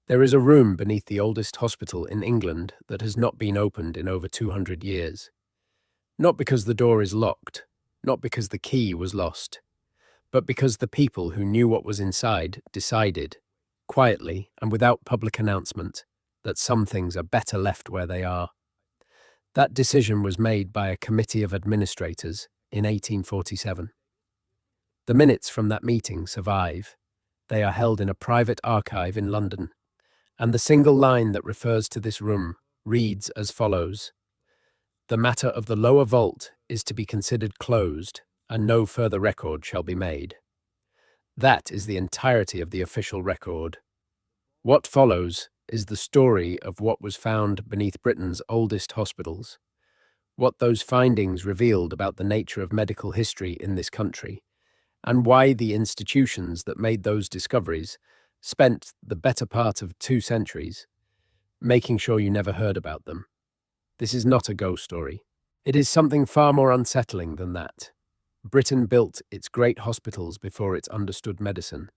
There is a room beneath the oldest hospital in England that has not been opened in over 200 years. Not because the door is locked, not because the key was lost, but because the people who knew what was inside decided, quietly and without public announcement, that some things are better left where they are. That decision was made by a committee of administrators in 1847. The minutes from that meeting survive. They are held in a private archive in London, and the single line that refers to this room reads as follows: "The matter of the lower vault is to be considered closed, and no further record shall be made." That is the entirety of the official record. What follows is the story of what was found beneath Britain's oldest hospitals, what those findings revealed about the nature of medical history in this country, and why the institutions that made those discoveries spent the better part of 2 centuries making sure you never heard about them. This is not a ghost story. It is something far more unsettling than that. Britain built its great hospitals before it understood medicine.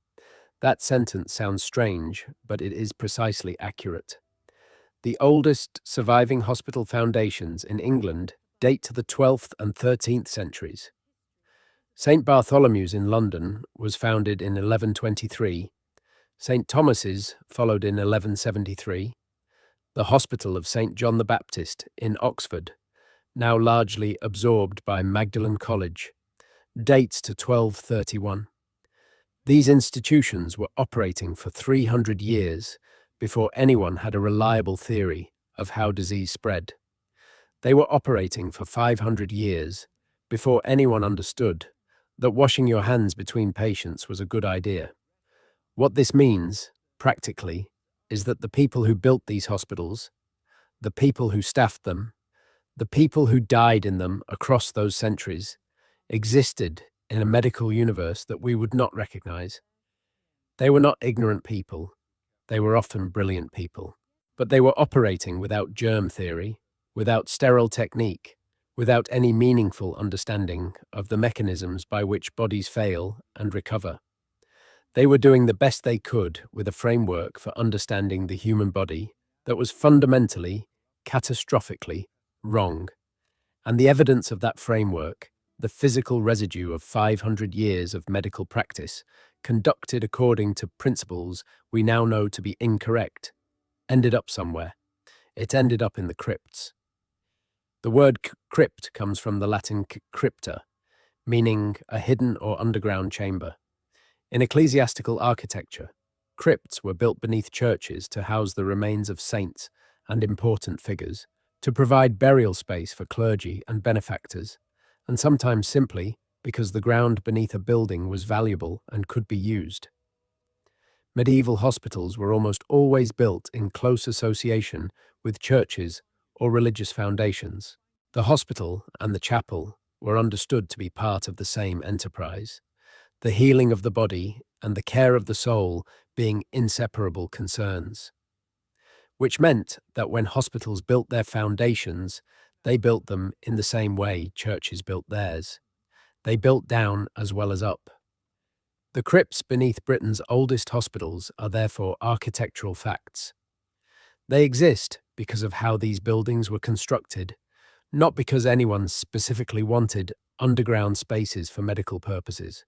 That sentence sounds strange, but it is precisely accurate. The oldest surviving hospital foundations in England date to the 12th and 13th centuries. St. Bartholomew's in London was founded in 1123. St. Thomas's followed in 1173. The Hospital of St. John the Baptist in Oxford, now largely absorbed by Magdalen College, dates to 1231. These institutions were operating for 300 years before anyone had a reliable theory of how disease spread. They were operating for 500 years before anyone understood that washing your hands between patients was a good idea. What this means, practically, is that the people who built these hospitals, the people who staffed them, the people who died in them across those centuries, existed in a medical universe that we would not recognize. They were not ignorant people. They were often brilliant people. But they were operating without germ theory, without sterile technique, without any meaningful understanding of the mechanisms by which bodies fail and recover. They were doing the best they could with a framework for understanding the human body that was fundamentally, catastrophically wrong. And the evidence of that framework, the physical residue of 500 years of medical practice, conducted according to principles we now know to be incorrect, ended up somewhere. It ended up in the crypts. The word crypt comes from the Latin crypta, meaning a hidden or underground chamber. In ecclesiastical architecture, crypts were built beneath churches to house the remains of saints and important figures, to provide burial space for clergy and benefactors, and sometimes simply because the ground beneath a building was valuable and could be used. Medieval hospitals were almost always built in close association with churches or religious foundations. The hospital and the chapel were understood to be part of the same enterprise, the healing of the body and the care of the soul being inseparable concerns, which meant that when hospitals built their foundations, they built them in the same way churches built theirs. They built down as well as up. The crypts beneath Britain's oldest hospitals are therefore architectural facts. They exist because of how these buildings were constructed, not because anyone specifically wanted underground spaces for medical purposes.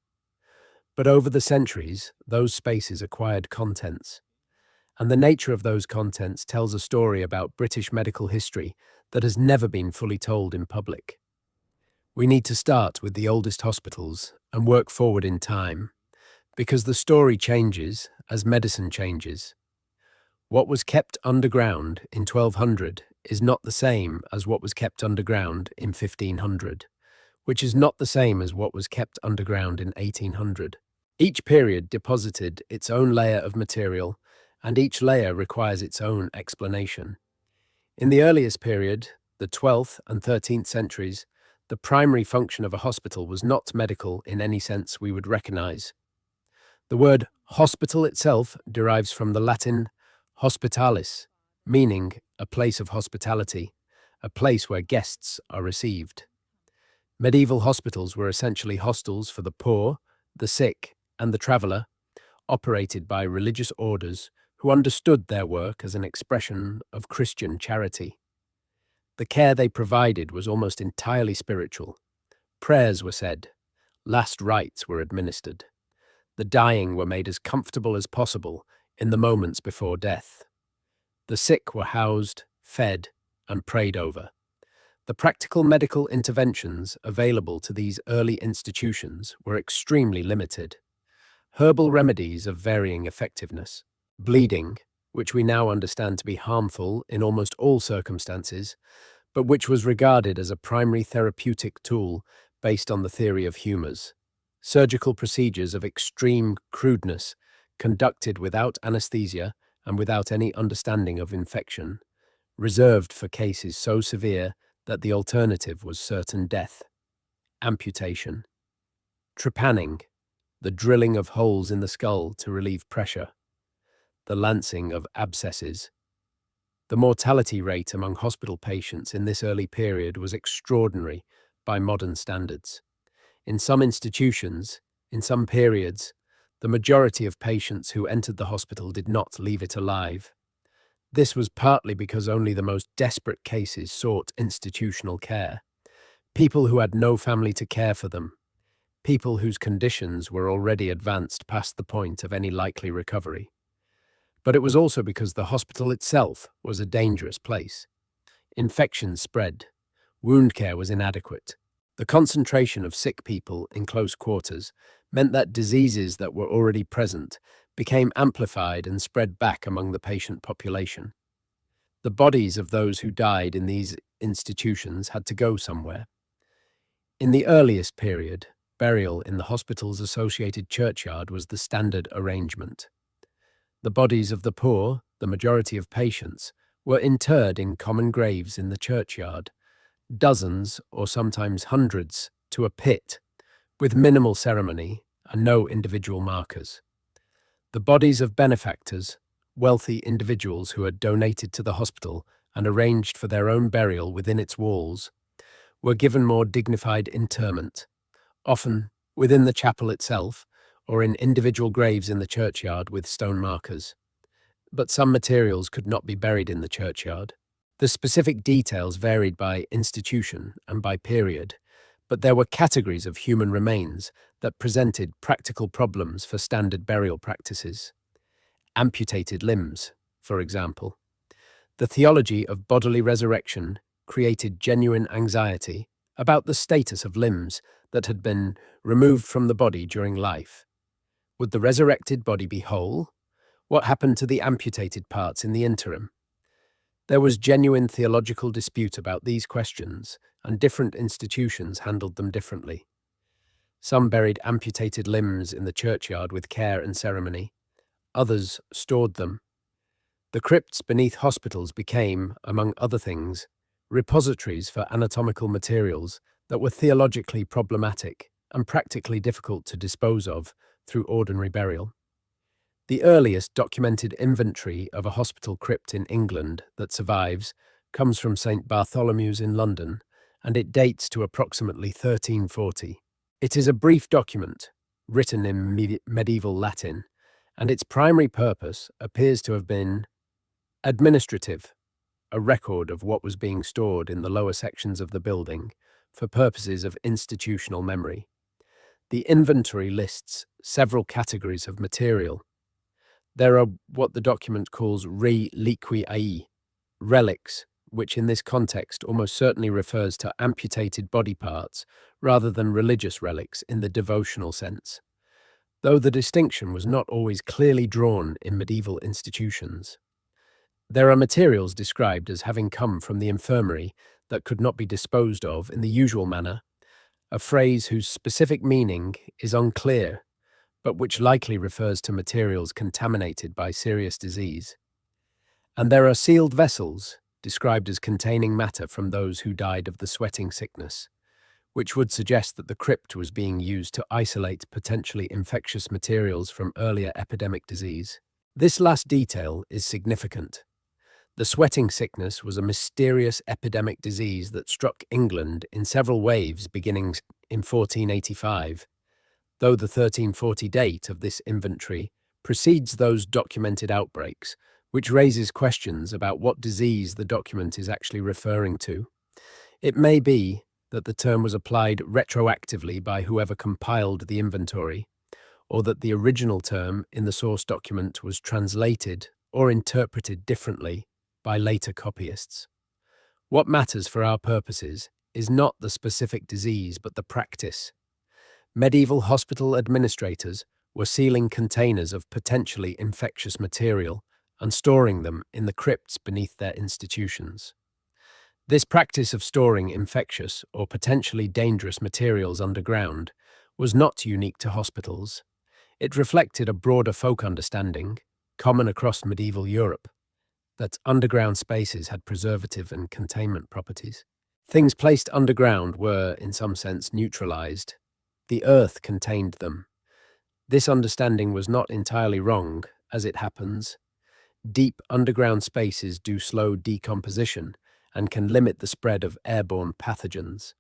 But over the centuries, those spaces acquired contents, and the nature of those contents tells a story about British medical history that has never been fully told in public. We need to start with the oldest hospitals and work forward in time, because the story changes as medicine changes. What was kept underground in 1200 is not the same as what was kept underground in 1500, which is not the same as what was kept underground in 1800. Each period deposited its own layer of material, and each layer requires its own explanation. In the earliest period, the 12th and 13th centuries, the primary function of a hospital was not medical in any sense we would recognize. The word hospital itself derives from the Latin hospitalis, meaning a place of hospitality, a place where guests are received. Medieval hospitals were essentially hostels for the poor, the sick, and the traveller, operated by religious orders who understood their work as an expression of Christian charity. The care they provided was almost entirely spiritual. Prayers were said, last rites were administered. The dying were made as comfortable as possible in the moments before death. The sick were housed, fed, and prayed over. The practical medical interventions available to these early institutions were extremely limited. Herbal remedies of varying effectiveness. Bleeding, which we now understand to be harmful in almost all circumstances, but which was regarded as a primary therapeutic tool based on the theory of humours. Surgical procedures of extreme crudeness, conducted without anesthesia and without any understanding of infection, reserved for cases so severe that the alternative was certain death. Amputation. Trepanning, the drilling of holes in the skull to relieve pressure. The lancing of abscesses. The mortality rate among hospital patients in this early period was extraordinary by modern standards. In some institutions, in some periods, the majority of patients who entered the hospital did not leave it alive. This was partly because only the most desperate cases sought institutional care. People who had no family to care for them. People whose conditions were already advanced past the point of any likely recovery. But it was also because the hospital itself was a dangerous place. Infections spread. Wound care was inadequate. The concentration of sick people in close quarters meant that diseases that were already present became amplified and spread back among the patient population. The bodies of those who died in these institutions had to go somewhere. In the earliest period, burial in the hospital's associated churchyard was the standard arrangement. The bodies of the poor, the majority of patients, were interred in common graves in the churchyard, dozens or sometimes hundreds to a pit, with minimal ceremony and no individual markers. The bodies of benefactors, wealthy individuals who had donated to the hospital and arranged for their own burial within its walls, were given more dignified interment, often within the chapel itself or in individual graves in the churchyard with stone markers. But some materials could not be buried in the churchyard. The specific details varied by institution and by period, but there were categories of human remains that presented practical problems for standard burial practices. Amputated limbs, for example. The theology of bodily resurrection created genuine anxiety about the status of limbs that had been removed from the body during life. Would the resurrected body be whole? What happened to the amputated parts in the interim? There was genuine theological dispute about these questions, and different institutions handled them differently. Some buried amputated limbs in the churchyard with care and ceremony. Others stored them. The crypts beneath hospitals became, among other things, repositories for anatomical materials that were theologically problematic and practically difficult to dispose of through ordinary burial. The earliest documented inventory of a hospital crypt in England that survives comes from St. Bartholomew's in London, and it dates to approximately 1340. It is a brief document, written in medieval Latin, and its primary purpose appears to have been administrative, a record of what was being stored in the lower sections of the building for purposes of institutional memory. The inventory lists several categories of material. There are what the document calls reliquiae, relics, which in this context almost certainly refers to amputated body parts rather than religious relics in the devotional sense, though the distinction was not always clearly drawn in medieval institutions. There are materials described as having come from the infirmary that could not be disposed of in the usual manner, a phrase whose specific meaning is unclear, but which likely refers to materials contaminated by serious disease. And there are sealed vessels, described as containing matter from those who died of the sweating sickness, which would suggest that the crypt was being used to isolate potentially infectious materials from earlier epidemic disease. This last detail is significant. The sweating sickness was a mysterious epidemic disease that struck England in several waves beginning in 1485, though the 1340 date of this inventory precedes those documented outbreaks, which raises questions about what disease the document is actually referring to. It may be that the term was applied retroactively by whoever compiled the inventory, or that the original term in the source document was translated or interpreted differently by later copyists. What matters for our purposes is not the specific disease but the practice. Medieval hospital administrators were sealing containers of potentially infectious material and storing them in the crypts beneath their institutions. This practice of storing infectious or potentially dangerous materials underground was not unique to hospitals. It reflected a broader folk understanding, common across medieval Europe, that underground spaces had preservative and containment properties. Things placed underground were, in some sense, neutralized. The earth contained them. This understanding was not entirely wrong, as it happens. Deep underground spaces do slow decomposition and can limit the spread of airborne pathogens.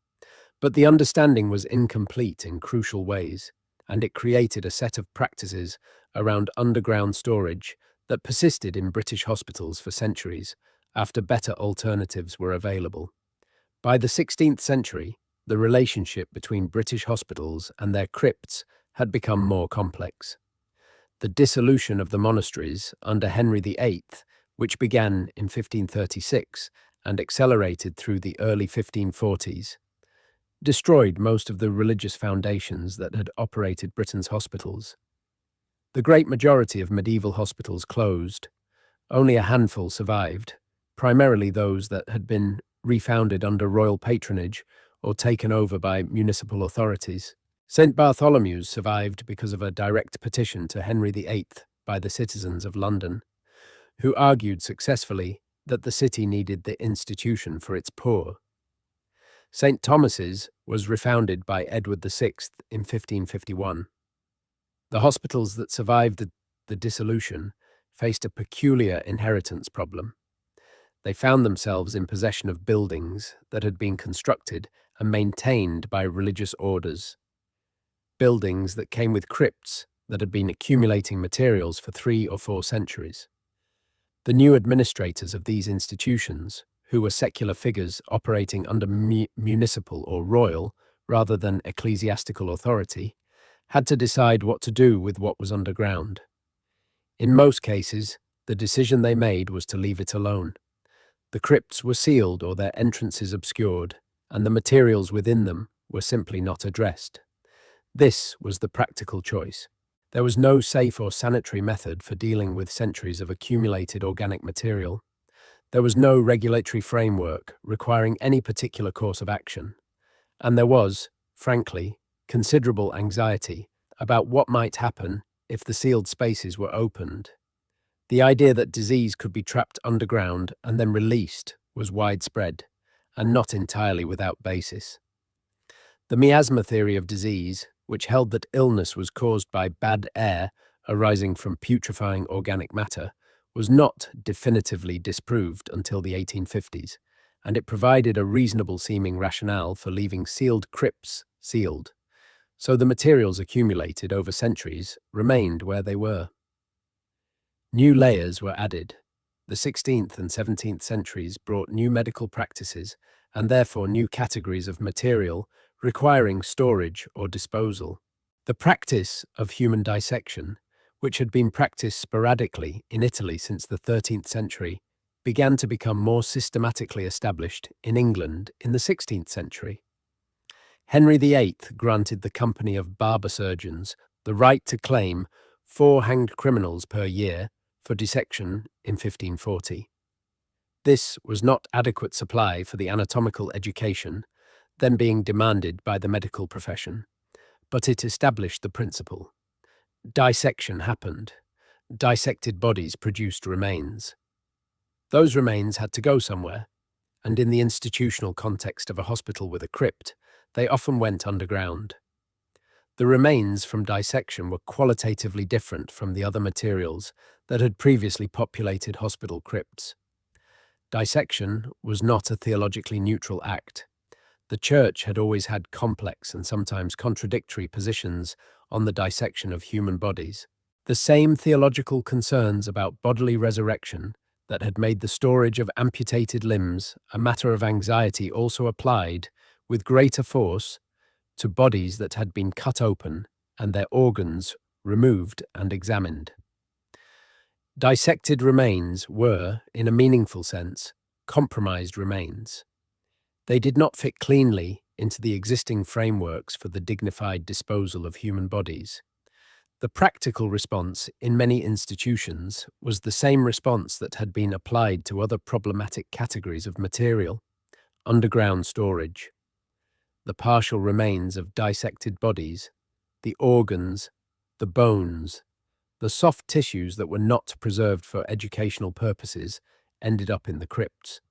But the understanding was incomplete in crucial ways, and it created a set of practices around underground storage that persisted in British hospitals for centuries after better alternatives were available. By the 16th century, the relationship between British hospitals and their crypts had become more complex. The dissolution of the monasteries under Henry VIII, which began in 1536 and accelerated through the early 1540s, destroyed most of the religious foundations that had operated Britain's hospitals. The great majority of medieval hospitals closed. Only a handful survived, primarily those that had been refounded under royal patronage or taken over by municipal authorities. St. Bartholomew's survived because of a direct petition to Henry VIII by the citizens of London, who argued successfully that the city needed the institution for its poor. St. Thomas's was refounded by Edward VI in 1551. The hospitals that survived the dissolution faced a peculiar inheritance problem. They found themselves in possession of buildings that had been constructed and maintained by religious orders. Buildings that came with crypts that had been accumulating materials for 3 or 4 centuries. The new administrators of these institutions, who were secular figures operating under municipal or royal rather than ecclesiastical authority, had to decide what to do with what was underground. In most cases, the decision they made was to leave it alone. The crypts were sealed or their entrances obscured, and the materials within them were simply not addressed. This was the practical choice. There was no safe or sanitary method for dealing with centuries of accumulated organic material. There was no regulatory framework requiring any particular course of action. And there was, frankly, considerable anxiety about what might happen if the sealed spaces were opened. The idea that disease could be trapped underground and then released was widespread, and not entirely without basis. The miasma theory of disease, which held that illness was caused by bad air arising from putrefying organic matter, was not definitively disproved until the 1850s, and it provided a reasonable-seeming rationale for leaving sealed crypts sealed, so the materials accumulated over centuries remained where they were. New layers were added. The 16th and 17th centuries brought new medical practices and therefore new categories of material requiring storage or disposal. The practice of human dissection, which had been practiced sporadically in Italy since the 13th century, began to become more systematically established in England in the 16th century. Henry VIII granted the Company of Barber Surgeons the right to claim 4 hanged criminals per year for dissection in 1540. This was not adequate supply for the anatomical education then being demanded by the medical profession, but it established the principle. Dissection happened. Dissected bodies produced remains. Those remains had to go somewhere, and in the institutional context of a hospital with a crypt, they often went underground. The remains from dissection were qualitatively different from the other materials that had previously populated hospital crypts. Dissection was not a theologically neutral act. The Church had always had complex and sometimes contradictory positions on the dissection of human bodies. The same theological concerns about bodily resurrection that had made the storage of amputated limbs a matter of anxiety also applied, with greater force, to bodies that had been cut open and their organs removed and examined. Dissected remains were, in a meaningful sense, compromised remains. They did not fit cleanly into the existing frameworks for the dignified disposal of human bodies. The practical response in many institutions was the same response that had been applied to other problematic categories of material: underground storage, the partial remains of dissected bodies, the organs, the bones, the soft tissues that were not preserved for educational purposes ended up in the crypts.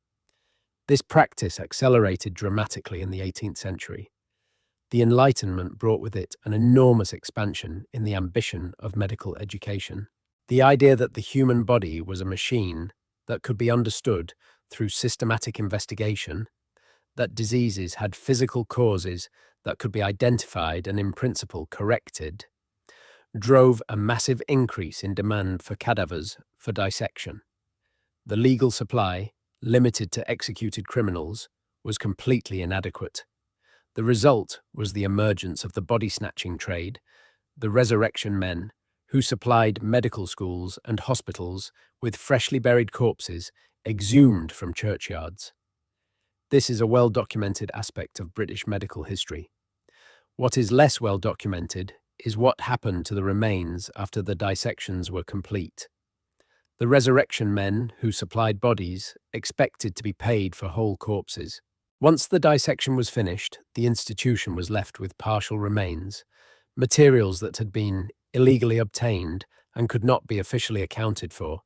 This practice accelerated dramatically in the 18th century. The Enlightenment brought with it an enormous expansion in the ambition of medical education. The idea that the human body was a machine that could be understood through systematic investigation, that diseases had physical causes that could be identified and in principle corrected, drove a massive increase in demand for cadavers for dissection. The legal supply, limited to executed criminals, was completely inadequate. The result was the emergence of the body-snatching trade, the resurrection men, who supplied medical schools and hospitals with freshly buried corpses exhumed from churchyards. This is a well-documented aspect of British medical history. What is less well documented is what happened to the remains after the dissections were complete. The resurrection men who supplied bodies expected to be paid for whole corpses. Once the dissection was finished, the institution was left with partial remains, materials that had been illegally obtained and could not be officially accounted for,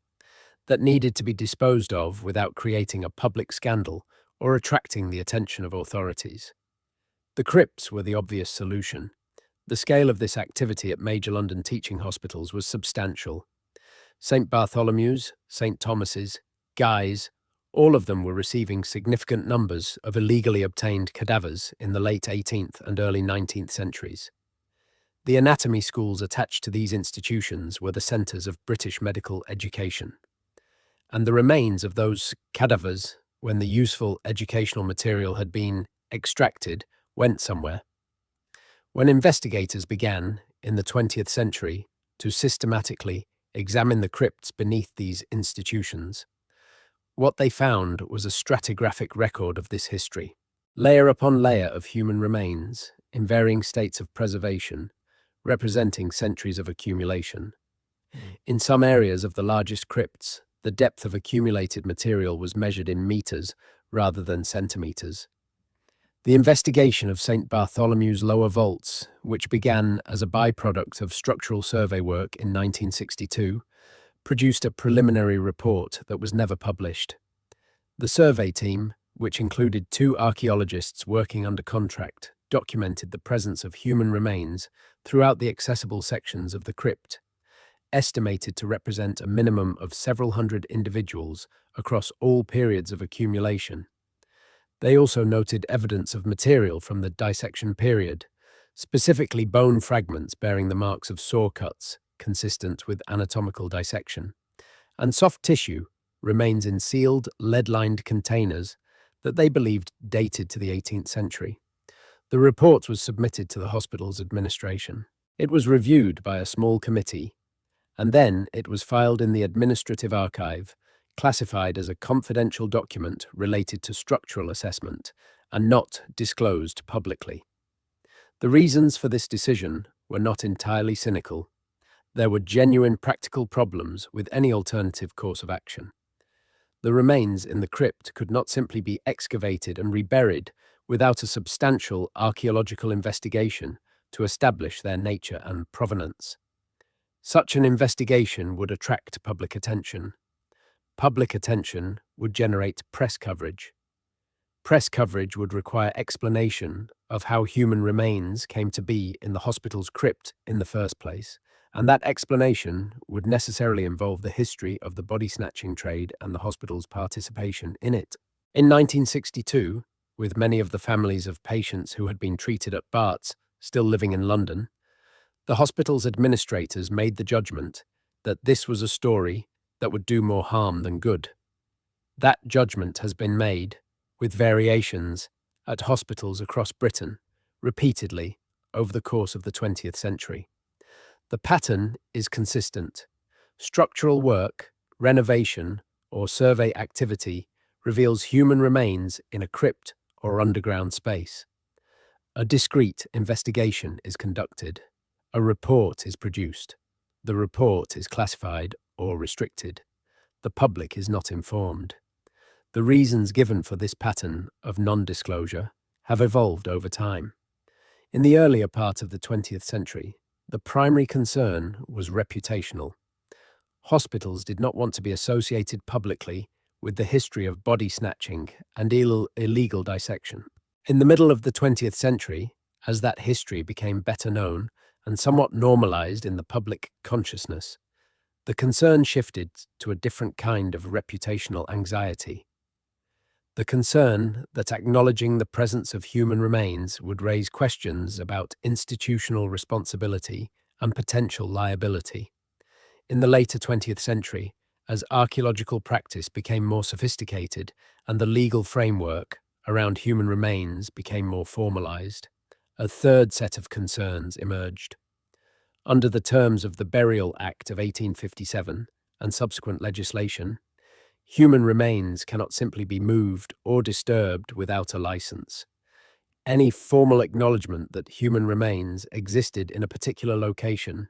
that needed to be disposed of without creating a public scandal or attracting the attention of authorities. The crypts were the obvious solution. The scale of this activity at major London teaching hospitals was substantial. St. Bartholomew's, St. Thomas's, Guy's, all of them were receiving significant numbers of illegally obtained cadavers in the late 18th and early 19th centuries. The anatomy schools attached to these institutions were the centres of British medical education. And the remains of those cadavers, when the useful educational material had been extracted, went somewhere. When investigators began, in the 20th century, to systematically examine the crypts beneath these institutions, what they found was a stratigraphic record of this history. Layer upon layer of human remains, in varying states of preservation, representing centuries of accumulation. In some areas of the largest crypts, the depth of accumulated material was measured in meters rather than centimeters. The investigation of St. Bartholomew's lower vaults, which began as a byproduct of structural survey work in 1962, produced a preliminary report that was never published. The survey team, which included 2 archaeologists working under contract, documented the presence of human remains throughout the accessible sections of the crypt, estimated to represent a minimum of several hundred individuals across all periods of accumulation. They also noted evidence of material from the dissection period, specifically bone fragments bearing the marks of saw cuts, consistent with anatomical dissection, and soft tissue remains in sealed, lead-lined containers that they believed dated to the 18th century. The report was submitted to the hospital's administration. It was reviewed by a small committee, and then it was filed in the administrative archive, classified as a confidential document related to structural assessment and not disclosed publicly. The reasons for this decision were not entirely cynical. There were genuine practical problems with any alternative course of action. The remains in the crypt could not simply be excavated and reburied without a substantial archaeological investigation to establish their nature and provenance. Such an investigation would attract public attention. Public attention would generate press coverage. Press coverage would require explanation of how human remains came to be in the hospital's crypt in the first place, and that explanation would necessarily involve the history of the body-snatching trade and the hospital's participation in it. In 1962, with many of the families of patients who had been treated at Bart's still living in London, The hospital's administrators made the judgment that this was a story that would do more harm than good. That judgment has been made, with variations, at hospitals across Britain, repeatedly, over the course of the 20th century. The pattern is consistent. Structural work, renovation, or survey activity reveals human remains in a crypt or underground space. A discrete investigation is conducted. A report is produced. The report is classified or restricted. The public is not informed. The reasons given for this pattern of non-disclosure have evolved over time. In the earlier part of the 20th century, the primary concern was reputational. Hospitals did not want to be associated publicly with the history of body snatching and illegal dissection. In the middle of the 20th century, as that history became better known and somewhat normalized in the public consciousness, the concern shifted to a different kind of reputational anxiety. The concern that acknowledging the presence of human remains would raise questions about institutional responsibility and potential liability. In the later 20th century, as archaeological practice became more sophisticated and the legal framework around human remains became more formalized, a third set of concerns emerged. Under the terms of the Burial Act of 1857 and subsequent legislation, human remains cannot simply be moved or disturbed without a license. Any formal acknowledgement that human remains existed in a particular location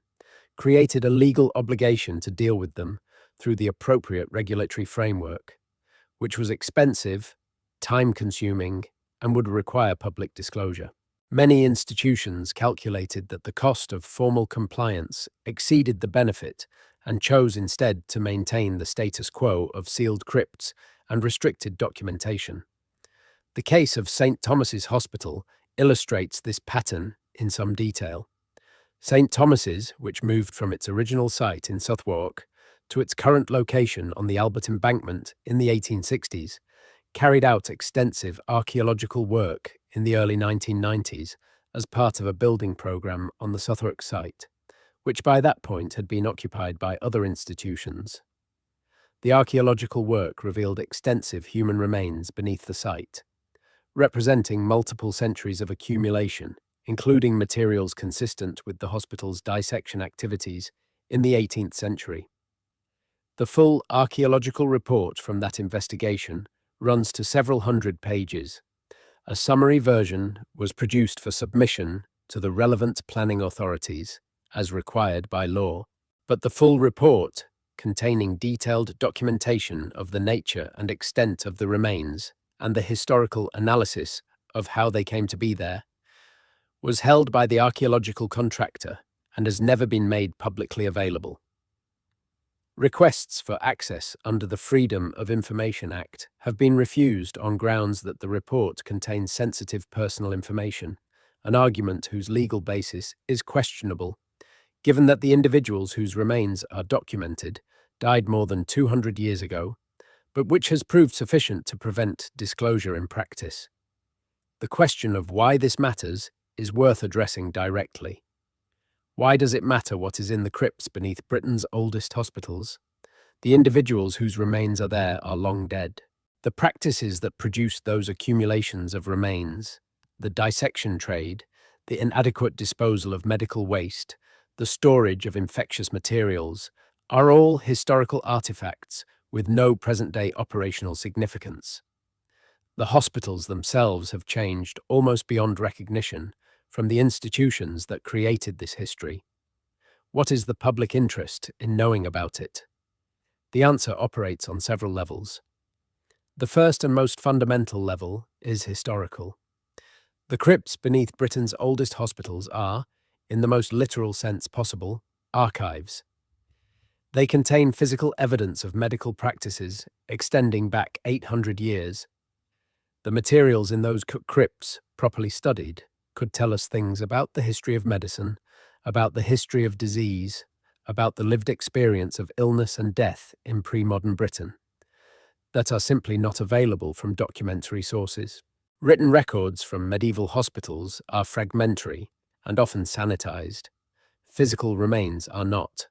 created a legal obligation to deal with them through the appropriate regulatory framework, which was expensive, time-consuming, and would require public disclosure. Many institutions calculated that the cost of formal compliance exceeded the benefit and chose instead to maintain the status quo of sealed crypts and restricted documentation. The case of St. Thomas's Hospital illustrates this pattern in some detail. St. Thomas's, which moved from its original site in Southwark to its current location on the Albert Embankment in the 1860s, carried out extensive archaeological work in the early 1990s as part of a building program on the Southwark site, which by that point had been occupied by other institutions. The archaeological work revealed extensive human remains beneath the site, representing multiple centuries of accumulation, including materials consistent with the hospital's dissection activities in the 18th century. The full archaeological report from that investigation runs to several hundred pages. A summary version was produced for submission to the relevant planning authorities, as required by law, but the full report, containing detailed documentation of the nature and extent of the remains and the historical analysis of how they came to be there, was held by the archaeological contractor and has never been made publicly available. Requests for access under the Freedom of Information Act have been refused on grounds that the report contains sensitive personal information, an argument whose legal basis is questionable, given that the individuals whose remains are documented died more than 200 years ago, but which has proved sufficient to prevent disclosure in practice. The question of why this matters is worth addressing directly. Why does it matter what is in the crypts beneath Britain's oldest hospitals? The individuals whose remains are there are long dead. The practices that produced those accumulations of remains, the dissection trade, the inadequate disposal of medical waste, the storage of infectious materials, are all historical artifacts with no present-day operational significance. The hospitals themselves have changed almost beyond recognition from the institutions that created this history. What is the public interest in knowing about it? The answer operates on several levels. The first and most fundamental level is historical. The crypts beneath Britain's oldest hospitals are, in the most literal sense possible, archives. They contain physical evidence of medical practices extending back 800 years. The materials in those crypts, properly studied, could tell us things about the history of medicine, about the history of disease, about the lived experience of illness and death in pre-modern Britain, that are simply not available from documentary sources. Written records from medieval hospitals are fragmentary and often sanitized. physical remains are not.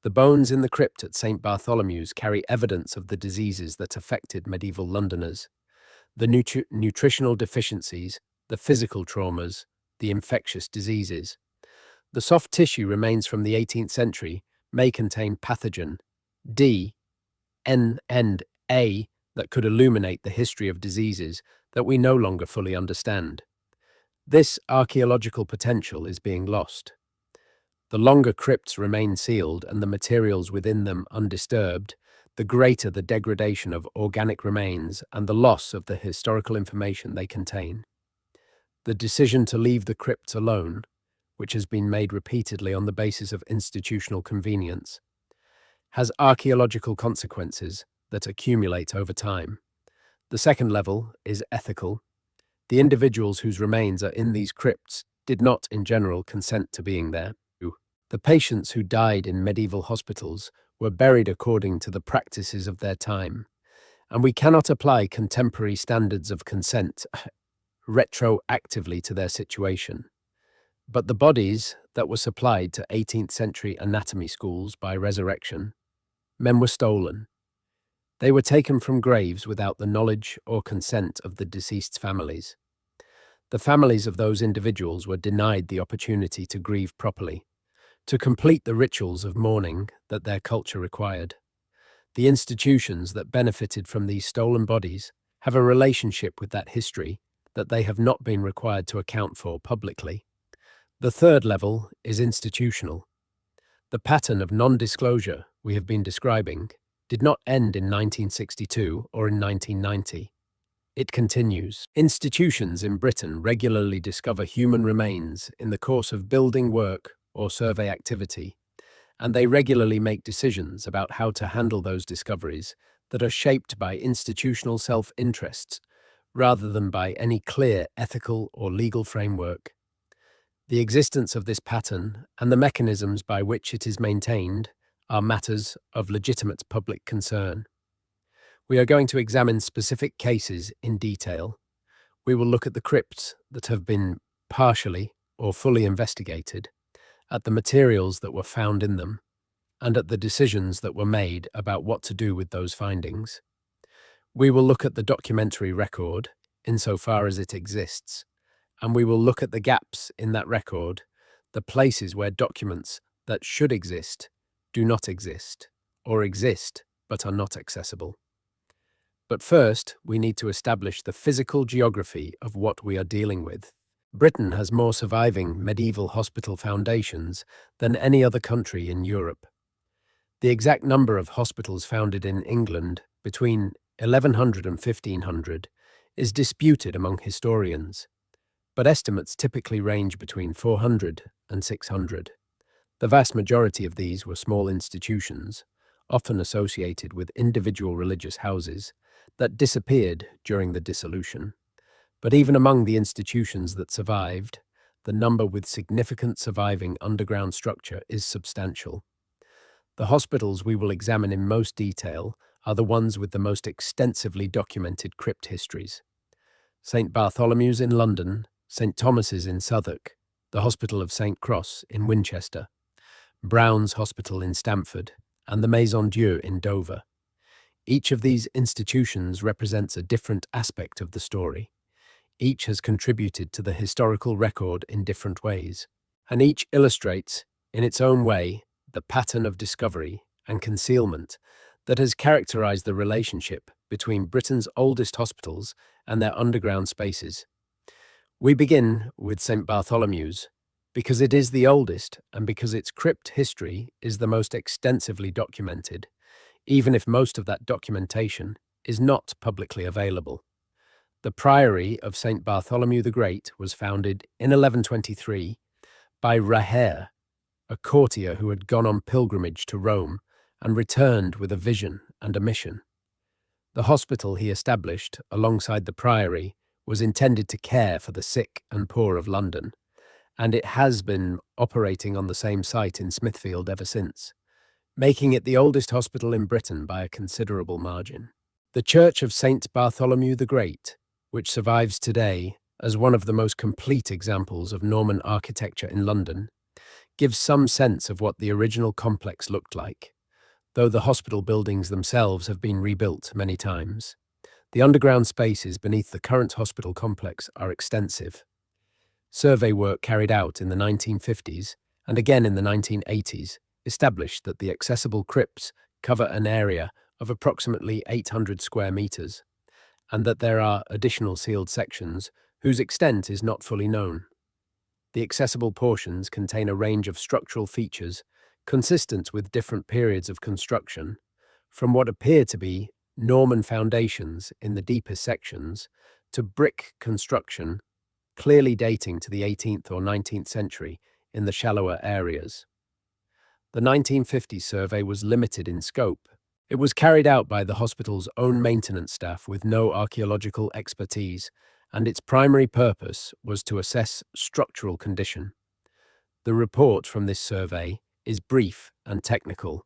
The bones in the crypt at St. Bartholomew's carry evidence of the diseases that affected medieval Londoners, the nutritional deficiencies, the physical traumas, the infectious diseases. The soft tissue remains from the 18th century may contain pathogen D, N, and A that could illuminate the history of diseases that we no longer fully understand. This archaeological potential is being lost. The longer crypts remain sealed and the materials within them undisturbed, the greater the degradation of organic remains and the loss of the historical information they contain. The decision to leave the crypts alone, which has been made repeatedly on the basis of institutional convenience, has archaeological consequences that accumulate over time. The second level is ethical. The individuals whose remains are in these crypts did not, in general, consent to being there. The patients who died in medieval hospitals were buried according to the practices of their time, and we cannot apply contemporary standards of consent retroactively to their situation. But the bodies that were supplied to 18th century anatomy schools by resurrection, men were stolen. They were taken from graves without the knowledge or consent of the deceased's families. The families of those individuals were denied the opportunity to grieve properly, to complete the rituals of mourning that their culture required. The institutions that benefited from these stolen bodies have a relationship with that history that they have not been required to account for publicly. The third level is institutional. The pattern of non-disclosure we have been describing did not end in 1962 or in 1990. It continues. Institutions in Britain regularly discover human remains in the course of building work or survey activity, and they regularly make decisions about how to handle those discoveries that are shaped by institutional self-interests rather than by any clear ethical or legal framework. The existence of this pattern and the mechanisms by which it is maintained are matters of legitimate public concern. We are going to examine specific cases in detail. We will look at the crypts that have been partially or fully investigated, at the materials that were found in them, and at the decisions that were made about what to do with those findings. We will look at the documentary record, insofar as it exists, and we will look at the gaps in that record, the places where documents that should exist do not exist, or exist but are not accessible. But first, we need to establish the physical geography of what we are dealing with. Britain has more surviving medieval hospital foundations than any other country in Europe. The exact number of hospitals founded in England between 1100 and 1500 is disputed among historians, but estimates typically range between 400 and 600. The vast majority of these were small institutions, often associated with individual religious houses, that disappeared during the Dissolution. But even among the institutions that survived, the number with significant surviving underground structure is substantial. The hospitals we will examine in most detail are the ones with the most extensively documented crypt histories. St. Bartholomew's in London, St. Thomas's in Southwark, the Hospital of St. Cross in Winchester, Brown's Hospital in Stamford, and the Maison Dieu in Dover. Each of these institutions represents a different aspect of the story. Each has contributed to the historical record in different ways, and each illustrates, in its own way, the pattern of discovery and concealment that has characterized the relationship between Britain's oldest hospitals and their underground spaces. We begin with St. Bartholomew's because it is the oldest and because its crypt history is the most extensively documented, even if most of that documentation is not publicly available. The Priory of St. Bartholomew the Great was founded in 1123 by Raher, a courtier who had gone on pilgrimage to Rome and returned with a vision and a mission. The hospital he established alongside the priory was intended to care for the sick and poor of London, and it has been operating on the same site in Smithfield ever since, making it the oldest hospital in Britain by a considerable margin. The Church of St. Bartholomew the Great, which survives today as one of the most complete examples of Norman architecture in London, gives some sense of what the original complex looked like, though the hospital buildings themselves have been rebuilt many times. The underground spaces beneath the current hospital complex are extensive. Survey work carried out in the 1950s and again in the 1980s established that the accessible crypts cover an area of approximately 800 square meters, and that there are additional sealed sections whose extent is not fully known. The accessible portions contain a range of structural features consistent with different periods of construction, from what appear to be Norman foundations in the deepest sections to brick construction clearly dating to the 18th or 19th century in the shallower areas. The 1950 survey was limited in scope. It was carried out by the hospital's own maintenance staff with no archaeological expertise, and its primary purpose was to assess structural condition. The report from this survey is brief and technical,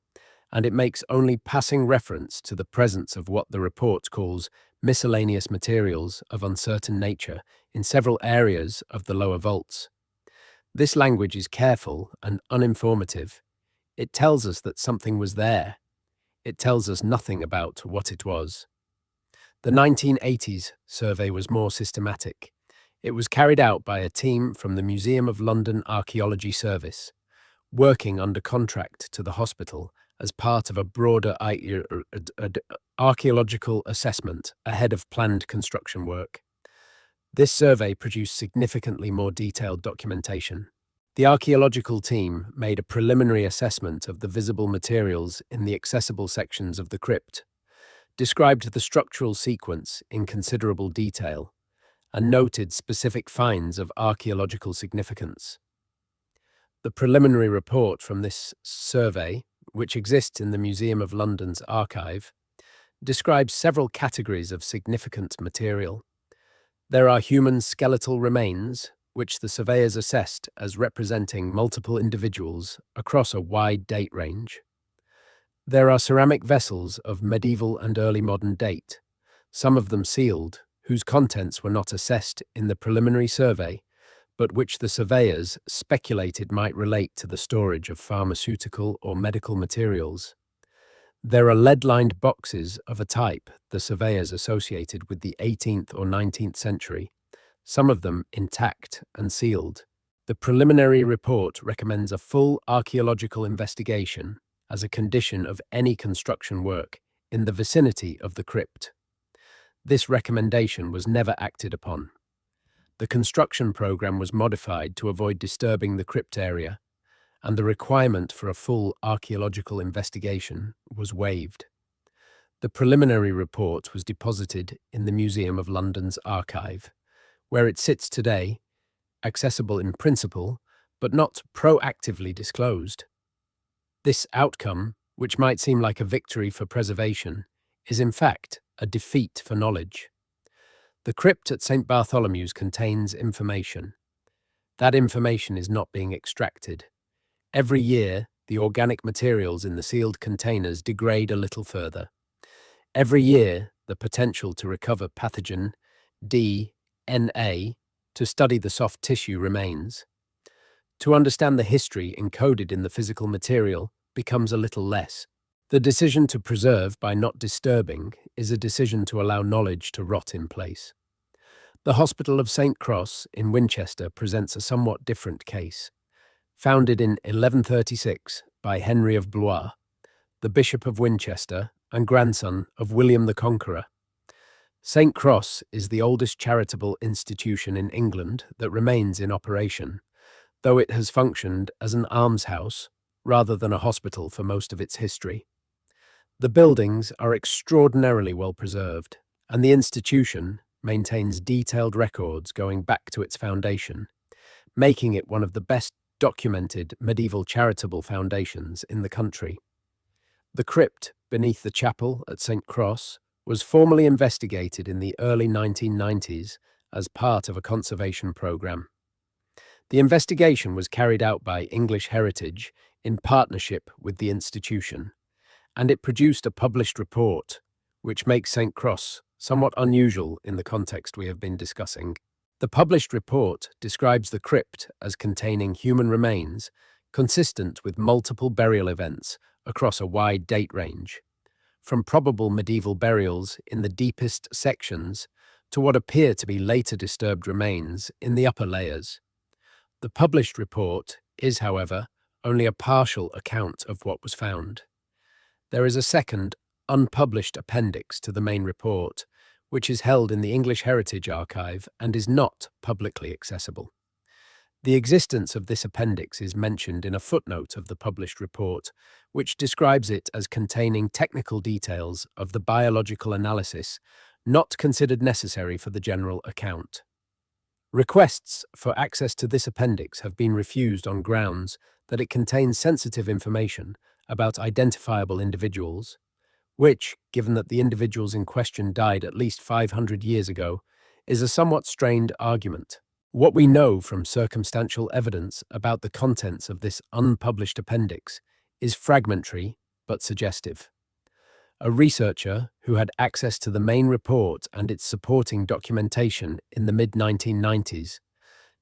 and it makes only passing reference to the presence of what the report calls miscellaneous materials of uncertain nature in several areas of the lower vaults. This language is careful and uninformative. It tells us that something was there. It tells us nothing about what it was. The 1980s survey was more systematic. It was carried out by a team from the Museum of London Archaeology Service, working under contract to the hospital as part of a broader archaeological assessment ahead of planned construction work. This survey produced significantly more detailed documentation. The archaeological team made a preliminary assessment of the visible materials in the accessible sections of the crypt, described the structural sequence in considerable detail, and noted specific finds of archaeological significance. The preliminary report from this survey, which exists in the Museum of London's archive, describes several categories of significant material. There are human skeletal remains, which the surveyors assessed as representing multiple individuals across a wide date range. There are ceramic vessels of medieval and early modern date, some of them sealed, whose contents were not assessed in the preliminary survey, but which the surveyors speculated might relate to the storage of pharmaceutical or medical materials. There are lead-lined boxes of a type the surveyors associated with the 18th or 19th century, some of them intact and sealed. The preliminary report recommends a full archaeological investigation as a condition of any construction work in the vicinity of the crypt. This recommendation was never acted upon. The construction program was modified to avoid disturbing the crypt area, and the requirement for a full archaeological investigation was waived. The preliminary report was deposited in the Museum of London's archive, where it sits today, accessible in principle, but not proactively disclosed. This outcome, which might seem like a victory for preservation, is in fact a defeat for knowledge. The crypt at St. Bartholomew's contains information. That information is not being extracted. Every year, the organic materials in the sealed containers degrade a little further. Every year, the potential to recover pathogen DNA to study the soft tissue remains. To understand the history encoded in the physical material becomes a little less. The decision to preserve by not disturbing is a decision to allow knowledge to rot in place. The Hospital of St. Cross in Winchester presents a somewhat different case. Founded in 1136 by Henry of Blois, the Bishop of Winchester and grandson of William the Conqueror, St. Cross is the oldest charitable institution in England that remains in operation, though it has functioned as an almshouse rather than a hospital for most of its history. The buildings are extraordinarily well preserved, and the institution maintains detailed records going back to its foundation, making it one of the best documented medieval charitable foundations in the country. The crypt beneath the chapel at St. Cross was formally investigated in the early 1990s as part of a conservation program. The investigation was carried out by English Heritage in partnership with the institution, and it produced a published report, which makes St. Cross somewhat unusual in the context we have been discussing. The published report describes the crypt as containing human remains consistent with multiple burial events across a wide date range, from probable medieval burials in the deepest sections to what appear to be later disturbed remains in the upper layers. The published report is, however, only a partial account of what was found. There is a second, unpublished appendix to the main report, which is held in the English Heritage Archive and is not publicly accessible. The existence of this appendix is mentioned in a footnote of the published report, which describes it as containing technical details of the biological analysis not considered necessary for the general account. Requests for access to this appendix have been refused on grounds that it contains sensitive information about identifiable individuals, which, given that the individuals in question died at least 500 years ago, is a somewhat strained argument. What we know from circumstantial evidence about the contents of this unpublished appendix is fragmentary but suggestive. A researcher who had access to the main report and its supporting documentation in the mid-1990s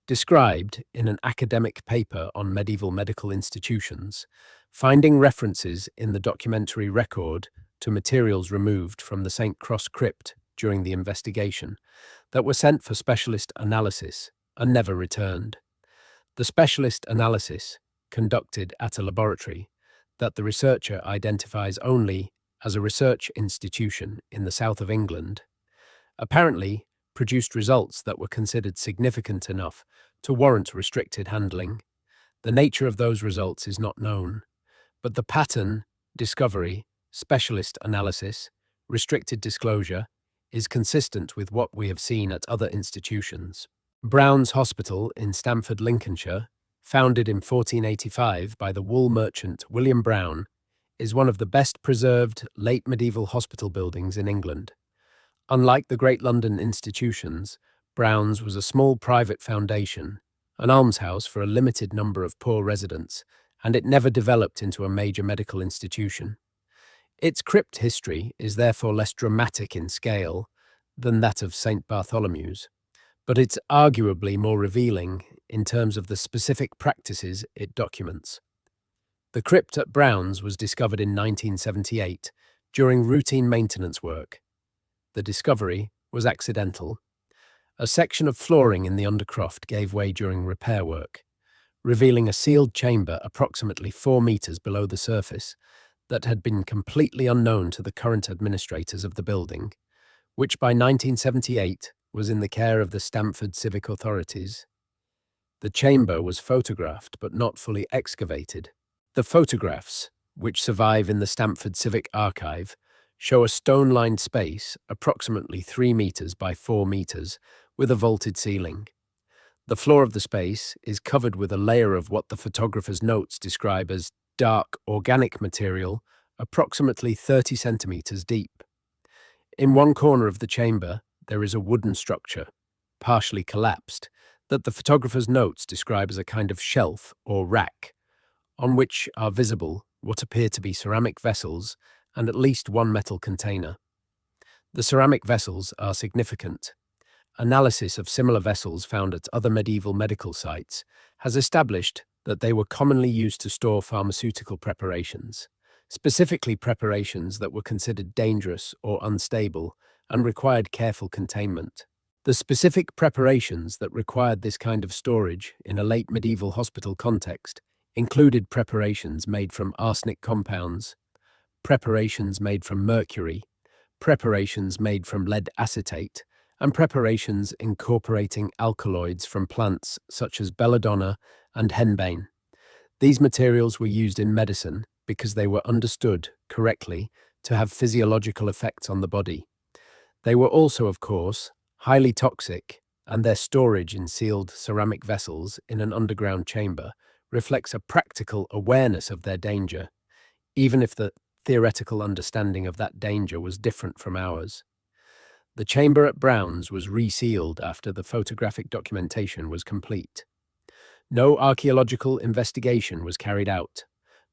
described, in an academic paper on medieval medical institutions, finding references in the documentary record to materials removed from the St. Cross crypt during the investigation that were sent for specialist analysis and never returned. The specialist analysis, conducted at a laboratory that the researcher identifies only as a research institution in the south of England, apparently produced results that were considered significant enough to warrant restricted handling. The nature of those results is not known, but the pattern, discovery, specialist analysis, restricted disclosure is consistent with what we have seen at other institutions. Brown's Hospital in Stamford, Lincolnshire, founded in 1485 by the wool merchant William Brown, is one of the best preserved late medieval hospital buildings in England. Unlike the great London institutions, Brown's was a small private foundation, an almshouse for a limited number of poor residents, and it never developed into a major medical institution. Its crypt history is therefore less dramatic in scale than that of St. Bartholomew's, but it's arguably more revealing in terms of the specific practices it documents. The crypt at Brown's was discovered in 1978 during routine maintenance work. The discovery was accidental. A section of flooring in the undercroft gave way during repair work, revealing a sealed chamber approximately 4 meters below the surface that had been completely unknown to the current administrators of the building, which by 1978 was in the care of the Stamford civic authorities. The chamber was photographed but not fully excavated. The photographs, which survive in the Stamford Civic Archive, show a stone-lined space approximately 3 meters by 4 meters with a vaulted ceiling. The floor of the space is covered with a layer of what the photographer's notes describe as dark organic material approximately 30 centimeters deep. In one corner of the chamber, there is a wooden structure, partially collapsed, that the photographer's notes describe as a kind of shelf or rack, on which are visible what appear to be ceramic vessels and at least one metal container. The ceramic vessels are significant. Analysis of similar vessels found at other medieval medical sites has established that they were commonly used to store pharmaceutical preparations, specifically preparations that were considered dangerous or unstable and required careful containment. The specific preparations that required this kind of storage in a late medieval hospital context included preparations made from arsenic compounds, preparations made from mercury, preparations made from lead acetate, and preparations incorporating alkaloids from plants such as belladonna and henbane. These materials were used in medicine because they were understood correctly to have physiological effects on the body. They were also, of course, highly toxic, and their storage in sealed ceramic vessels in an underground chamber reflects a practical awareness of their danger, even if the theoretical understanding of that danger was different from ours. The chamber at Brown's was resealed after the photographic documentation was complete. No archaeological investigation was carried out.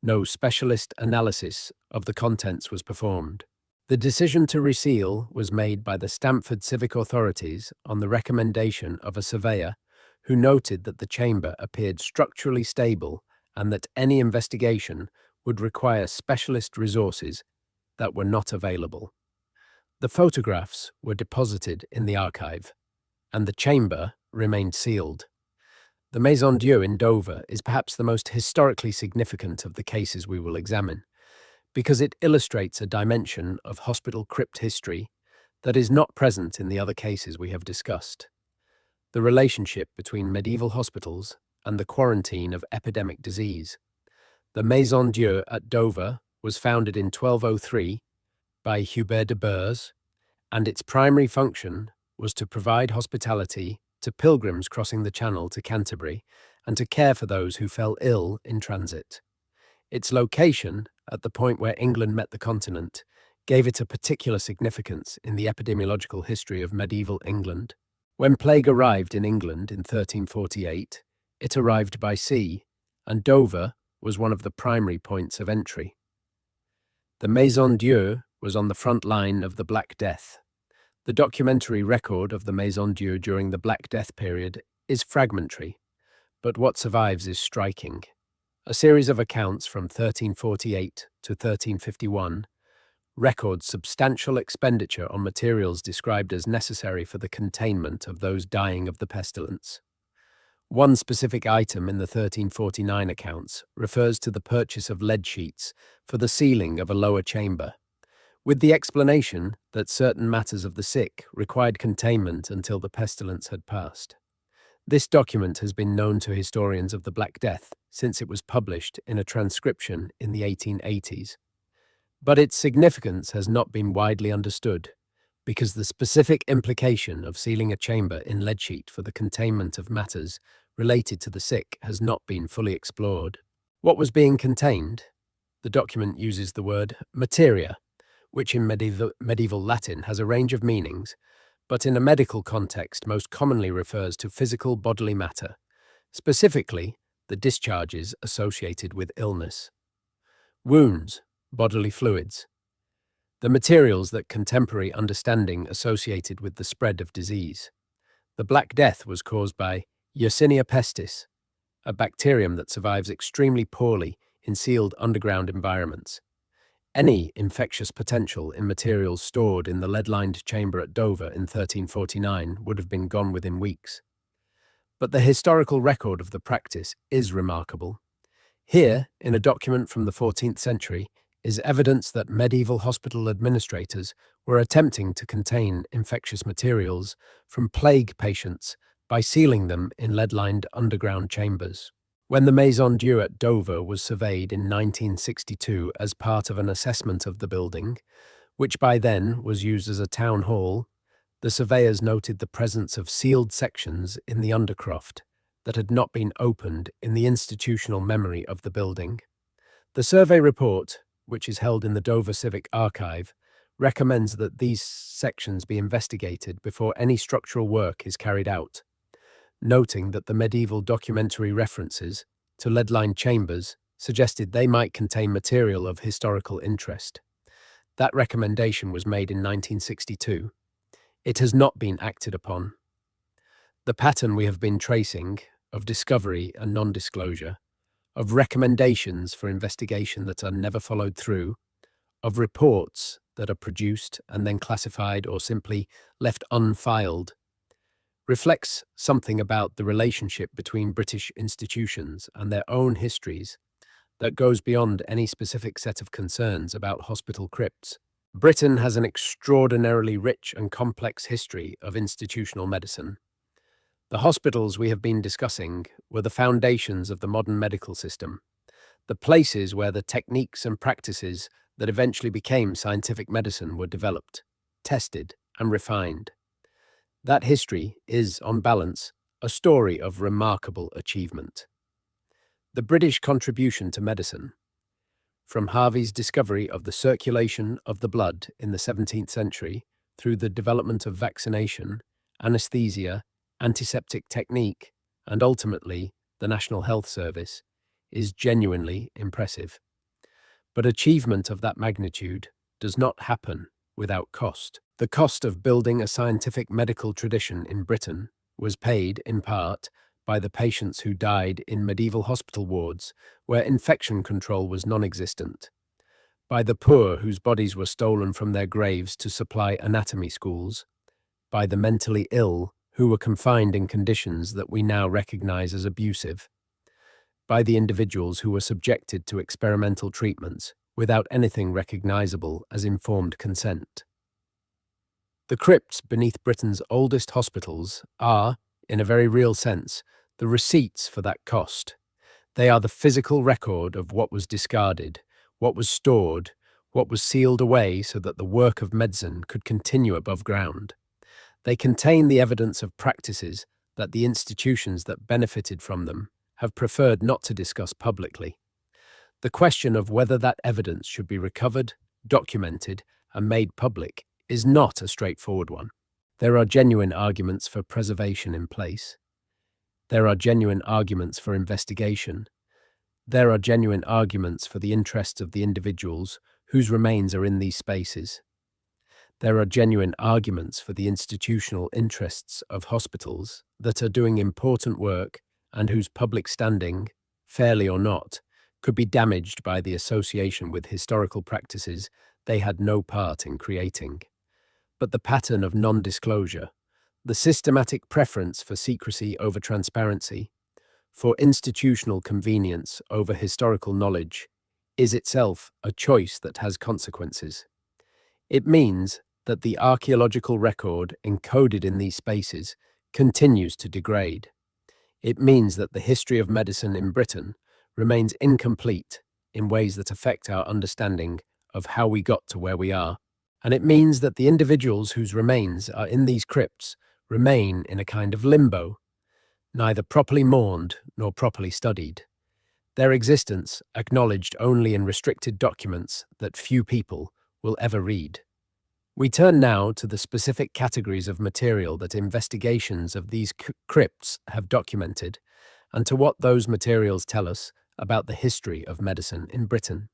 No specialist analysis of the contents was performed. The decision to reseal was made by the Stamford civic authorities on the recommendation of a surveyor who noted that the chamber appeared structurally stable and that any investigation would require specialist resources that were not available. The photographs were deposited in the archive, and the chamber remained sealed. The Maison Dieu in Dover is perhaps the most historically significant of the cases we will examine, because it illustrates a dimension of hospital crypt history that is not present in the other cases we have discussed. The relationship between medieval hospitals and the quarantine of epidemic disease. The Maison Dieu at Dover was founded in 1203 by Hubert de Burgh, and its primary function was to provide hospitality to pilgrims crossing the Channel to Canterbury and to care for those who fell ill in transit. Its location, at the point where England met the continent, gave it a particular significance in the epidemiological history of medieval England. When plague arrived in England in 1348, it arrived by sea, and Dover was one of the primary points of entry. The Maison Dieu was on the front line of the Black Death. The documentary record of the Maison Dieu during the Black Death period is fragmentary, but what survives is striking. A series of accounts from 1348 to 1351 records substantial expenditure on materials described as necessary for the containment of those dying of the pestilence. One specific item in the 1349 accounts refers to the purchase of lead sheets for the ceiling of a lower chamber, with the explanation that certain matters of the sick required containment until the pestilence had passed. This document has been known to historians of the Black Death since it was published in a transcription in the 1880s. But its significance has not been widely understood, because the specific implication of sealing a chamber in lead sheet for the containment of matters related to the sick has not been fully explored. What was being contained? The document uses the word materia, which in medieval Latin has a range of meanings, but in a medical context most commonly refers to physical bodily matter, specifically the discharges associated with illness. Wounds, bodily fluids, the materials that contemporary understanding associated with the spread of disease. The Black Death was caused by Yersinia pestis, a bacterium that survives extremely poorly in sealed underground environments. Any infectious potential in materials stored in the lead-lined chamber at Dover in 1349 would have been gone within weeks. But the historical record of the practice is remarkable. Here, in a document from the 14th century, is evidence that medieval hospital administrators were attempting to contain infectious materials from plague patients by sealing them in lead-lined underground chambers. When the Maison Dieu at Dover was surveyed in 1962 as part of an assessment of the building, which by then was used as a town hall, the surveyors noted the presence of sealed sections in the undercroft that had not been opened in the institutional memory of the building. The survey report, which is held in the Dover Civic Archive, recommends that these sections be investigated before any structural work is carried out, noting that the medieval documentary references to lead-lined chambers suggested they might contain material of historical interest. That recommendation was made in 1962. It has not been acted upon. The pattern we have been tracing of discovery and non-disclosure, of recommendations for investigation that are never followed through, of reports that are produced and then classified or simply left unfiled, reflects something about the relationship between British institutions and their own histories that goes beyond any specific set of concerns about hospital crypts. Britain has an extraordinarily rich and complex history of institutional medicine. The hospitals we have been discussing were the foundations of the modern medical system, the places where the techniques and practices that eventually became scientific medicine were developed, tested, and refined. That history is, on balance, a story of remarkable achievement. The British contribution to medicine, from Harvey's discovery of the circulation of the blood in the 17th century through the development of vaccination, anesthesia, antiseptic technique, and ultimately the National Health Service, is genuinely impressive. But achievement of that magnitude does not happen without cost. The cost of building a scientific medical tradition in Britain was paid, in part, by the patients who died in medieval hospital wards where infection control was non-existent, by the poor whose bodies were stolen from their graves to supply anatomy schools, by the mentally ill who were confined in conditions that we now recognize as abusive, by the individuals who were subjected to experimental treatments without anything recognizable as informed consent. The crypts beneath Britain's oldest hospitals are, in a very real sense, the receipts for that cost. They are the physical record of what was discarded, what was stored, what was sealed away so that the work of medicine could continue above ground. They contain the evidence of practices that the institutions that benefited from them have preferred not to discuss publicly. The question of whether that evidence should be recovered, documented, and made public is not a straightforward one. There are genuine arguments for preservation in place. There are genuine arguments for investigation. There are genuine arguments for the interests of the individuals whose remains are in these spaces. There are genuine arguments for the institutional interests of hospitals that are doing important work and whose public standing, fairly or not, could be damaged by the association with historical practices they had no part in creating. But the pattern of non-disclosure, the systematic preference for secrecy over transparency, for institutional convenience over historical knowledge, is itself a choice that has consequences. It means that the archaeological record encoded in these spaces continues to degrade. It means that the history of medicine in Britain remains incomplete in ways that affect our understanding of how we got to where we are. And it means that the individuals whose remains are in these crypts remain in a kind of limbo, neither properly mourned nor properly studied. Their existence acknowledged only in restricted documents that few people will ever read. We turn now to the specific categories of material that investigations of these crypts have documented, and to what those materials tell us about the history of medicine in Britain.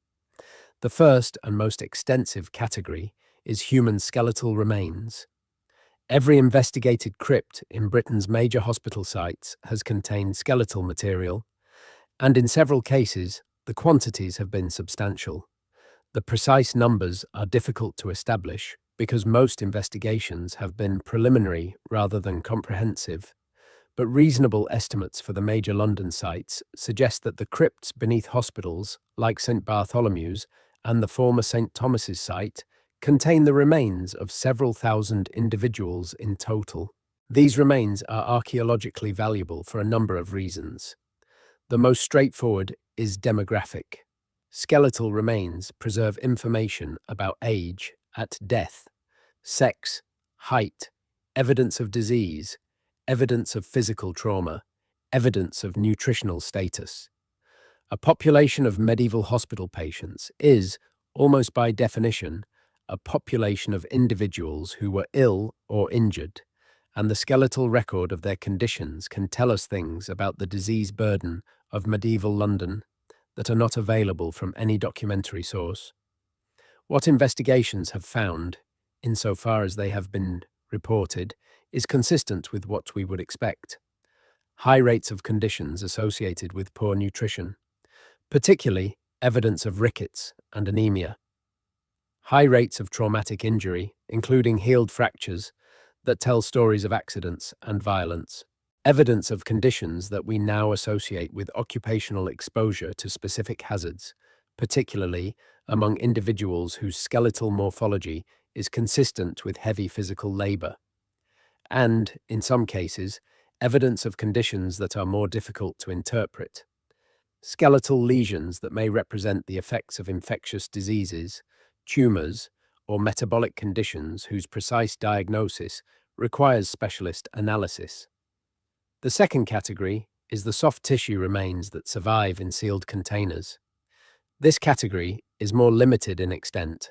The first and most extensive category is human skeletal remains. Every investigated crypt in Britain's major hospital sites has contained skeletal material, and in several cases, the quantities have been substantial. The precise numbers are difficult to establish because most investigations have been preliminary rather than comprehensive, but reasonable estimates for the major London sites suggest that the crypts beneath hospitals, like St Bartholomew's and the former St Thomas's site, contain the remains of several thousand individuals in total. These remains are archaeologically valuable for a number of reasons. The most straightforward is demographic. Skeletal remains preserve information about age at death, sex, height, evidence of disease, evidence of physical trauma, evidence of nutritional status. A population of medieval hospital patients is, almost by definition, a population of individuals who were ill or injured, and the skeletal record of their conditions can tell us things about the disease burden of medieval London that are not available from any documentary source. What investigations have found, insofar as they have been reported, is consistent with what we would expect. High rates of conditions associated with poor nutrition, particularly evidence of rickets and anemia. High rates of traumatic injury, including healed fractures that tell stories of accidents and violence. Evidence of conditions that we now associate with occupational exposure to specific hazards, particularly among individuals whose skeletal morphology is consistent with heavy physical labor. And, in some cases, evidence of conditions that are more difficult to interpret. Skeletal lesions that may represent the effects of infectious diseases, tumors, or metabolic conditions whose precise diagnosis requires specialist analysis. The second category is the soft tissue remains that survive in sealed containers. This category is more limited in extent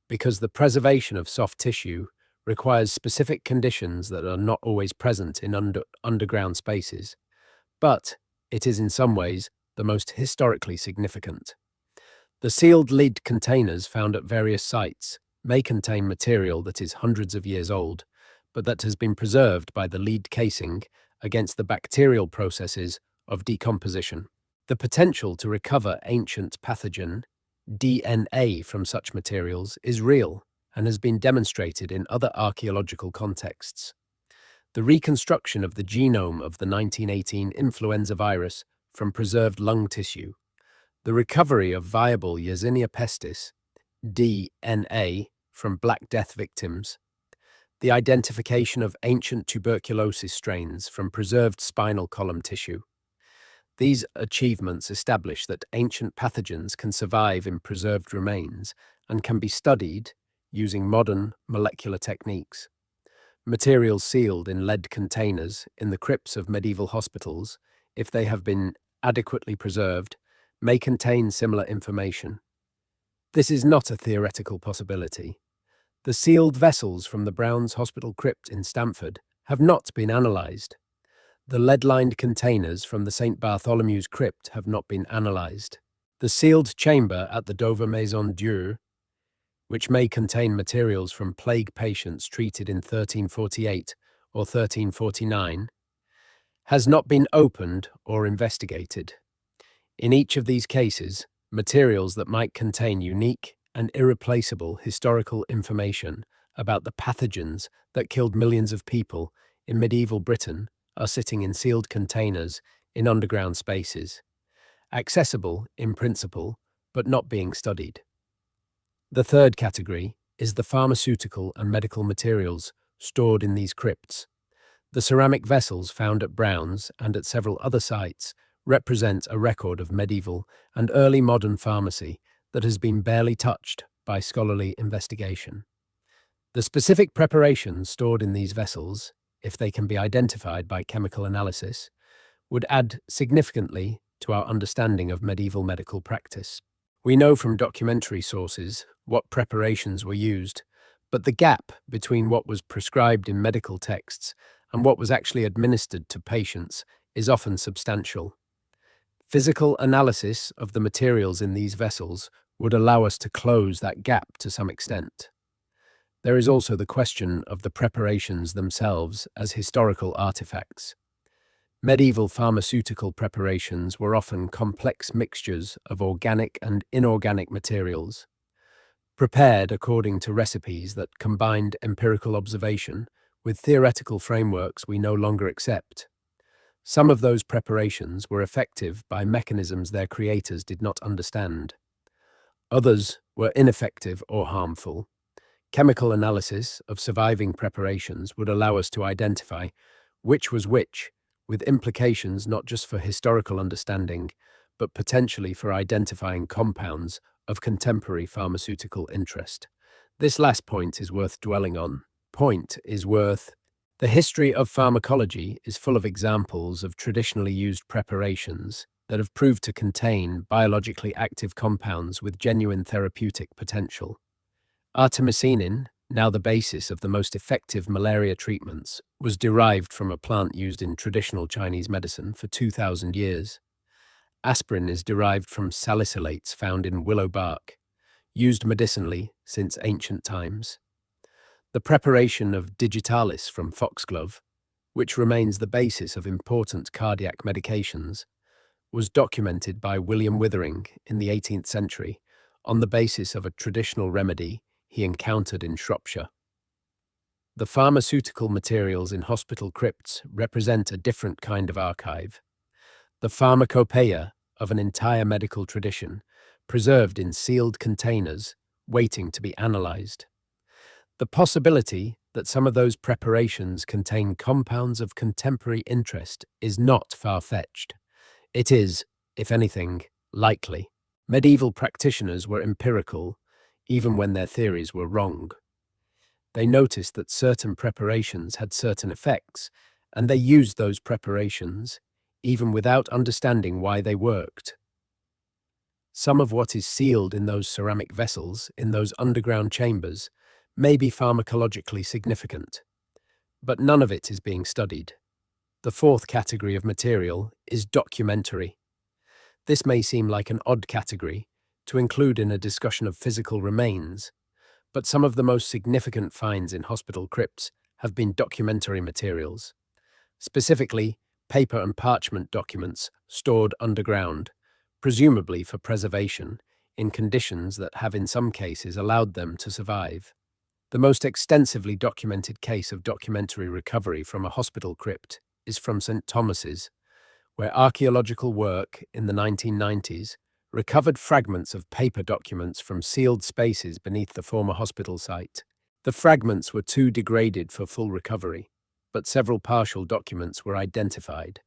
because the preservation of soft tissue requires specific conditions that are not always present in underground spaces, but it is in some ways the most historically significant. The sealed lid containers found at various sites may contain material that is hundreds of years old, but that has been preserved by the lead casing against the bacterial processes of decomposition. The potential to recover ancient pathogen DNA from such materials is real and has been demonstrated in other archaeological contexts. The reconstruction of the genome of the 1918 influenza virus from preserved lung tissue, the recovery of viable Yersinia pestis DNA from Black Death victims, the identification of ancient tuberculosis strains from preserved spinal column tissue. These achievements establish that ancient pathogens can survive in preserved remains and can be studied using modern molecular techniques. Materials sealed in lead containers in the crypts of medieval hospitals, if they have been adequately preserved, may contain similar information. This is not a theoretical possibility. The sealed vessels from the Browns Hospital crypt in Stamford have not been analysed. The lead-lined containers from the St. Bartholomew's crypt have not been analysed. The sealed chamber at the Dover Maison Dieu, which may contain materials from plague patients treated in 1348 or 1349, has not been opened or investigated. In each of these cases, materials that might contain unique and irreplaceable historical information about the pathogens that killed millions of people in medieval Britain are sitting in sealed containers in underground spaces, accessible in principle, but not being studied. The third category is the pharmaceutical and medical materials stored in these crypts. The ceramic vessels found at Brown's and at several other sites represent a record of medieval and early modern pharmacy that has been barely touched by scholarly investigation. The specific preparations stored in these vessels, if they can be identified by chemical analysis, would add significantly to our understanding of medieval medical practice. We know from documentary sources what preparations were used, but the gap between what was prescribed in medical texts and what was actually administered to patients is often substantial. Physical analysis of the materials in these vessels would allow us to close that gap to some extent. There is also the question of the preparations themselves as historical artifacts. Medieval pharmaceutical preparations were often complex mixtures of organic and inorganic materials, prepared according to recipes that combined empirical observation with theoretical frameworks we no longer accept. Some of those preparations were effective by mechanisms their creators did not understand. Others were ineffective or harmful. Chemical analysis of surviving preparations would allow us to identify which was which, with implications not just for historical understanding, but potentially for identifying compounds of contemporary pharmaceutical interest. This last point is worth dwelling on. The history of pharmacology is full of examples of traditionally used preparations that have proved to contain biologically active compounds with genuine therapeutic potential. Artemisinin, now the basis of the most effective malaria treatments, was derived from a plant used in traditional Chinese medicine for 2,000 years. Aspirin is derived from salicylates found in willow bark, used medicinally since ancient times. The preparation of digitalis from foxglove, which remains the basis of important cardiac medications, was documented by William Withering in the 18th century on the basis of a traditional remedy he encountered in Shropshire. The pharmaceutical materials in hospital crypts represent a different kind of archive, the pharmacopoeia of an entire medical tradition, preserved in sealed containers, waiting to be analysed. The possibility that some of those preparations contain compounds of contemporary interest is not far-fetched. It is, if anything, likely. Medieval practitioners were empirical, even when their theories were wrong. They noticed that certain preparations had certain effects, and they used those preparations, even without understanding why they worked. Some of what is sealed in those ceramic vessels, in those underground chambers, may be pharmacologically significant, but none of it is being studied. The fourth category of material is documentary. This may seem like an odd category to include in a discussion of physical remains, but some of the most significant finds in hospital crypts have been documentary materials. specifically paper and parchment documents stored underground, presumably for preservation, in conditions that have in some cases allowed them to survive. The most extensively documented case of documentary recovery from a hospital crypt is from St. Thomas's, where archaeological work in the 1990s recovered fragments of paper documents from sealed spaces beneath the former hospital site. The fragments were too degraded for full recovery, but several partial documents were identified,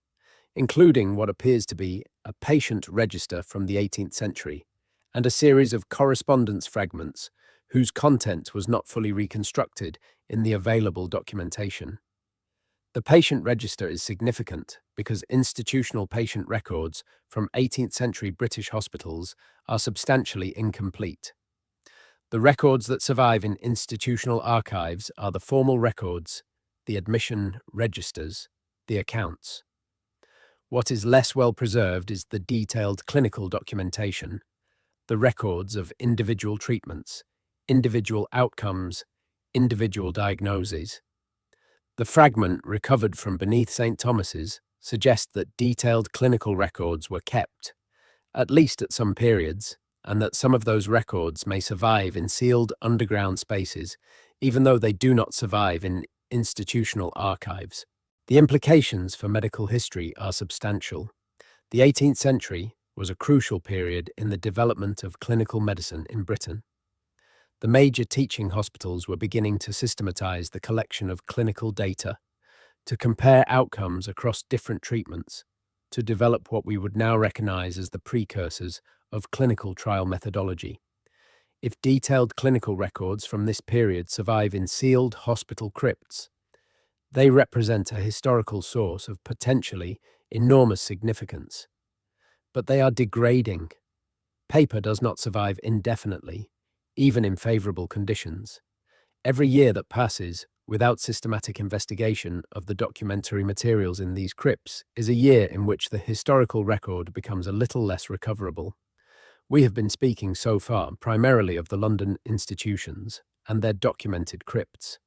including what appears to be a patient register from the 18th century and a series of correspondence fragments whose content was not fully reconstructed in the available documentation. The patient register is significant because institutional patient records from 18th century British hospitals are substantially incomplete. The records that survive in institutional archives are the formal records, the admission registers, the accounts. What is less well preserved is the detailed clinical documentation, the records of individual treatments, individual outcomes, individual diagnoses. The fragment recovered from beneath St. Thomas's suggests that detailed clinical records were kept, at least at some periods, and that some of those records may survive in sealed underground spaces, even though they do not survive in institutional archives. The implications for medical history are substantial. The 18th century was a crucial period in the development of clinical medicine in Britain. The major teaching hospitals were beginning to systematize the collection of clinical data, to compare outcomes across different treatments, to develop what we would now recognize as the precursors of clinical trial methodology. If detailed clinical records from this period survive in sealed hospital crypts, they represent a historical source of potentially enormous significance. But they are degrading. Paper does not survive indefinitely, even in favorable conditions. Every year that passes without systematic investigation of the documentary materials in these crypts is a year in which the historical record becomes a little less recoverable. We have been speaking so far primarily of the London institutions and their documented crypts.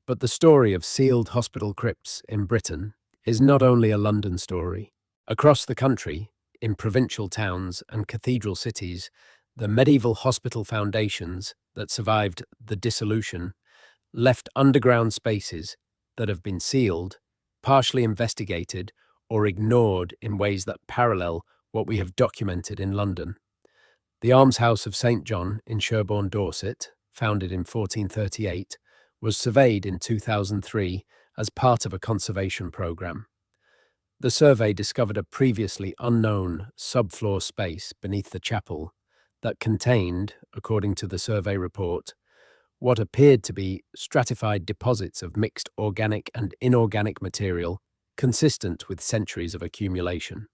But the story of sealed hospital crypts in Britain is not only a London story. Across the country, in provincial towns and cathedral cities, the medieval hospital foundations that survived the Dissolution left underground spaces that have been sealed, partially investigated, or ignored in ways that parallel what we have documented in London. The almshouse of St. John in Sherborne, Dorset, founded in 1438, was surveyed in 2003 as part of a conservation programme. The survey discovered a previously unknown subfloor space beneath the chapel that contained, according to the survey report, what appeared to be stratified deposits of mixed organic and inorganic material consistent with centuries of accumulation.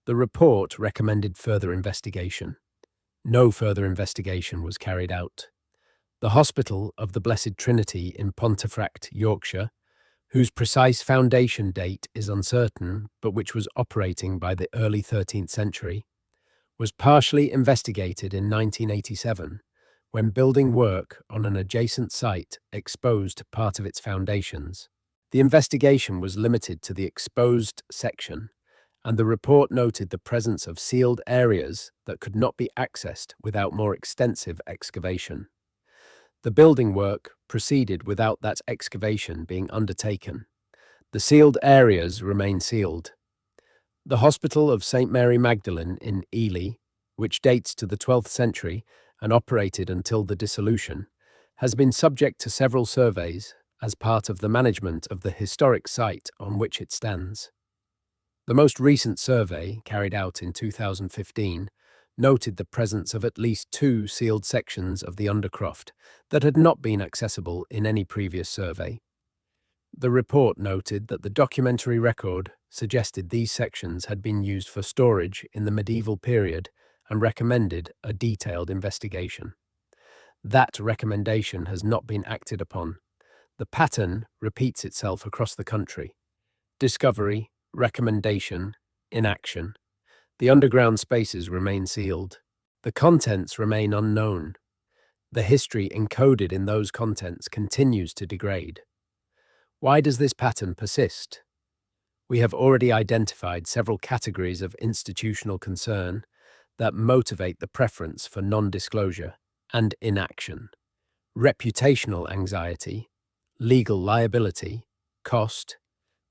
The report recommended further investigation. No further investigation was carried out. The Hospital of the Blessed Trinity in Pontefract, Yorkshire, whose precise foundation date is uncertain but which was operating by the early 13th century, was partially investigated in 1987 when building work on an adjacent site exposed part of its foundations. The investigation was limited to the exposed section, and the report noted the presence of sealed areas that could not be accessed without more extensive excavation. The building work proceeded without that excavation being undertaken. The sealed areas remain sealed. The Hospital of St. Mary Magdalene in Ely, which dates to the 12th century and operated until the Dissolution, has been subject to several surveys as part of the management of the historic site on which it stands. The most recent survey, carried out in 2015, noted the presence of at least 2 sealed sections of the undercroft that had not been accessible in any previous survey. The report noted that the documentary record suggested these sections had been used for storage in the medieval period and recommended a detailed investigation. That recommendation has not been acted upon. The pattern repeats itself across the country. Discovery, recommendation, inaction. The underground spaces remain sealed. The contents remain unknown. The history encoded in those contents continues to degrade. Why does this pattern persist? We have already identified several categories of institutional concern that motivate the preference for non-disclosure and inaction: reputational anxiety, legal liability, cost,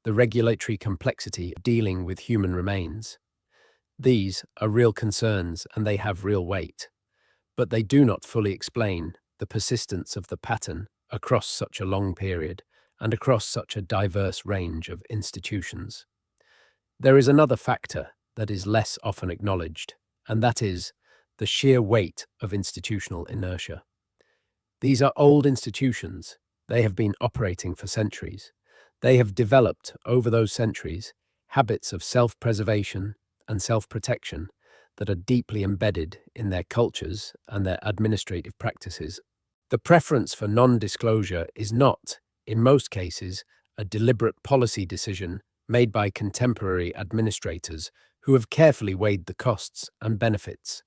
the regulatory complexity of dealing with human remains. These are real concerns and they have real weight, but they do not fully explain the persistence of the pattern across such a long period and across such a diverse range of institutions. There is another factor that is less often acknowledged, and that is the sheer weight of institutional inertia. These are old institutions. They have been operating for centuries. They have developed, over those centuries, habits of self-preservation and self-protection that are deeply embedded in their cultures and their administrative practices. The preference for non-disclosure is not, in most cases, a deliberate policy decision made by contemporary administrators who have carefully weighed the costs and benefits.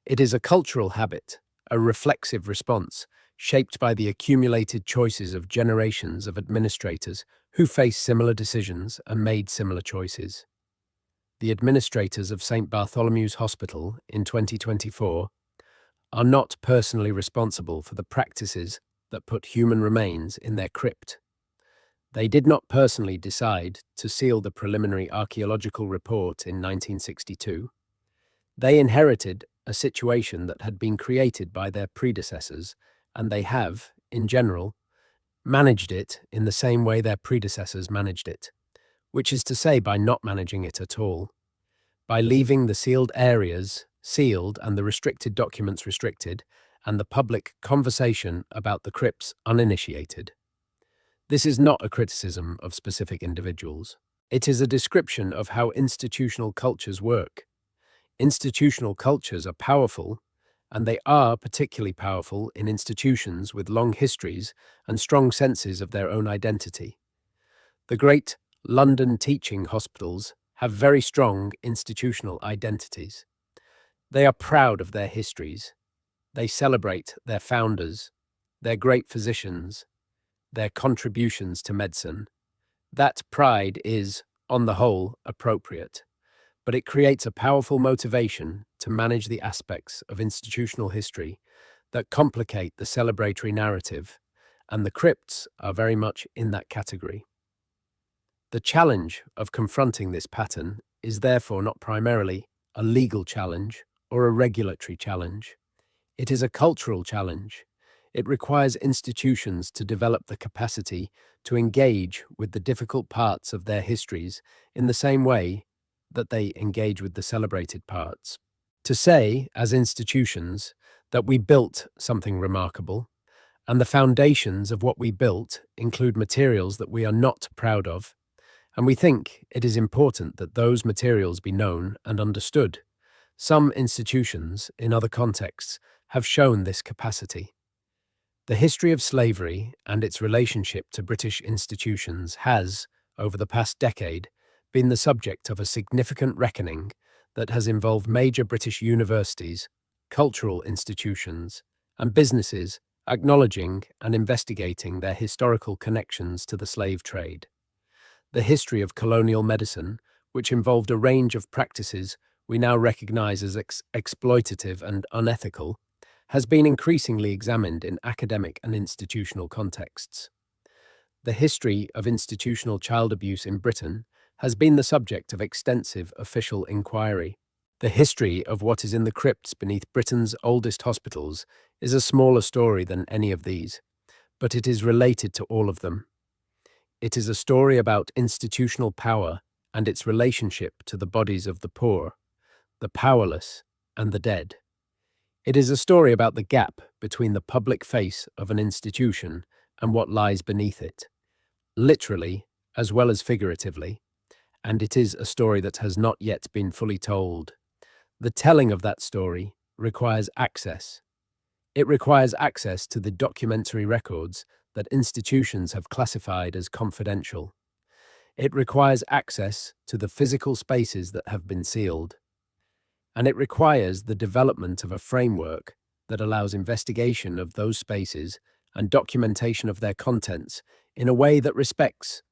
It is a cultural habit, a reflexive response, shaped by the accumulated choices of generations of administrators who faced similar decisions and made similar choices. The administrators of St. Bartholomew's Hospital in 2024 are not personally responsible for the practices that put human remains in their crypt. They did not personally decide to seal the preliminary archaeological report in 1962. They inherited a situation that had been created by their predecessors, and they have, in general, managed it in the same way their predecessors managed it, which is to say by not managing it at all, by leaving the sealed areas sealed and the restricted documents restricted, and the public conversation about the crypts uninitiated. This is not a criticism of specific individuals. It is a description of how institutional cultures work. Institutional cultures are powerful, and they are particularly powerful in institutions with long histories and strong senses of their own identity. The great London teaching hospitals have very strong institutional identities. They are proud of their histories. They celebrate their founders, their great physicians, their contributions to medicine. That pride is, on the whole, appropriate, but it creates a powerful motivation to manage the aspects of institutional history that complicate the celebratory narrative, and the crypts are very much in that category. The challenge of confronting this pattern is therefore not primarily a legal challenge or a regulatory challenge. It is a cultural challenge. It requires institutions to develop the capacity to engage with the difficult parts of their histories in the same way that they engage with the celebrated parts. To say, as institutions, that we built something remarkable, and the foundations of what we built include materials that we are not proud of, and we think it is important that those materials be known and understood. Some institutions, in other contexts, have shown this capacity. The history of slavery and its relationship to British institutions has, over the past decade, been the subject of a significant reckoning that has involved major British universities, cultural institutions, and businesses acknowledging and investigating their historical connections to the slave trade. The history of colonial medicine, which involved a range of practices we now recognize as exploitative and unethical, has been increasingly examined in academic and institutional contexts. The history of institutional child abuse in Britain has been the subject of extensive official inquiry. The history of what is in the crypts beneath Britain's oldest hospitals is a smaller story than any of these, but it is related to all of them. It is a story about institutional power and its relationship to the bodies of the poor, the powerless, and the dead. It is a story about the gap between the public face of an institution and what lies beneath it, literally as well as figuratively, and it is a story that has not yet been fully told. The telling of that story requires access. It requires access to the documentary records that institutions have classified as confidential. It requires access to the physical spaces that have been sealed. And it requires the development of a framework that allows investigation of those spaces and documentation of their contents in a way that respects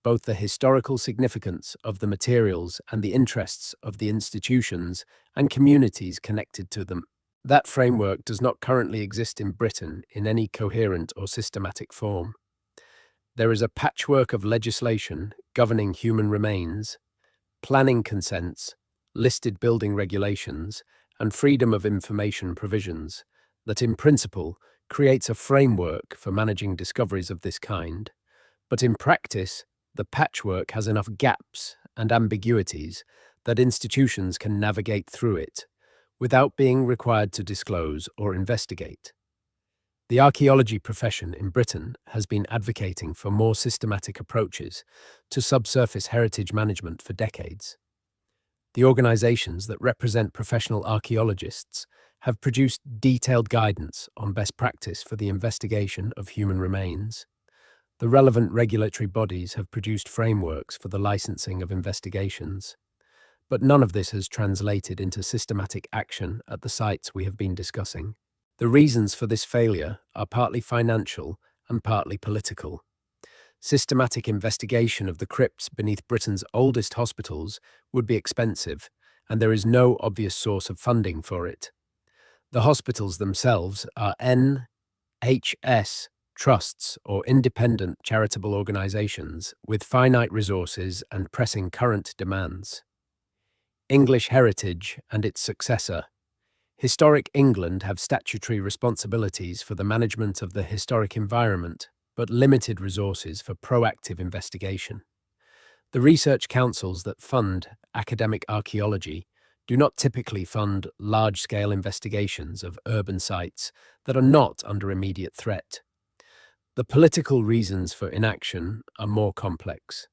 both the historical significance of the materials and the interests of the institutions and communities connected to them. That framework does not currently exist in Britain in any coherent or systematic form. There is a patchwork of legislation governing human remains, planning consents, listed building regulations, and freedom of information provisions that, in principle, creates a framework for managing discoveries of this kind. But in practice, the patchwork has enough gaps and ambiguities that institutions can navigate through it without being required to disclose or investigate. The archaeology profession in Britain has been advocating for more systematic approaches to subsurface heritage management for decades. The organizations that represent professional archaeologists have produced detailed guidance on best practice for the investigation of human remains. The relevant regulatory bodies have produced frameworks for the licensing of investigations. But none of this has translated into systematic action at the sites we have been discussing. The reasons for this failure are partly financial and partly political. Systematic investigation of the crypts beneath Britain's oldest hospitals would be expensive, and there is no obvious source of funding for it. The hospitals themselves are NHS trusts or independent charitable organisations with finite resources and pressing current demands. English heritage and its successor. Historic England have statutory responsibilities for the management of the historic environment, but limited resources for proactive investigation. The research councils that fund academic archaeology do not typically fund large-scale investigations of urban sites that are not under immediate threat. The political reasons for inaction are more complex.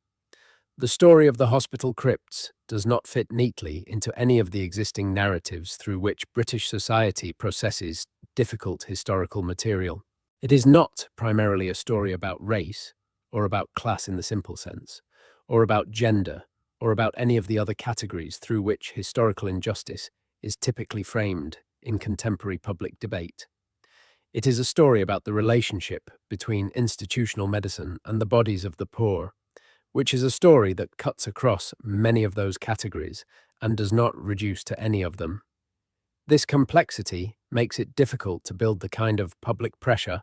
The story of the hospital crypts does not fit neatly into any of the existing narratives through which British society processes difficult historical material. It is not primarily a story about race, or about class in the simple sense, or about gender, or about any of the other categories through which historical injustice is typically framed in contemporary public debate. It is a story about the relationship between institutional medicine and the bodies of the poor, which is a story that cuts across many of those categories and does not reduce to any of them. This complexity makes it difficult to build the kind of public pressure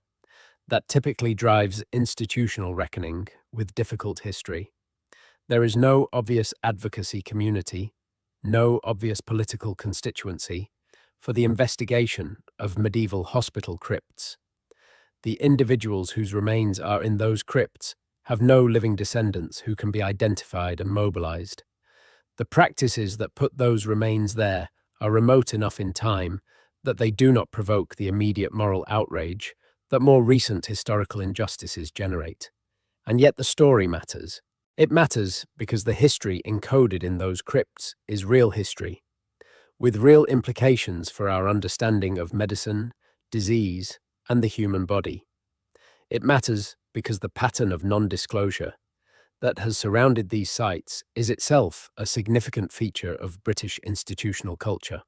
that typically drives institutional reckoning with difficult history. There is no obvious advocacy community, no obvious political constituency for the investigation of medieval hospital crypts. The individuals whose remains are in those crypts have no living descendants who can be identified and mobilized. The practices that put those remains there are remote enough in time that they do not provoke the immediate moral outrage that more recent historical injustices generate. And yet the story matters. It matters because the history encoded in those crypts is real history, with real implications for our understanding of medicine, disease, and the human body. It matters because the pattern of non-disclosure that has surrounded these sites is itself a significant feature of British institutional culture.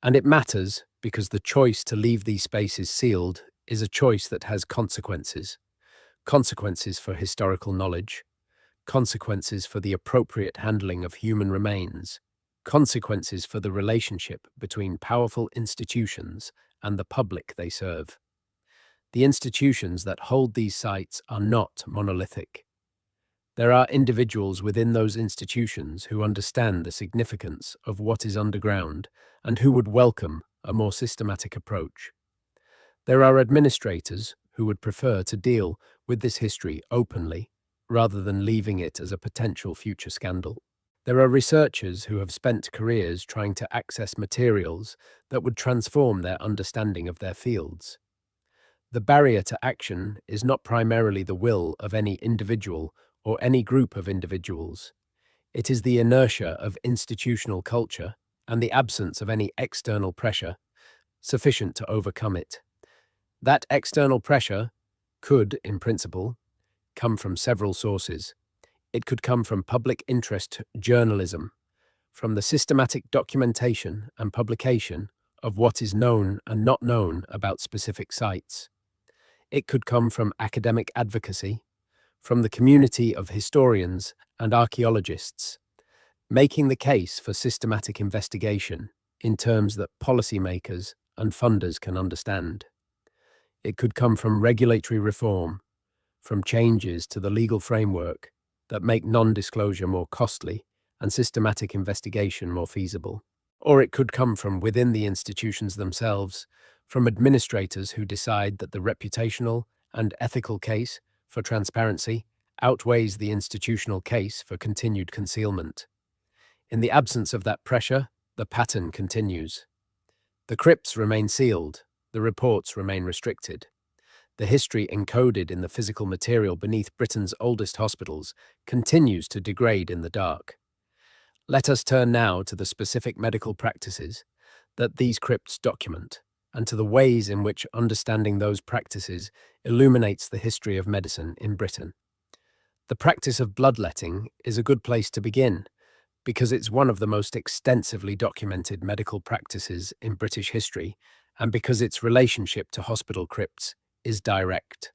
And it matters because the choice to leave these spaces sealed is a choice that has consequences. Consequences for historical knowledge, consequences for the appropriate handling of human remains, consequences for the relationship between powerful institutions and the public they serve. The institutions that hold these sites are not monolithic. There are individuals within those institutions who understand the significance of what is underground and who would welcome a more systematic approach. There are administrators who would prefer to deal with this history openly rather than leaving it as a potential future scandal. There are researchers who have spent careers trying to access materials that would transform their understanding of their fields. The barrier to action is not primarily the will of any individual or any group of individuals. It is the inertia of institutional culture and the absence of any external pressure sufficient to overcome it. That external pressure could, in principle, come from several sources. It could come from public interest journalism, from the systematic documentation and publication of what is known and not known about specific sites. It could come from academic advocacy, from the community of historians and archaeologists, making the case for systematic investigation in terms that policymakers and funders can understand. It could come from regulatory reform, from changes to the legal framework that make non-disclosure more costly and systematic investigation more feasible. Or it could come from within the institutions themselves, from administrators who decide that the reputational and ethical case for transparency outweighs the institutional case for continued concealment. In the absence of that pressure, the pattern continues. The crypts remain sealed, the reports remain restricted. The history encoded in the physical material beneath Britain's oldest hospitals continues to degrade in the dark. Let us turn now to the specific medical practices that these crypts document, and to the ways in which understanding those practices illuminates the history of medicine in Britain. The practice of bloodletting is a good place to begin, because it's one of the most extensively documented medical practices in British history, and because its relationship to hospital crypts is direct.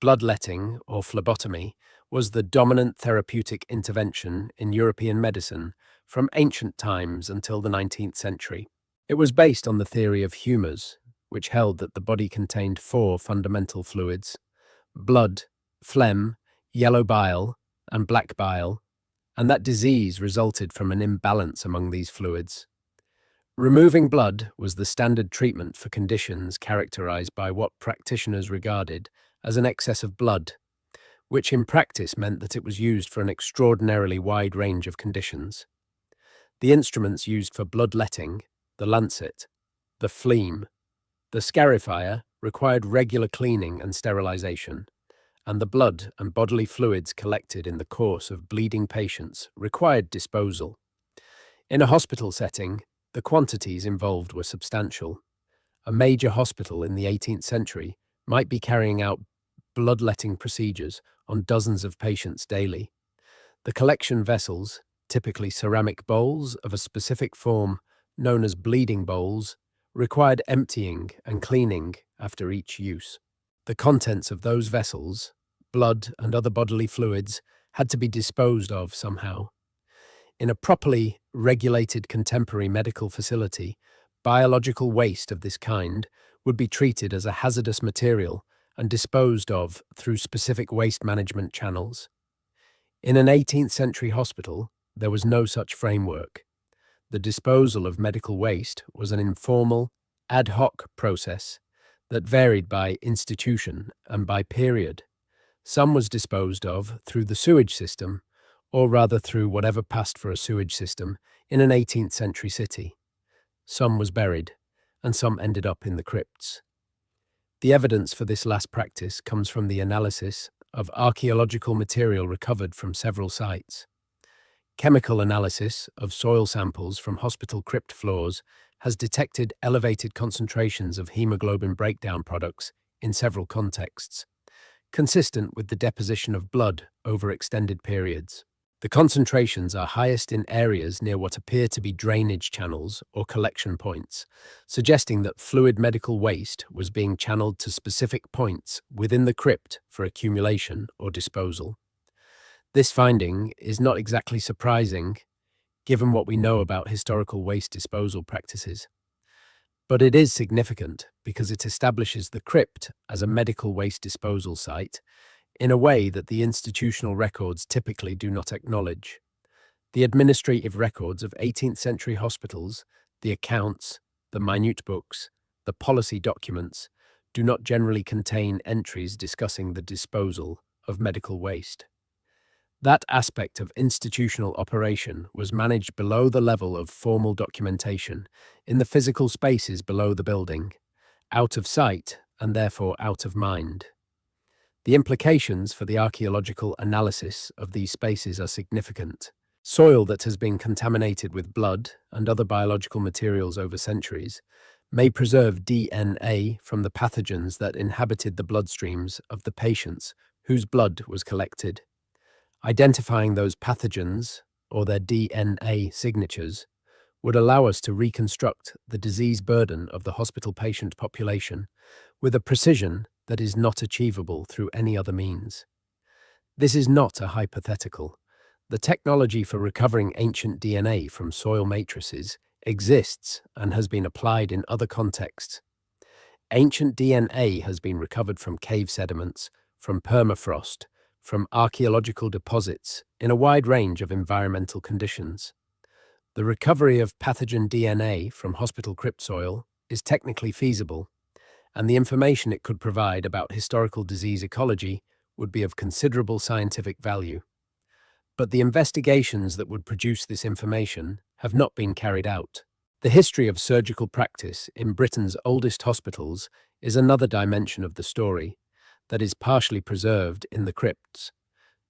Bloodletting, or phlebotomy, was the dominant therapeutic intervention in European medicine from ancient times until the 19th century. It was based on the theory of humours, which held that the body contained four fundamental fluids: blood, phlegm, yellow bile, and black bile, and that disease resulted from an imbalance among these fluids. Removing blood was the standard treatment for conditions characterized by what practitioners regarded as an excess of blood, which in practice meant that it was used for an extraordinarily wide range of conditions. The instruments used for bloodletting, the lancet, the phleem, the scarifier, required regular cleaning and sterilization, and the blood and bodily fluids collected in the course of bleeding patients required disposal. In a hospital setting, the quantities involved were substantial. A major hospital in the 18th century might be carrying out bloodletting procedures on dozens of patients daily. The collection vessels, typically ceramic bowls of a specific form known as bleeding bowls, required emptying and cleaning after each use. The contents of those vessels, blood and other bodily fluids, had to be disposed of somehow. In a properly regulated contemporary medical facility, biological waste of this kind would be treated as a hazardous material and disposed of through specific waste management channels. In an 18th century hospital, there was no such framework. The disposal of medical waste was an informal, ad hoc process that varied by institution and by period. Some was disposed of through the sewage system, or rather through whatever passed for a sewage system in an 18th century city. Some was buried, and some ended up in the crypts. The evidence for this last practice comes from the analysis of archaeological material recovered from several sites. Chemical analysis of soil samples from hospital crypt floors has detected elevated concentrations of hemoglobin breakdown products in several contexts, consistent with the deposition of blood over extended periods. The concentrations are highest in areas near what appear to be drainage channels or collection points, suggesting that fluid medical waste was being channeled to specific points within the crypt for accumulation or disposal. This finding is not exactly surprising, given what we know about historical waste disposal practices. But it is significant because it establishes the crypt as a medical waste disposal site in a way that the institutional records typically do not acknowledge. The administrative records of 18th century hospitals, the accounts, the minute books, the policy documents, do not generally contain entries discussing the disposal of medical waste. That aspect of institutional operation was managed below the level of formal documentation, in the physical spaces below the building, out of sight and therefore out of mind. The implications for the archaeological analysis of these spaces are significant. Soil that has been contaminated with blood and other biological materials over centuries may preserve DNA from the pathogens that inhabited the bloodstreams of the patients whose blood was collected. Identifying those pathogens, or their DNA signatures, would allow us to reconstruct the disease burden of the hospital patient population with a precision that is not achievable through any other means. This is not a hypothetical. The technology for recovering ancient DNA from soil matrices exists and has been applied in other contexts. Ancient DNA has been recovered from cave sediments, from permafrost, from archaeological deposits in a wide range of environmental conditions. The recovery of pathogen DNA from hospital crypt soil is technically feasible, and the information it could provide about historical disease ecology would be of considerable scientific value. But the investigations that would produce this information have not been carried out. The history of surgical practice in Britain's oldest hospitals is another dimension of the story that is partially preserved in the crypts.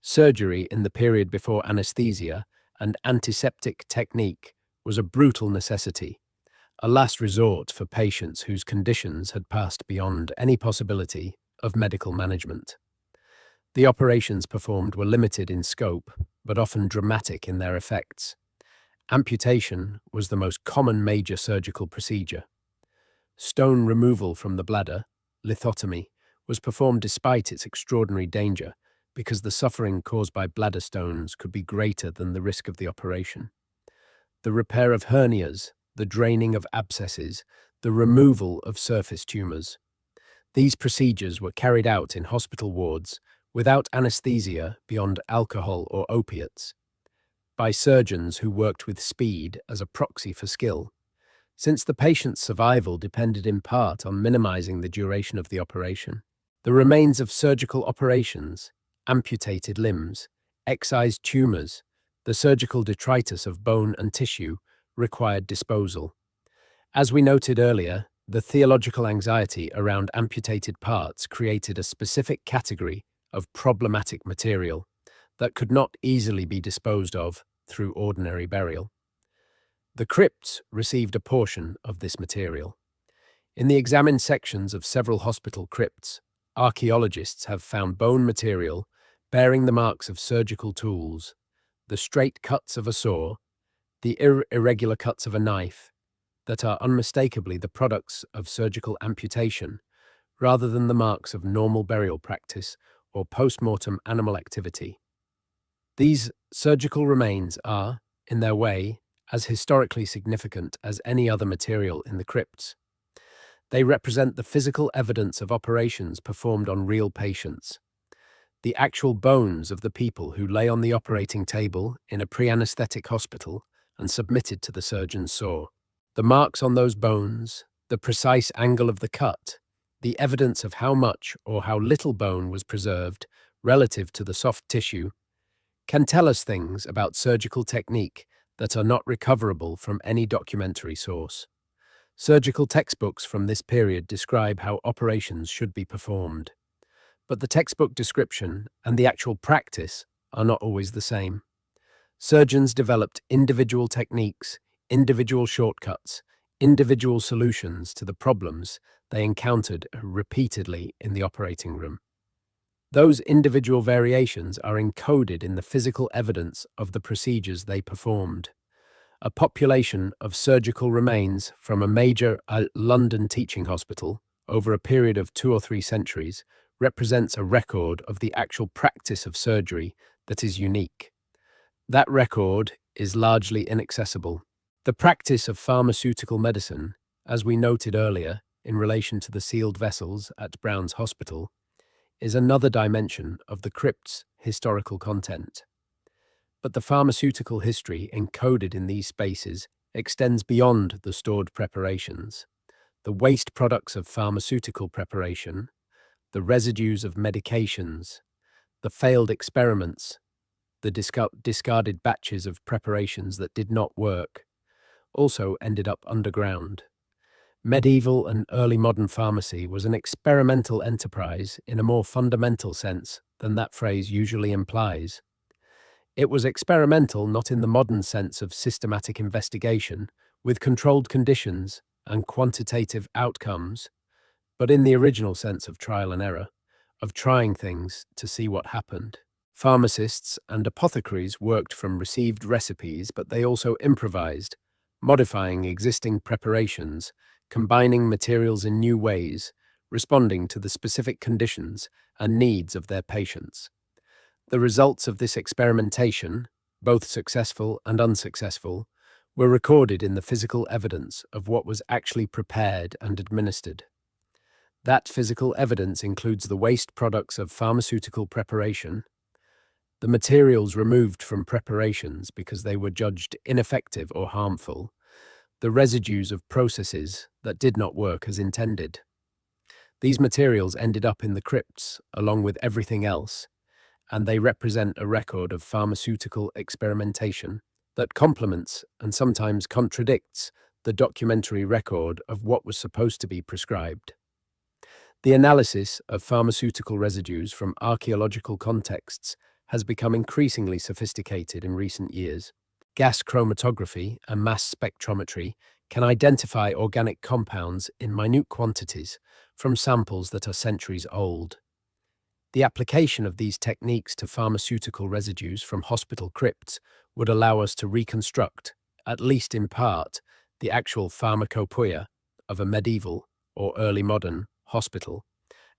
Surgery in the period before anesthesia and antiseptic technique was a brutal necessity, a last resort for patients whose conditions had passed beyond any possibility of medical management. The operations performed were limited in scope, but often dramatic in their effects. Amputation was the most common major surgical procedure. Stone removal from the bladder, lithotomy, was performed despite its extraordinary danger because the suffering caused by bladder stones could be greater than the risk of the operation. The repair of hernias, the draining of abscesses, the removal of surface tumours. These procedures were carried out in hospital wards without anesthesia beyond alcohol or opiates, by surgeons who worked with speed as a proxy for skill, since the patient's survival depended in part on minimizing the duration of the operation. The remains of surgical operations, amputated limbs, excised tumors, the surgical detritus of bone and tissue required disposal. As we noted earlier, the theological anxiety around amputated parts created a specific category of problematic material that could not easily be disposed of through ordinary burial. The crypts received a portion of this material. In the examined sections of several hospital crypts, archaeologists have found bone material bearing the marks of surgical tools, the straight cuts of a saw, the irregular cuts of a knife, that are unmistakably the products of surgical amputation, rather than the marks of normal burial practice or post-mortem animal activity. These surgical remains are, in their way, as historically significant as any other material in the crypts. They represent the physical evidence of operations performed on real patients, the actual bones of the people who lay on the operating table in a pre-anesthetic hospital and submitted to the surgeon's saw. The marks on those bones, the precise angle of the cut, the evidence of how much or how little bone was preserved relative to the soft tissue, can tell us things about surgical technique that are not recoverable from any documentary source. Surgical textbooks from this period describe how operations should be performed, but the textbook description and the actual practice are not always the same. Surgeons developed individual techniques, individual shortcuts, individual solutions to the problems they encountered repeatedly in the operating room. Those individual variations are encoded in the physical evidence of the procedures they performed. A population of surgical remains from a major London teaching hospital over a period of 2 or 3 centuries represents a record of the actual practice of surgery that is unique. That record is largely inaccessible. The practice of pharmaceutical medicine, as we noted earlier in relation to the sealed vessels at Brown's Hospital, is another dimension of the crypt's historical content. But the pharmaceutical history encoded in these spaces extends beyond the stored preparations. The waste products of pharmaceutical preparation, the residues of medications, the failed experiments, the discarded batches of preparations that did not work, also ended up underground. Medieval and early modern pharmacy was an experimental enterprise in a more fundamental sense than that phrase usually implies. It was experimental not in the modern sense of systematic investigation, with controlled conditions and quantitative outcomes, but in the original sense of trial and error, of trying things to see what happened. Pharmacists and apothecaries worked from received recipes, but they also improvised, modifying existing preparations, combining materials in new ways, responding to the specific conditions and needs of their patients. The results of this experimentation, both successful and unsuccessful, were recorded in the physical evidence of what was actually prepared and administered. That physical evidence includes the waste products of pharmaceutical preparation, the materials removed from preparations because they were judged ineffective or harmful, the residues of processes that did not work as intended. These materials ended up in the crypts along with everything else, and they represent a record of pharmaceutical experimentation that complements and sometimes contradicts the documentary record of what was supposed to be prescribed. The analysis of pharmaceutical residues from archaeological contexts has become increasingly sophisticated in recent years. Gas chromatography and mass spectrometry can identify organic compounds in minute quantities from samples that are centuries old. The application of these techniques to pharmaceutical residues from hospital crypts would allow us to reconstruct, at least in part, the actual pharmacopoeia of a medieval or early modern hospital,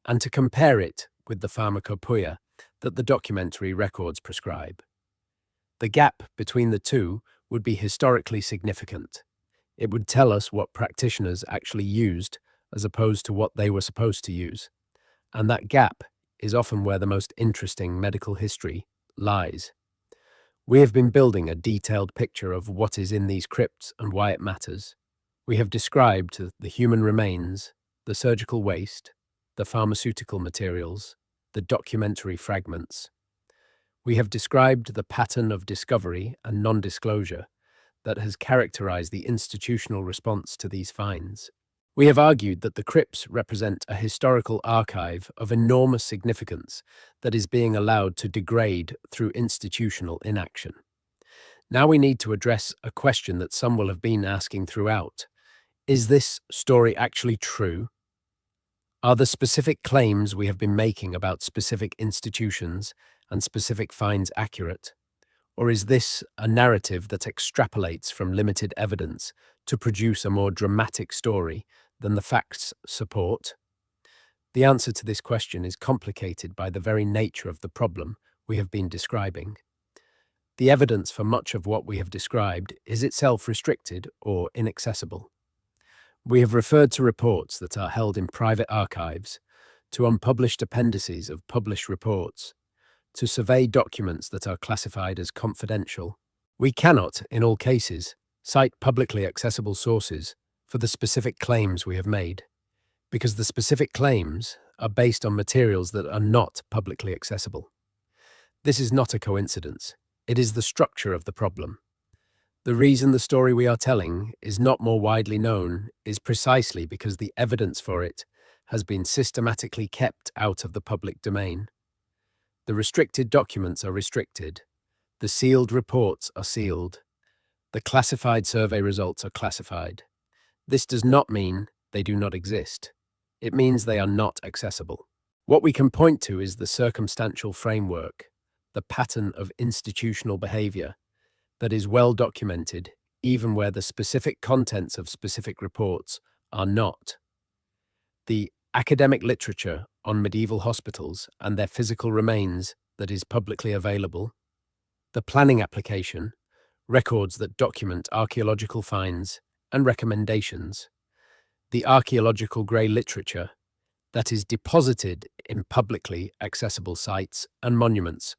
and to compare it with the pharmacopoeia that the documentary records prescribe. The gap between the two would be historically significant. It would tell us what practitioners actually used as opposed to what they were supposed to use, and that gap is often where the most interesting medical history lies. We have been building a detailed picture of what is in these crypts and why it matters. We have described the human remains, the surgical waste, the pharmaceutical materials, the documentary fragments. We have described the pattern of discovery and non-disclosure that has characterized the institutional response to these finds. We have argued that the crypts represent a historical archive of enormous significance that is being allowed to degrade through institutional inaction. Now we need to address a question that some will have been asking throughout. Is this story actually true? Are the specific claims we have been making about specific institutions and specific finds accurate? Or is this a narrative that extrapolates from limited evidence to produce a more dramatic story than the facts support? The answer to this question is complicated by the very nature of the problem we have been describing. The evidence for much of what we have described is itself restricted or inaccessible. We have referred to reports that are held in private archives, to unpublished appendices of published reports, to survey documents that are classified as confidential. We cannot, in all cases, cite publicly accessible sources for the specific claims we have made, because the specific claims are based on materials that are not publicly accessible. This is not a coincidence. It is the structure of the problem. The reason the story we are telling is not more widely known is precisely because the evidence for it has been systematically kept out of the public domain. The restricted documents are restricted. The sealed reports are sealed. The classified survey results are classified. This does not mean they do not exist. It means they are not accessible. What we can point to is the circumstantial framework, the pattern of institutional behavior that is well documented even where the specific contents of specific reports are not. The academic literature on medieval hospitals and their physical remains that is publicly available, the planning application, records that document archaeological finds and recommendations, the archaeological grey literature that is deposited in publicly accessible sites and monuments,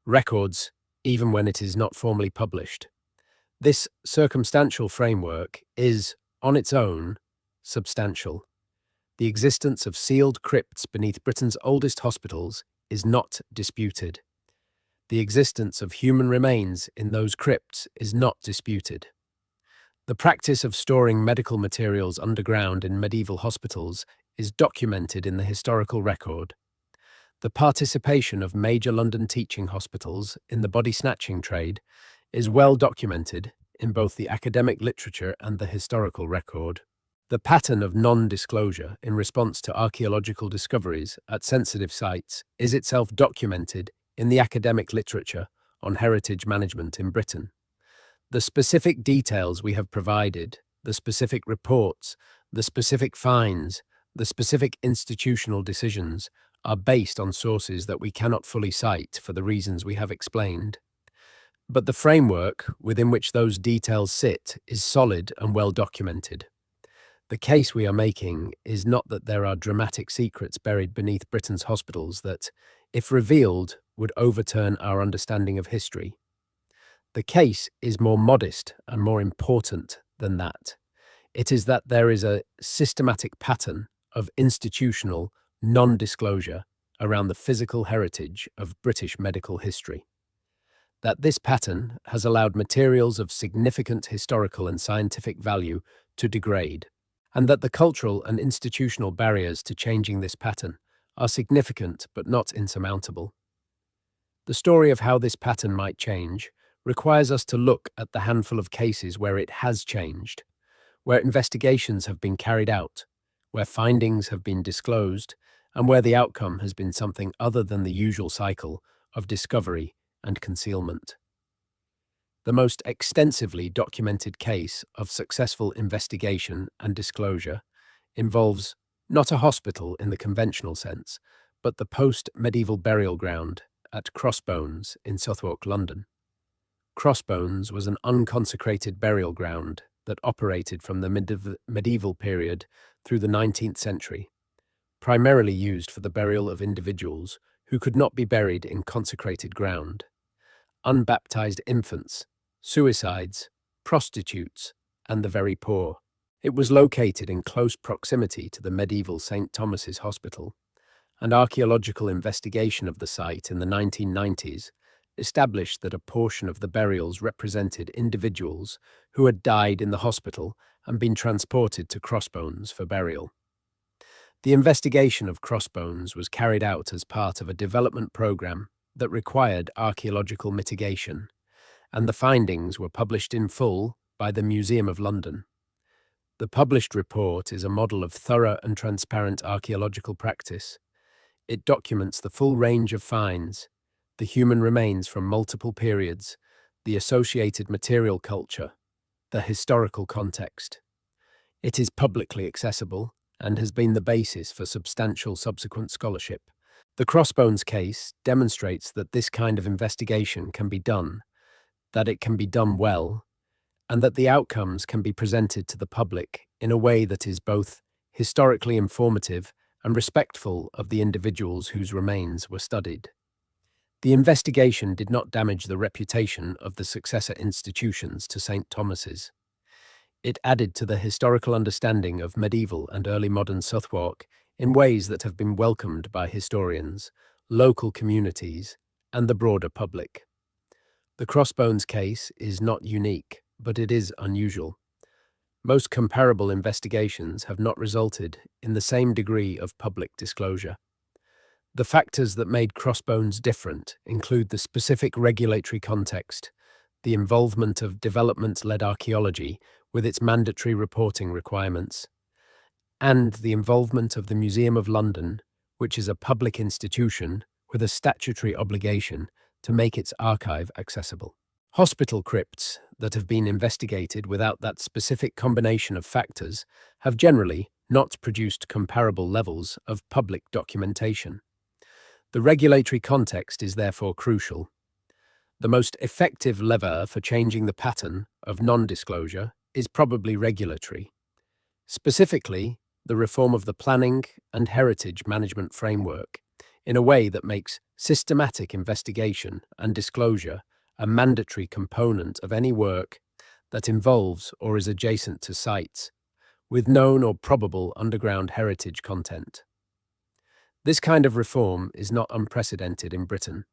records even when it is not formally published. This circumstantial framework is, on its own, substantial. The existence of sealed crypts beneath Britain's oldest hospitals is not disputed. The existence of human remains in those crypts is not disputed. The practice of storing medical materials underground in medieval hospitals is documented in the historical record. The participation of major London teaching hospitals in the body snatching trade is well documented in both the academic literature and the historical record. The pattern of non-disclosure in response to archaeological discoveries at sensitive sites is itself documented in the academic literature on heritage management in Britain. The specific details we have provided, the specific reports, the specific finds, the specific institutional decisions are based on sources that we cannot fully cite for the reasons we have explained. But the framework within which those details sit is solid and well documented. The case we are making is not that there are dramatic secrets buried beneath Britain's hospitals that, if revealed, would overturn our understanding of history. The case is more modest and more important than that. It is that there is a systematic pattern of institutional non-disclosure around the physical heritage of British medical history. That this pattern has allowed materials of significant historical and scientific value to degrade, and that the cultural and institutional barriers to changing this pattern are significant but not insurmountable. The story of how this pattern might change requires us to look at the handful of cases where it has changed, where investigations have been carried out, where findings have been disclosed, and where the outcome has been something other than the usual cycle of discovery and concealment. The most extensively documented case of successful investigation and disclosure involves not a hospital in the conventional sense, but the post-medieval burial ground at Crossbones in Southwark, London. Crossbones was an unconsecrated burial ground that operated from the medieval period through the 19th century, primarily used for the burial of individuals who could not be buried in consecrated ground: unbaptized infants, suicides, prostitutes, and the very poor. It was located in close proximity to the medieval St. Thomas's Hospital, and archaeological investigation of the site in the 1990s established that a portion of the burials represented individuals who had died in the hospital and been transported to Crossbones for burial. The investigation of Crossbones was carried out as part of a development program that required archaeological mitigation, and the findings were published in full by the Museum of London. The published report is a model of thorough and transparent archaeological practice. It documents the full range of finds, the human remains from multiple periods, the associated material culture, the historical context. It is publicly accessible and has been the basis for substantial subsequent scholarship. The Crossbones case demonstrates that this kind of investigation can be done, that it can be done well, and that the outcomes can be presented to the public in a way that is both historically informative and respectful of the individuals whose remains were studied. The investigation did not damage the reputation of the successor institutions to St. Thomas's. It added to the historical understanding of medieval and early modern Southwark in ways that have been welcomed by historians, local communities, and the broader public. The Crossbones case is not unique, but it is unusual. Most comparable investigations have not resulted in the same degree of public disclosure. The factors that made Crossbones different include the specific regulatory context, the involvement of development-led archaeology with its mandatory reporting requirements, and the involvement of the Museum of London, which is a public institution with a statutory obligation to make its archive accessible. Hospital crypts that have been investigated without that specific combination of factors have generally not produced comparable levels of public documentation. The regulatory context is therefore crucial. The most effective lever for changing the pattern of non-disclosure is probably regulatory. Specifically, the reform of the planning and heritage management framework in a way that makes systematic investigation and disclosure a mandatory component of any work that involves or is adjacent to sites with known or probable underground heritage content. This kind of reform is not unprecedented in Britain.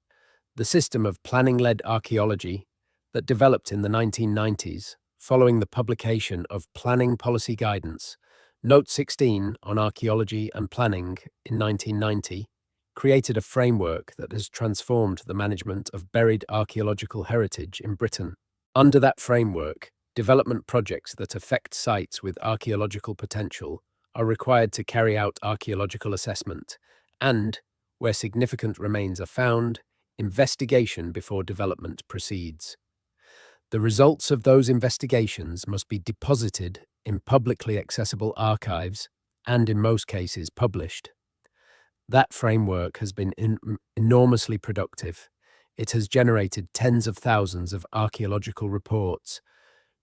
The system of planning-led archaeology that developed in the 1990s following the publication of Planning Policy Guidance, Note 16 on Archaeology and Planning in 1990, created a framework that has transformed the management of buried archaeological heritage in Britain. Under that framework, development projects that affect sites with archaeological potential are required to carry out archaeological assessment and, where significant remains are found, investigation before development proceeds. The results of those investigations must be deposited in publicly accessible archives and, in most cases, published. That framework has been enormously productive. It has generated tens of thousands of archaeological reports,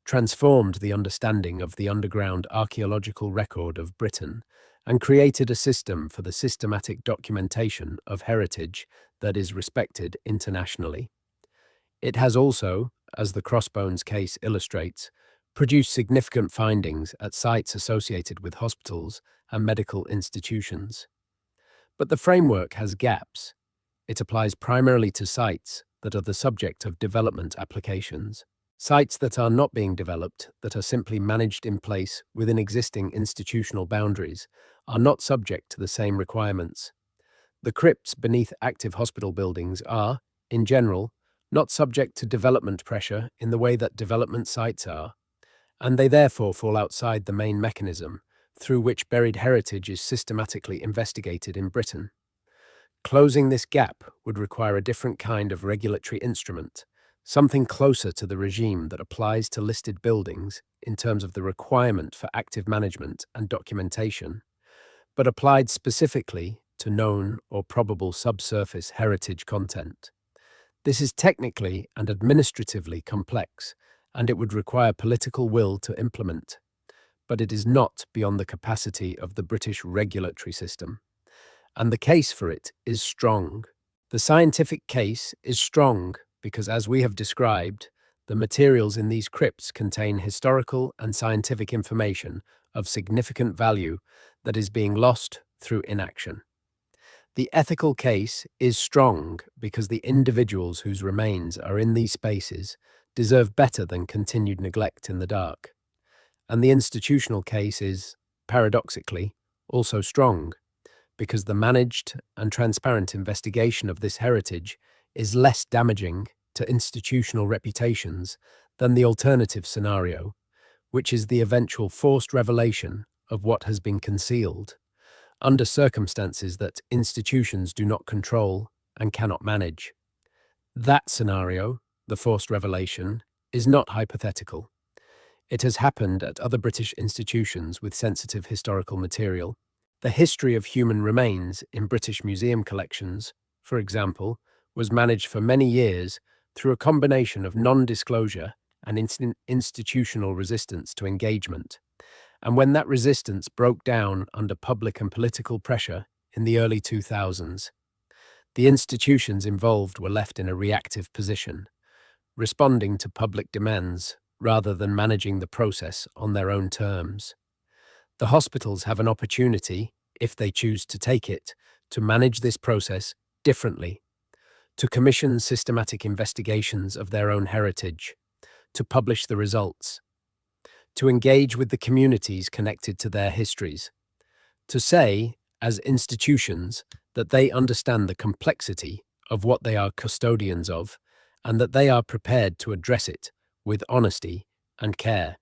transformed the understanding of the underground archaeological record of Britain, and created a system for the systematic documentation of heritage that is respected internationally. It has also, as the Crossbones case illustrates, produced significant findings at sites associated with hospitals and medical institutions. But the framework has gaps. It applies primarily to sites that are the subject of development applications. Sites that are not being developed, that are simply managed in place within existing institutional boundaries, are not subject to the same requirements. The crypts beneath active hospital buildings are, in general, not subject to development pressure in the way that development sites are, and they therefore fall outside the main mechanism through which buried heritage is systematically investigated in Britain. Closing this gap would require a different kind of regulatory instrument, something closer to the regime that applies to listed buildings in terms of the requirement for active management and documentation, but applied specifically to known or probable subsurface heritage content. This is technically and administratively complex, and it would require political will to implement, but it is not beyond the capacity of the British regulatory system. And the case for it is strong. The scientific case is strong because, as we have described, the materials in these crypts contain historical and scientific information of significant value that is being lost through inaction. The ethical case is strong because the individuals whose remains are in these spaces deserve better than continued neglect in the dark. And the institutional case is, paradoxically, also strong because the managed and transparent investigation of this heritage is less damaging to institutional reputations than the alternative scenario, which is the eventual forced revelation of what has been concealed, under circumstances that institutions do not control and cannot manage. That scenario, the forced revelation, is not hypothetical. It has happened at other British institutions with sensitive historical material. The history of human remains in British museum collections, for example, was managed for many years through a combination of non-disclosure and institutional resistance to engagement. And when that resistance broke down under public and political pressure in the early 2000s, the institutions involved were left in a reactive position, responding to public demands rather than managing the process on their own terms. The hospitals have an opportunity, if they choose to take it, to manage this process differently, to commission systematic investigations of their own heritage, to publish the results, to engage with the communities connected to their histories, to say, as institutions, that they understand the complexity of what they are custodians of and that they are prepared to address it with honesty and care.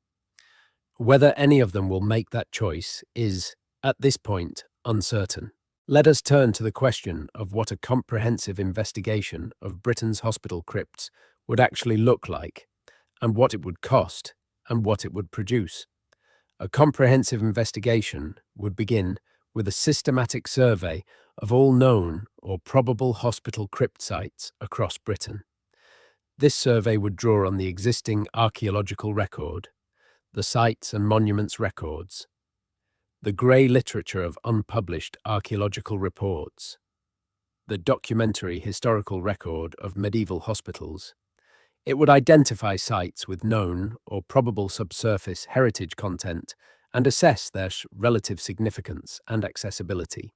Whether any of them will make that choice is, at this point, uncertain. Let us turn to the question of what a comprehensive investigation of Britain's hospital crypts would actually look like, and what it would cost, and what it would produce. A comprehensive investigation would begin with a systematic survey of all known or probable hospital crypt sites across Britain. This survey would draw on the existing archaeological record, the sites and monuments records, the grey literature of unpublished archaeological reports, the documentary historical record of medieval hospitals. It would identify sites with known or probable subsurface heritage content and assess their relative significance and accessibility.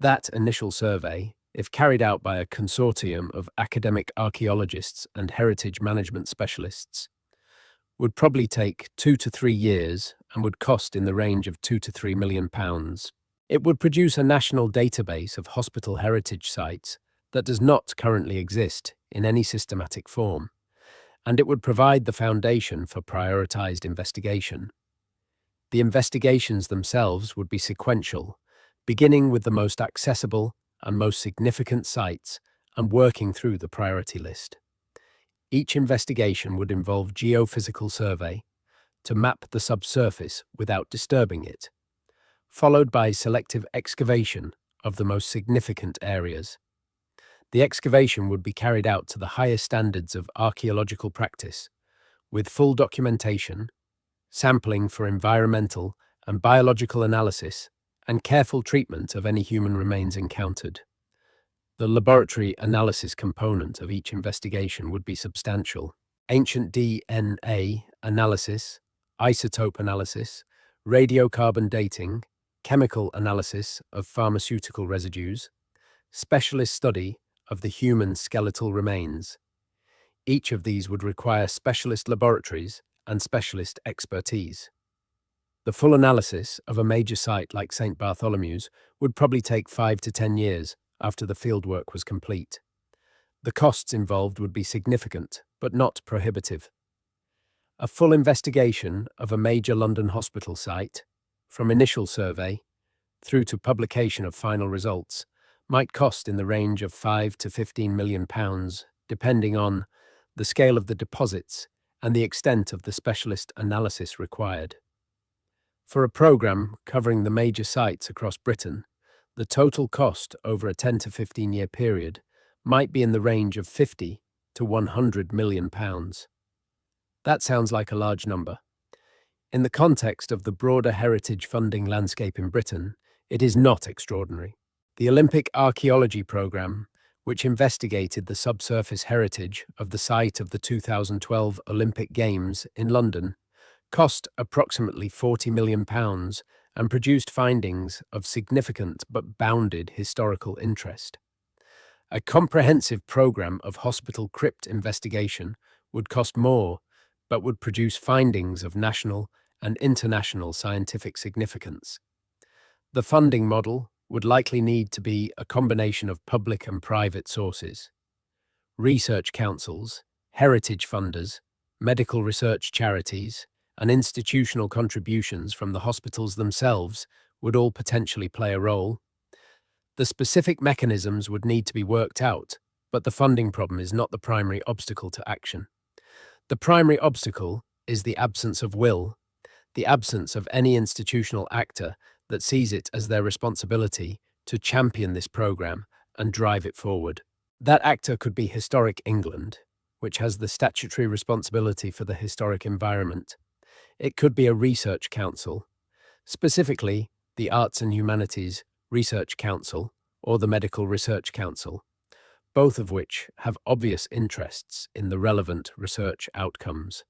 That initial survey, if carried out by a consortium of academic archaeologists and heritage management specialists, would probably take 2 to 3 years and would cost in the range of £2 to £3 million. It would produce a national database of hospital heritage sites that does not currently exist in any systematic form, and it would provide the foundation for prioritized investigation. The investigations themselves would be sequential, beginning with the most accessible and most significant sites and working through the priority list. Each investigation would involve geophysical survey to map the subsurface without disturbing it, followed by selective excavation of the most significant areas. The excavation would be carried out to the highest standards of archaeological practice, with full documentation, sampling for environmental and biological analysis, and careful treatment of any human remains encountered. The laboratory analysis component of each investigation would be substantial. Ancient DNA analysis, isotope analysis, radiocarbon dating, chemical analysis of pharmaceutical residues, specialist study of the human skeletal remains. Each of these would require specialist laboratories and specialist expertise. The full analysis of a major site like St. Bartholomew's would probably take 5 to 10 years after the fieldwork was complete. The costs involved would be significant, but not prohibitive. A full investigation of a major London hospital site, from initial survey through to publication of final results, might cost in the range of £5 to £15 million, depending on the scale of the deposits and the extent of the specialist analysis required. For a programme covering the major sites across Britain, the total cost over a 10 to 15-year period might be in the range of £50 to £100 million. That sounds like a large number. In the context of the broader heritage funding landscape in Britain, it is not extraordinary. The Olympic Archaeology Programme, which investigated the subsurface heritage of the site of the 2012 Olympic Games in London, cost approximately £40 million and produced findings of significant but bounded historical interest. A comprehensive programme of hospital crypt investigation would cost more, but would produce findings of national and international scientific significance. The funding model would likely need to be a combination of public and private sources. Research councils, heritage funders, medical research charities, and institutional contributions from the hospitals themselves would all potentially play a role. The specific mechanisms would need to be worked out, but the funding problem is not the primary obstacle to action. The primary obstacle is the absence of will, the absence of any institutional actor that sees it as their responsibility to champion this program and drive it forward. That actor could be Historic England, which has the statutory responsibility for the historic environment. It could be a research council, specifically the Arts and Humanities Research Council or the Medical Research Council, both of which have obvious interests in the relevant research outcomes.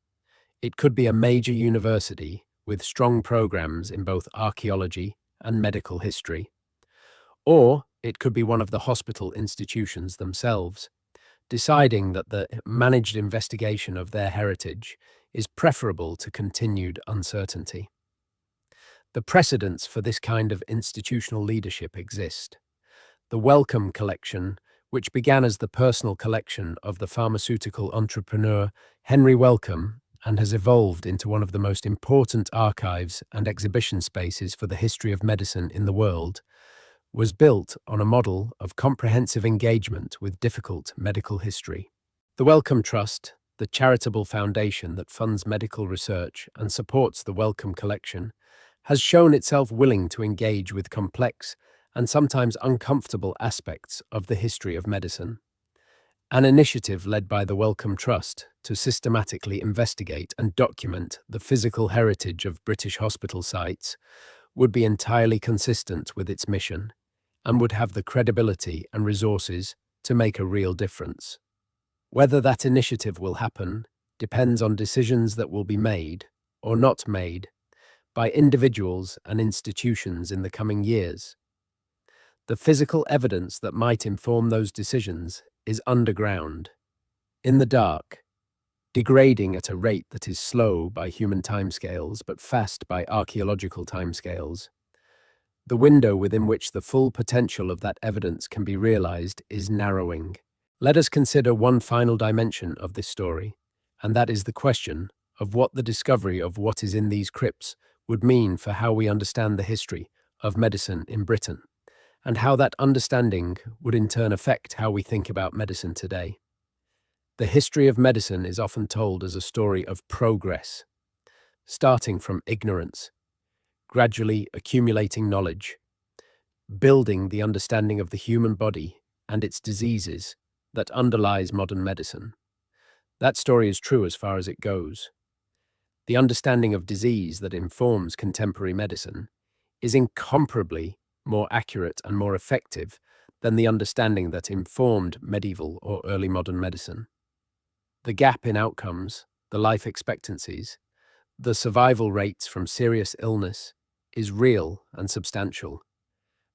It could be a major university with strong programs in both archaeology and medical history. Or it could be one of the hospital institutions themselves, deciding that the managed investigation of their heritage is preferable to continued uncertainty. The precedents for this kind of institutional leadership exist. The Wellcome Collection, which began as the personal collection of the pharmaceutical entrepreneur Henry Wellcome and has evolved into one of the most important archives and exhibition spaces for the history of medicine in the world, was built on a model of comprehensive engagement with difficult medical history. The Wellcome Trust, the charitable foundation that funds medical research and supports the Wellcome Collection, has shown itself willing to engage with complex and sometimes uncomfortable aspects of the history of medicine. An initiative led by the Wellcome Trust to systematically investigate and document the physical heritage of British hospital sites would be entirely consistent with its mission and would have the credibility and resources to make a real difference. Whether that initiative will happen depends on decisions that will be made or not made by individuals and institutions in the coming years. The physical evidence that might inform those decisions is underground, in the dark, degrading at a rate that is slow by human timescales but fast by archaeological timescales. The window within which the full potential of that evidence can be realized is narrowing. Let us consider one final dimension of this story, and that is the question of what the discovery of what is in these crypts would mean for how we understand the history of medicine in Britain, and how that understanding would in turn affect how we think about medicine today. The history of medicine is often told as a story of progress, starting from ignorance, gradually accumulating knowledge, building the understanding of the human body and its diseases that underlies modern medicine. That story is true as far as it goes. The understanding of disease that informs contemporary medicine is incomparably more accurate and more effective than the understanding that informed medieval or early modern medicine. The gap in outcomes, the life expectancies, the survival rates from serious illness is real and substantial.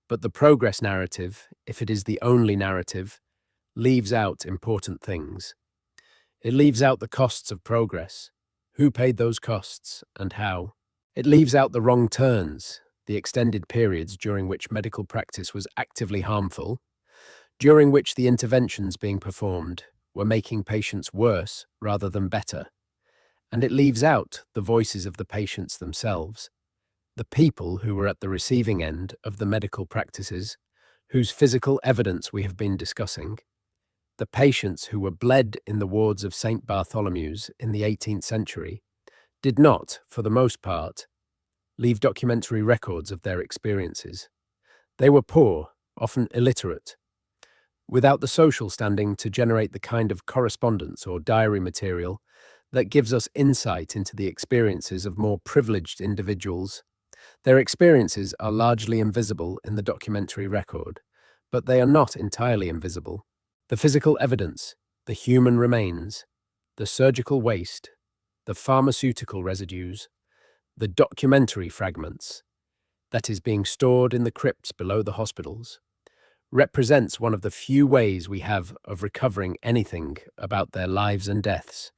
But the progress narrative, if it is the only narrative, leaves out important things. It leaves out the costs of progress, who paid those costs and how. It leaves out the wrong turns, the extended periods during which medical practice was actively harmful, during which the interventions being performed were making patients worse rather than better. And it leaves out the voices of the patients themselves, the people who were at the receiving end of the medical practices, whose physical evidence we have been discussing, the patients who were bled in the wards of St. Bartholomew's in the 18th century, did not, for the most part, leave documentary records of their experiences. They were poor, often illiterate, without the social standing to generate the kind of correspondence or diary material that gives us insight into the experiences of more privileged individuals. Their experiences are largely invisible in the documentary record, but they are not entirely invisible. The physical evidence, the human remains, the surgical waste, the pharmaceutical residues, the documentary fragments that is being stored in the crypts below the hospitals, represents one of the few ways we have of recovering anything about their lives and deaths.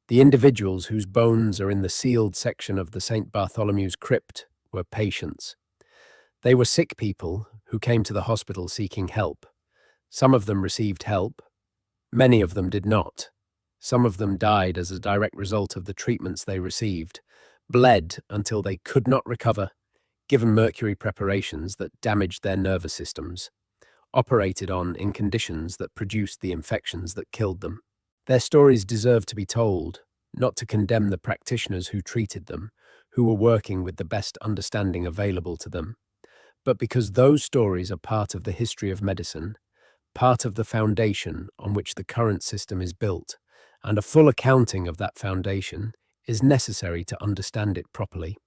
The individuals whose bones are in the sealed section of the St. Bartholomew's crypt were patients. They were sick people who came to the hospital seeking help. Some of them received help. Many of them did not. Some of them died as a direct result of the treatments they received, bled until they could not recover, given mercury preparations that damaged their nervous systems, operated on in conditions that produced the infections that killed them. Their stories deserve to be told, not to condemn the practitioners who treated them, who were working with the best understanding available to them, but because those stories are part of the history of medicine, part of the foundation on which the current system is built, and a full accounting of that foundation is necessary to understand it properly.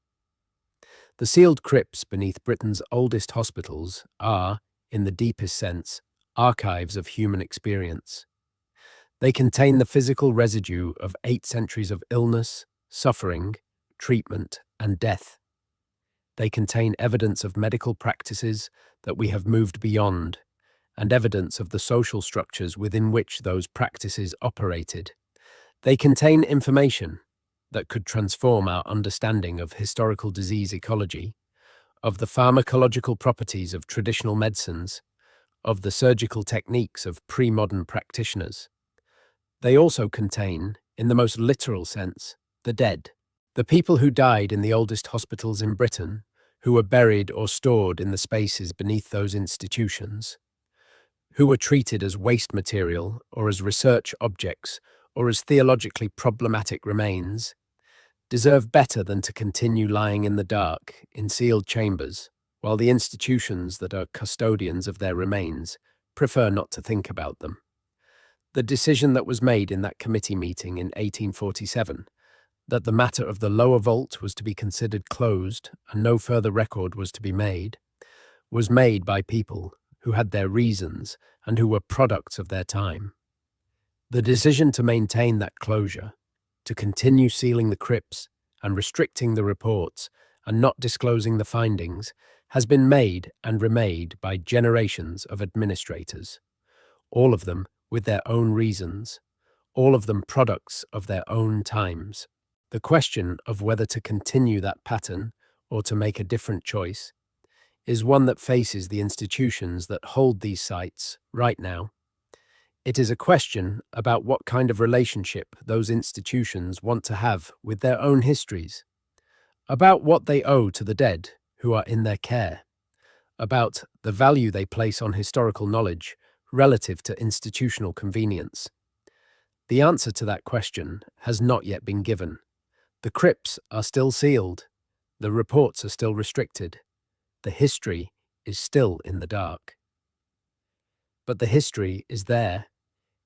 The sealed crypts beneath Britain's oldest hospitals are, in the deepest sense, archives of human experience. They contain the physical residue of 8 centuries of illness, suffering, treatment, and death. They contain evidence of medical practices that we have moved beyond, and evidence of the social structures within which those practices operated. They contain information that could transform our understanding of historical disease ecology, of the pharmacological properties of traditional medicines, of the surgical techniques of pre-modern practitioners. They also contain, in the most literal sense, the dead, the people who died in the oldest hospitals in Britain, who were buried or stored in the spaces beneath those institutions, who were treated as waste material or as research objects or as theologically problematic remains, deserve better than to continue lying in the dark in sealed chambers, while the institutions that are custodians of their remains prefer not to think about them. The decision that was made in that committee meeting in 1847, that the matter of the lower vault was to be considered closed and no further record was to be made, was made by people who had their reasons and who were products of their time. The decision to maintain that closure, to continue sealing the crypts and restricting the reports and not disclosing the findings, has been made and remade by generations of administrators, all of them with their own reasons, all of them products of their own times. The question of whether to continue that pattern or to make a different choice is one that faces the institutions that hold these sites right now. It is a question about what kind of relationship those institutions want to have with their own histories, about what they owe to the dead who are in their care, about the value they place on historical knowledge relative to institutional convenience. The answer to that question has not yet been given. The crypts are still sealed. The reports are still restricted. The history is still in the dark. But the history is there.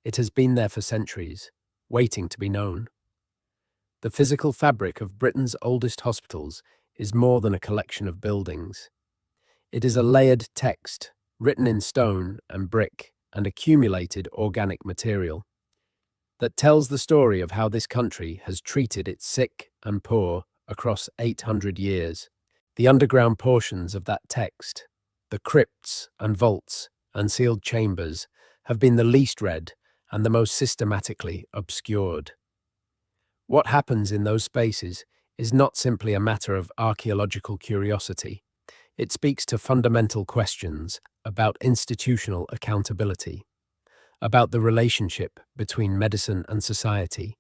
It has been there for centuries, waiting to be known. The physical fabric of Britain's oldest hospitals is more than a collection of buildings. It is a layered text, written in stone and brick and accumulated organic material, that tells the story of how this country has treated its sick and poor across 800 years. The underground portions of that text, the crypts and vaults and sealed chambers, have been the least read and the most systematically obscured. What happens in those spaces is not simply a matter of archaeological curiosity. It speaks to fundamental questions about institutional accountability, about the relationship between medicine and society,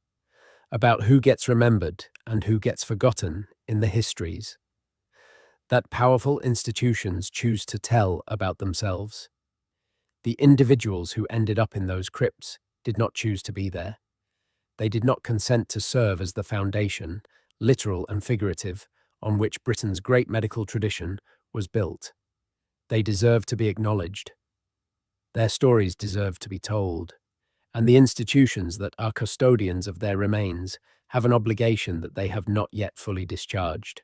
about who gets remembered and who gets forgotten in the histories. That powerful institutions choose to tell about themselves. The individuals who ended up in those crypts did not choose to be there. They did not consent to serve as the foundation, literal and figurative, on which Britain's great medical tradition was built. They deserve to be acknowledged. Their stories deserve to be told, and the institutions that are custodians of their remains have an obligation that they have not yet fully discharged.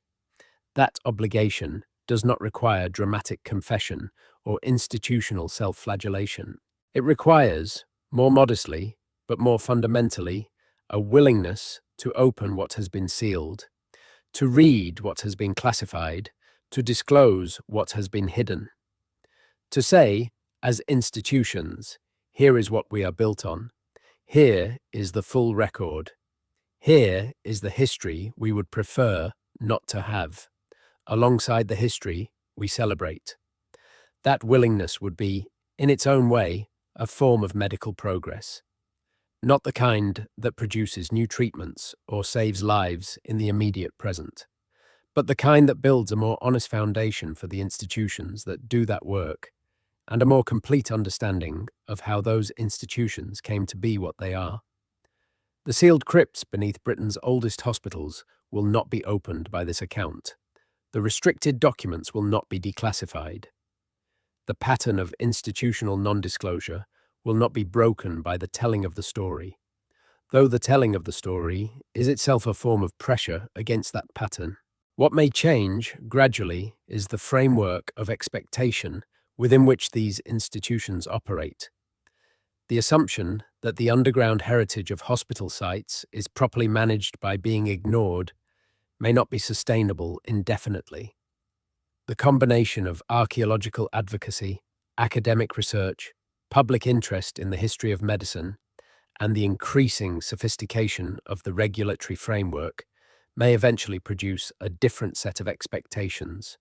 That obligation does not require dramatic confession or institutional self-flagellation. It requires, more modestly, but more fundamentally, a willingness to open what has been sealed, to read what has been classified, to disclose what has been hidden. To say, as institutions, here is what we are built on. Here is the full record. Here is the history we would prefer not to have, alongside the history we celebrate. That willingness would be, in its own way, a form of medical progress. Not the kind that produces new treatments or saves lives in the immediate present, but the kind that builds a more honest foundation for the institutions that do that work, and a more complete understanding of how those institutions came to be what they are. The sealed crypts beneath Britain's oldest hospitals will not be opened by this account. The restricted documents will not be declassified. The pattern of institutional non-disclosure will not be broken by the telling of the story, though the telling of the story is itself a form of pressure against that pattern. What may change, gradually, is the framework of expectation within which these institutions operate. The assumption that the underground heritage of hospital sites is properly managed by being ignored may not be sustainable indefinitely. The combination of archaeological advocacy, academic research, public interest in the history of medicine, and the increasing sophistication of the regulatory framework may eventually produce a different set of expectations,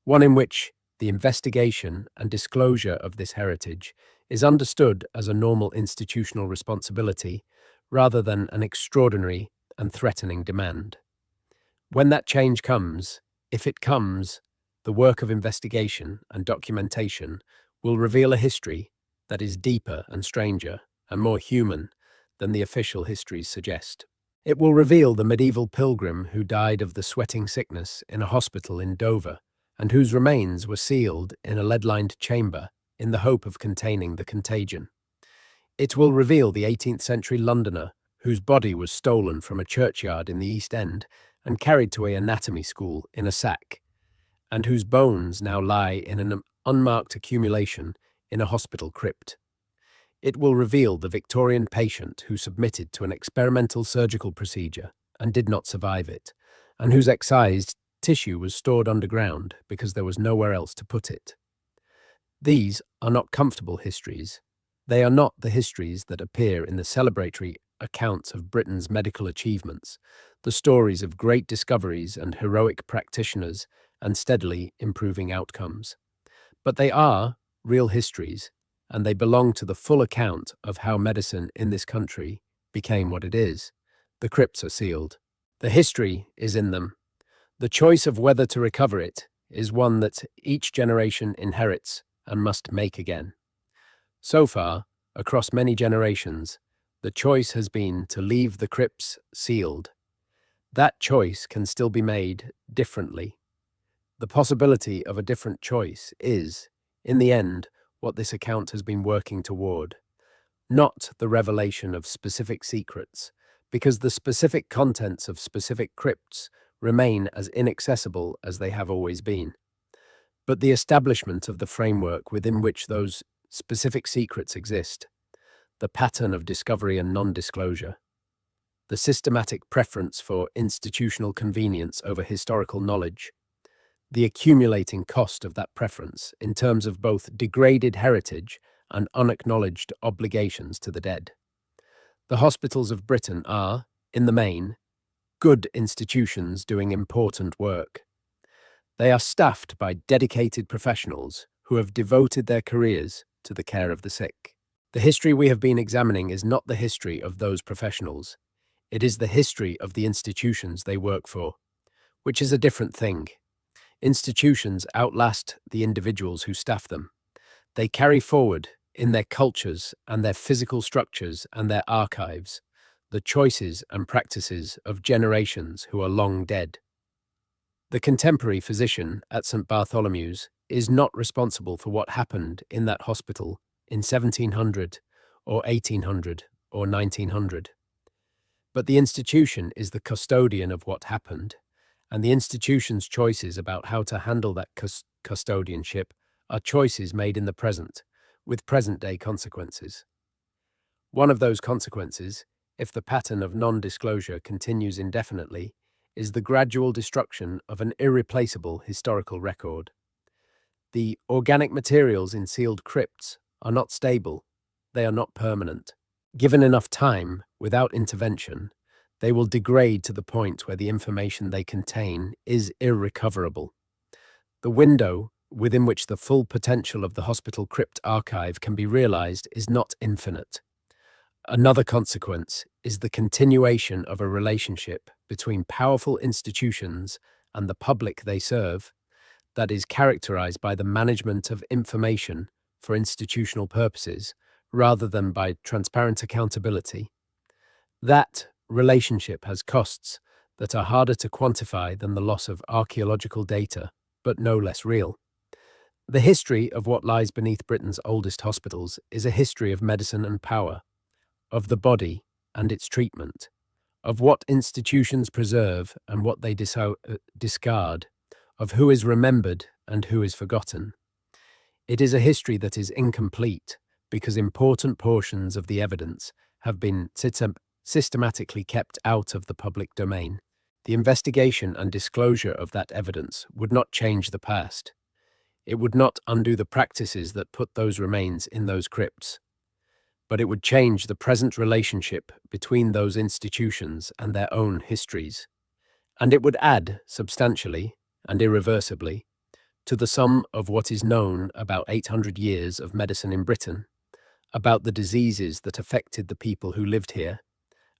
one in which the investigation and disclosure of this heritage is understood as a normal institutional responsibility rather than an extraordinary and threatening demand. When that change comes, if it comes, the work of investigation and documentation will reveal a history that is deeper and stranger and more human than the official histories suggest. It will reveal the medieval pilgrim who died of the sweating sickness in a hospital in Dover, and whose remains were sealed in a lead-lined chamber in the hope of containing the contagion. It will reveal the 18th century Londoner whose body was stolen from a churchyard in the East End and carried to an anatomy school in a sack, and whose bones now lie in an unmarked accumulation in a hospital crypt. It will reveal the Victorian patient who submitted to an experimental surgical procedure and did not survive it, and whose excised tissue was stored underground because there was nowhere else to put it. These are not comfortable histories. They are not the histories that appear in the celebratory accounts of Britain's medical achievements, the stories of great discoveries and heroic practitioners and steadily improving outcomes. But they are real histories, and they belong to the full account of how medicine in this country became what it is. The crypts are sealed. The history is in them. The choice of whether to recover it is one that each generation inherits and must make again. So far, across many generations, the choice has been to leave the crypts sealed. That choice can still be made differently. The possibility of a different choice is, in the end, what this account has been working toward, not the revelation of specific secrets, because the specific contents of specific crypts remain as inaccessible as they have always been, but the establishment of the framework within which those specific secrets exist, the pattern of discovery and non-disclosure, the systematic preference for institutional convenience over historical knowledge, the accumulating cost of that preference in terms of both degraded heritage and unacknowledged obligations to the dead. The hospitals of Britain are, in the main, good institutions doing important work. They are staffed by dedicated professionals who have devoted their careers to the care of the sick. The history we have been examining is not the history of those professionals. It is the history of the institutions they work for, which is a different thing. Institutions outlast the individuals who staff them. They carry forward, in their cultures and their physical structures and their archives, the choices and practices of generations who are long dead. The contemporary physician at St. Bartholomew's is not responsible for what happened in that hospital in 1700 or 1800 or 1900. But the institution is the custodian of what happened, and the institution's choices about how to handle that custodianship are choices made in the present, with present-day consequences. One of those consequences, if the pattern of non-disclosure continues indefinitely, is the gradual destruction of an irreplaceable historical record. The organic materials in sealed crypts are not stable, they are not permanent. Given enough time, without intervention, they will degrade to the point where the information they contain is irrecoverable. The window within which the full potential of the hospital crypt archive can be realized is not infinite. Another consequence is the continuation of a relationship between powerful institutions and the public they serve that is characterized by the management of information for institutional purposes rather than by transparent accountability. That relationship has costs that are harder to quantify than the loss of archaeological data, but no less real. The history of what lies beneath Britain's oldest hospitals is a history of medicine and power, of the body and its treatment, of what institutions preserve and what they discard, of who is remembered and who is forgotten. It is a history that is incomplete because important portions of the evidence have been systematically kept out of the public domain. The investigation and disclosure of that evidence would not change the past. It would not undo the practices that put those remains in those crypts, but it would change the present relationship between those institutions and their own histories, and it would add substantially and irreversibly to the sum of what is known about 800 years of medicine in Britain, about the diseases that affected the people who lived here,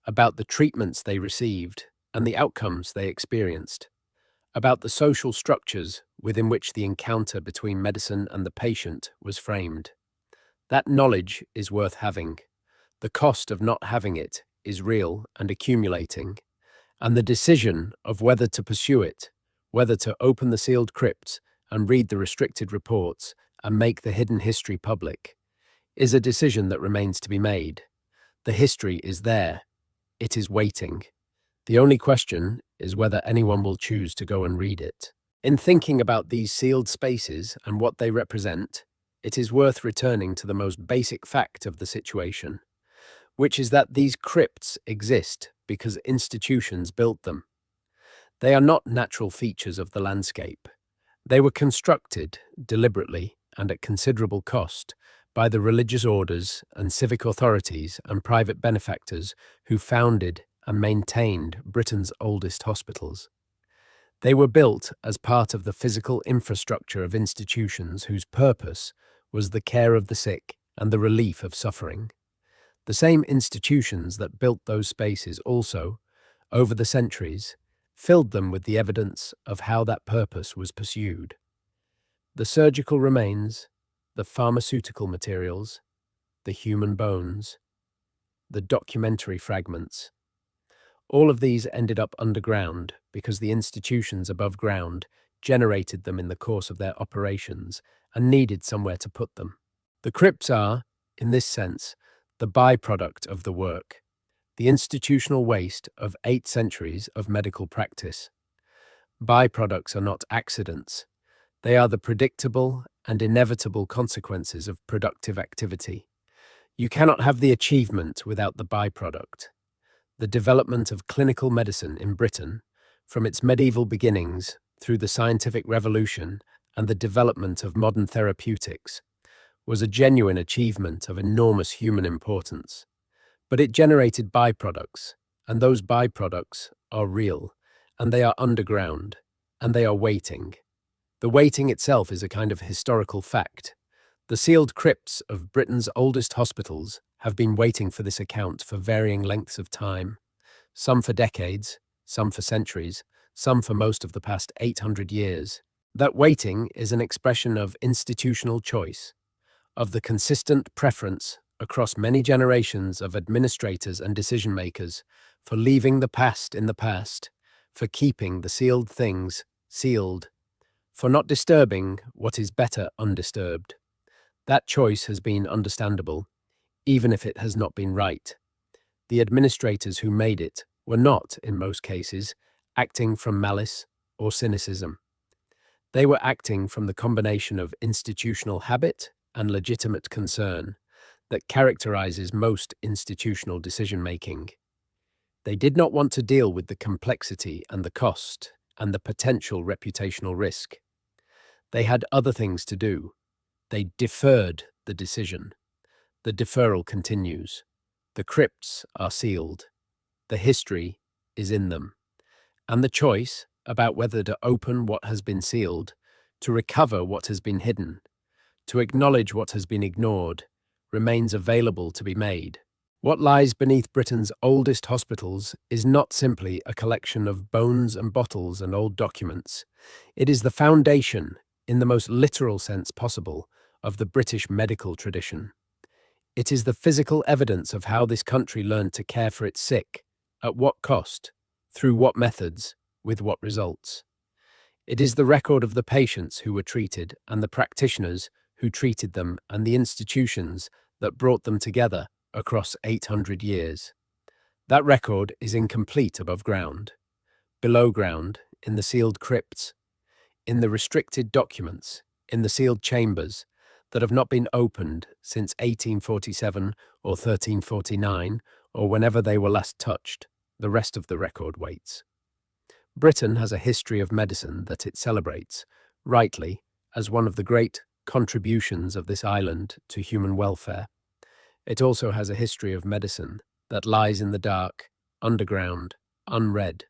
about the treatments they received and the outcomes they experienced, about the social structures within which the encounter between medicine and the patient was framed. That knowledge is worth having. The cost of not having it is real and accumulating, and the decision of whether to pursue it, whether to open the sealed crypts and read the restricted reports and make the hidden history public, is a decision that remains to be made. The history is there. It is waiting. The only question is whether anyone will choose to go and read it. In thinking about these sealed spaces and what they represent, it is worth returning to the most basic fact of the situation, which is that these crypts exist because institutions built them. They are not natural features of the landscape. They were constructed deliberately and at considerable cost by the religious orders and civic authorities and private benefactors who founded and maintained Britain's oldest hospitals. They were built as part of the physical infrastructure of institutions whose purpose was the care of the sick and the relief of suffering. The same institutions that built those spaces also, over the centuries, filled them with the evidence of how that purpose was pursued. The surgical remains, the pharmaceutical materials, the human bones, the documentary fragments, all of these ended up underground because the institutions above ground generated them in the course of their operations and needed somewhere to put them. The crypts are, in this sense, the byproduct of the work, the institutional waste of 8 centuries of medical practice. Byproducts are not accidents. They are the predictable and inevitable consequences of productive activity. You cannot have the achievement without the byproduct. The development of clinical medicine in Britain, from its medieval beginnings through the scientific revolution and the development of modern therapeutics, was a genuine achievement of enormous human importance. But it generated byproducts, and those byproducts are real, and they are underground, and they are waiting. The waiting itself is a kind of historical fact. The sealed crypts of Britain's oldest hospitals have been waiting for this account for varying lengths of time, some for decades, some for centuries, some for most of the past 800 years. That waiting is an expression of institutional choice, of the consistent preference across many generations of administrators and decision-makers for leaving the past in the past, for keeping the sealed things sealed, for not disturbing what is better undisturbed. That choice has been understandable, even if it has not been right. The administrators who made it were not, in most cases, acting from malice or cynicism. They were acting from the combination of institutional habit and legitimate concern that characterizes most institutional decision-making. They did not want to deal with the complexity and the cost and the potential reputational risk. They had other things to do. They deferred the decision. The deferral continues. The crypts are sealed. The history is in them. And the choice about whether to open what has been sealed, to recover what has been hidden, to acknowledge what has been ignored, remains available to be made. What lies beneath Britain's oldest hospitals is not simply a collection of bones and bottles and old documents. It is the foundation, in the most literal sense possible, of the British medical tradition. It is the physical evidence of how this country learned to care for its sick, at what cost, through what methods, with what results. It is the record of the patients who were treated and the practitioners who treated them and the institutions that brought them together across 800 years. That record is incomplete above ground, below ground, in the sealed crypts, in the restricted documents, in the sealed chambers that have not been opened since 1847 or 1349 or whenever they were last touched. The rest of the record waits. Britain has a history of medicine that it celebrates, rightly, as one of the great contributions of this island to human welfare. It also has a history of medicine that lies in the dark, underground, unread.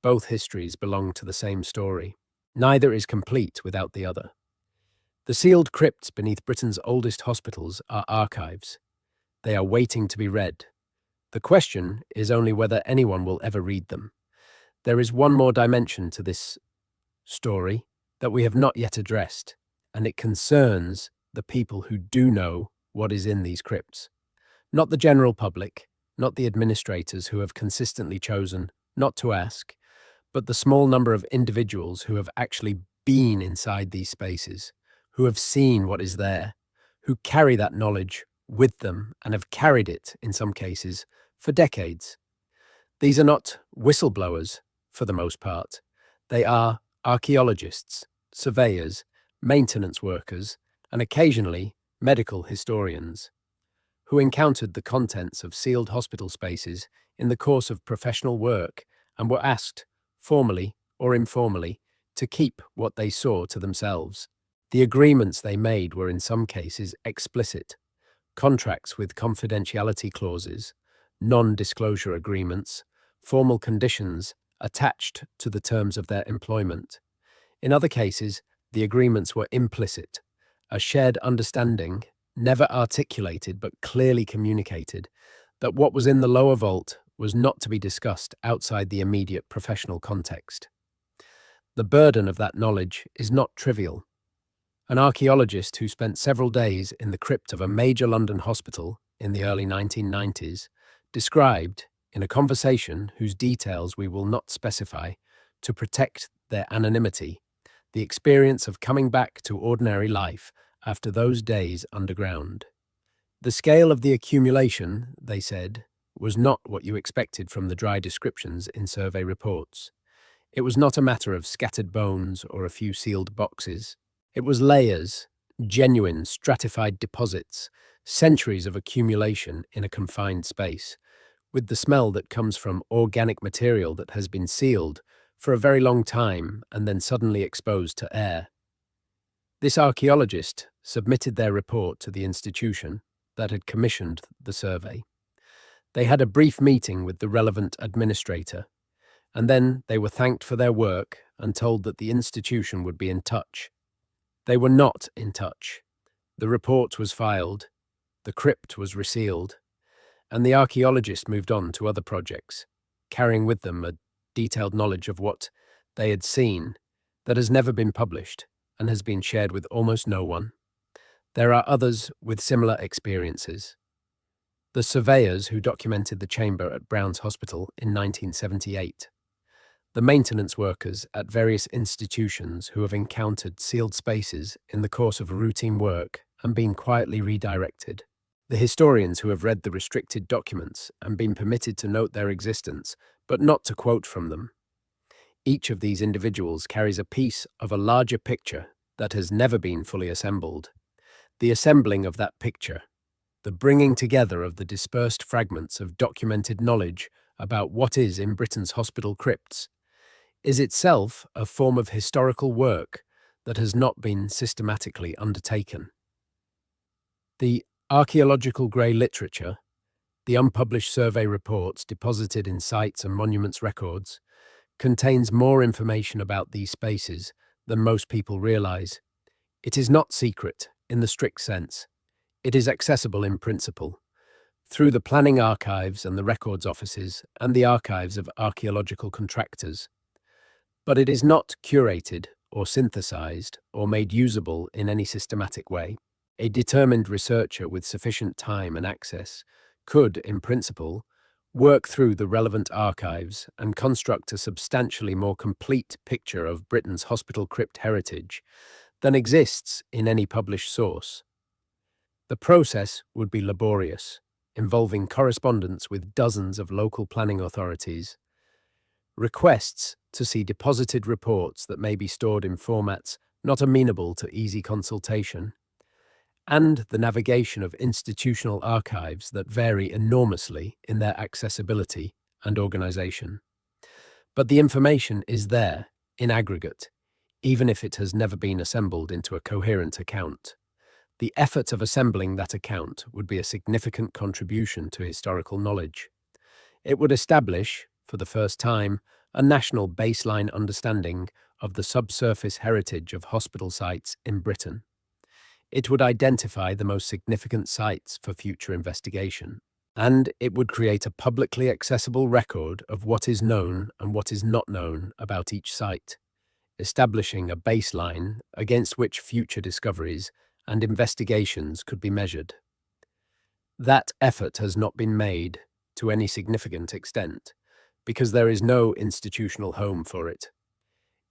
Both histories belong to the same story. Neither is complete without the other. The sealed crypts beneath Britain's oldest hospitals are archives. They are waiting to be read. The question is only whether anyone will ever read them. There is one more dimension to this story that we have not yet addressed, and it concerns the people who do know what is in these crypts. Not the general public, not the administrators who have consistently chosen not to ask, but the small number of individuals who have actually been inside these spaces, who have seen what is there, who carry that knowledge with them and have carried it, in some cases, for decades. These are not whistleblowers, for the most part. They are archaeologists, surveyors, maintenance workers, and occasionally medical historians, who encountered the contents of sealed hospital spaces in the course of professional work and were asked, formally or informally, to keep what they saw to themselves. The agreements they made were in some cases explicit, contracts with confidentiality clauses, non-disclosure agreements, formal conditions attached to the terms of their employment. In other cases, the agreements were implicit, a shared understanding, never articulated but clearly communicated, that what was in the lower vault was not to be discussed outside the immediate professional context. The burden of that knowledge is not trivial. An archaeologist who spent several days in the crypt of a major London hospital in the early 1990s described, in a conversation whose details we will not specify to protect their anonymity, the experience of coming back to ordinary life after those days underground. The scale of the accumulation, they said, was not what you expected from the dry descriptions in survey reports. It was not a matter of scattered bones or a few sealed boxes. It was layers, genuine stratified deposits, centuries of accumulation in a confined space, with the smell that comes from organic material that has been sealed for a very long time and then suddenly exposed to air. This archaeologist submitted their report to the institution that had commissioned the survey. They had a brief meeting with the relevant administrator, and then they were thanked for their work and told that the institution would be in touch. They were not in touch. The report was filed, the crypt was resealed, and the archaeologist moved on to other projects, carrying with them a detailed knowledge of what they had seen that has never been published and has been shared with almost no one. There are others with similar experiences. The surveyors who documented the chamber at Brown's Hospital in 1978. The maintenance workers at various institutions who have encountered sealed spaces in the course of routine work and been quietly redirected. The historians who have read the restricted documents and been permitted to note their existence, but not to quote from them. Each of these individuals carries a piece of a larger picture that has never been fully assembled. The assembling of that picture, the bringing together of the dispersed fragments of documented knowledge about what is in Britain's hospital crypts, is itself a form of historical work that has not been systematically undertaken. The archaeological grey literature, the unpublished survey reports deposited in sites and monuments records, contains more information about these spaces than most people realise. It is not secret in the strict sense. It is accessible in principle, through the planning archives and the records offices and the archives of archaeological contractors. But it is not curated or synthesized or made usable in any systematic way. A determined researcher with sufficient time and access could, in principle, work through the relevant archives and construct a substantially more complete picture of Britain's hospital crypt heritage than exists in any published source. The process would be laborious, involving correspondence with dozens of local planning authorities, requests to see deposited reports that may be stored in formats not amenable to easy consultation, and the navigation of institutional archives that vary enormously in their accessibility and organization. But the information is there, in aggregate, even if it has never been assembled into a coherent account. The effort of assembling that account would be a significant contribution to historical knowledge. It would establish, for the first time, a national baseline understanding of the subsurface heritage of hospital sites in Britain. It would identify the most significant sites for future investigation, and it would create a publicly accessible record of what is known and what is not known about each site, establishing a baseline against which future discoveries and investigations could be measured. That effort has not been made to any significant extent, because there is no institutional home for it.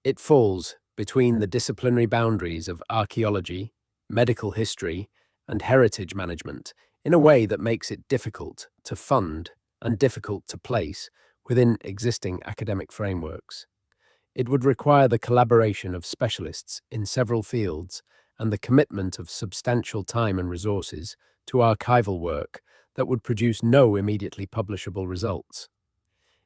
It falls between the disciplinary boundaries of archaeology, medical history, and heritage management in a way that makes it difficult to fund and difficult to place within existing academic frameworks. It would require the collaboration of specialists in several fields and the commitment of substantial time and resources to archival work that would produce no immediately publishable results.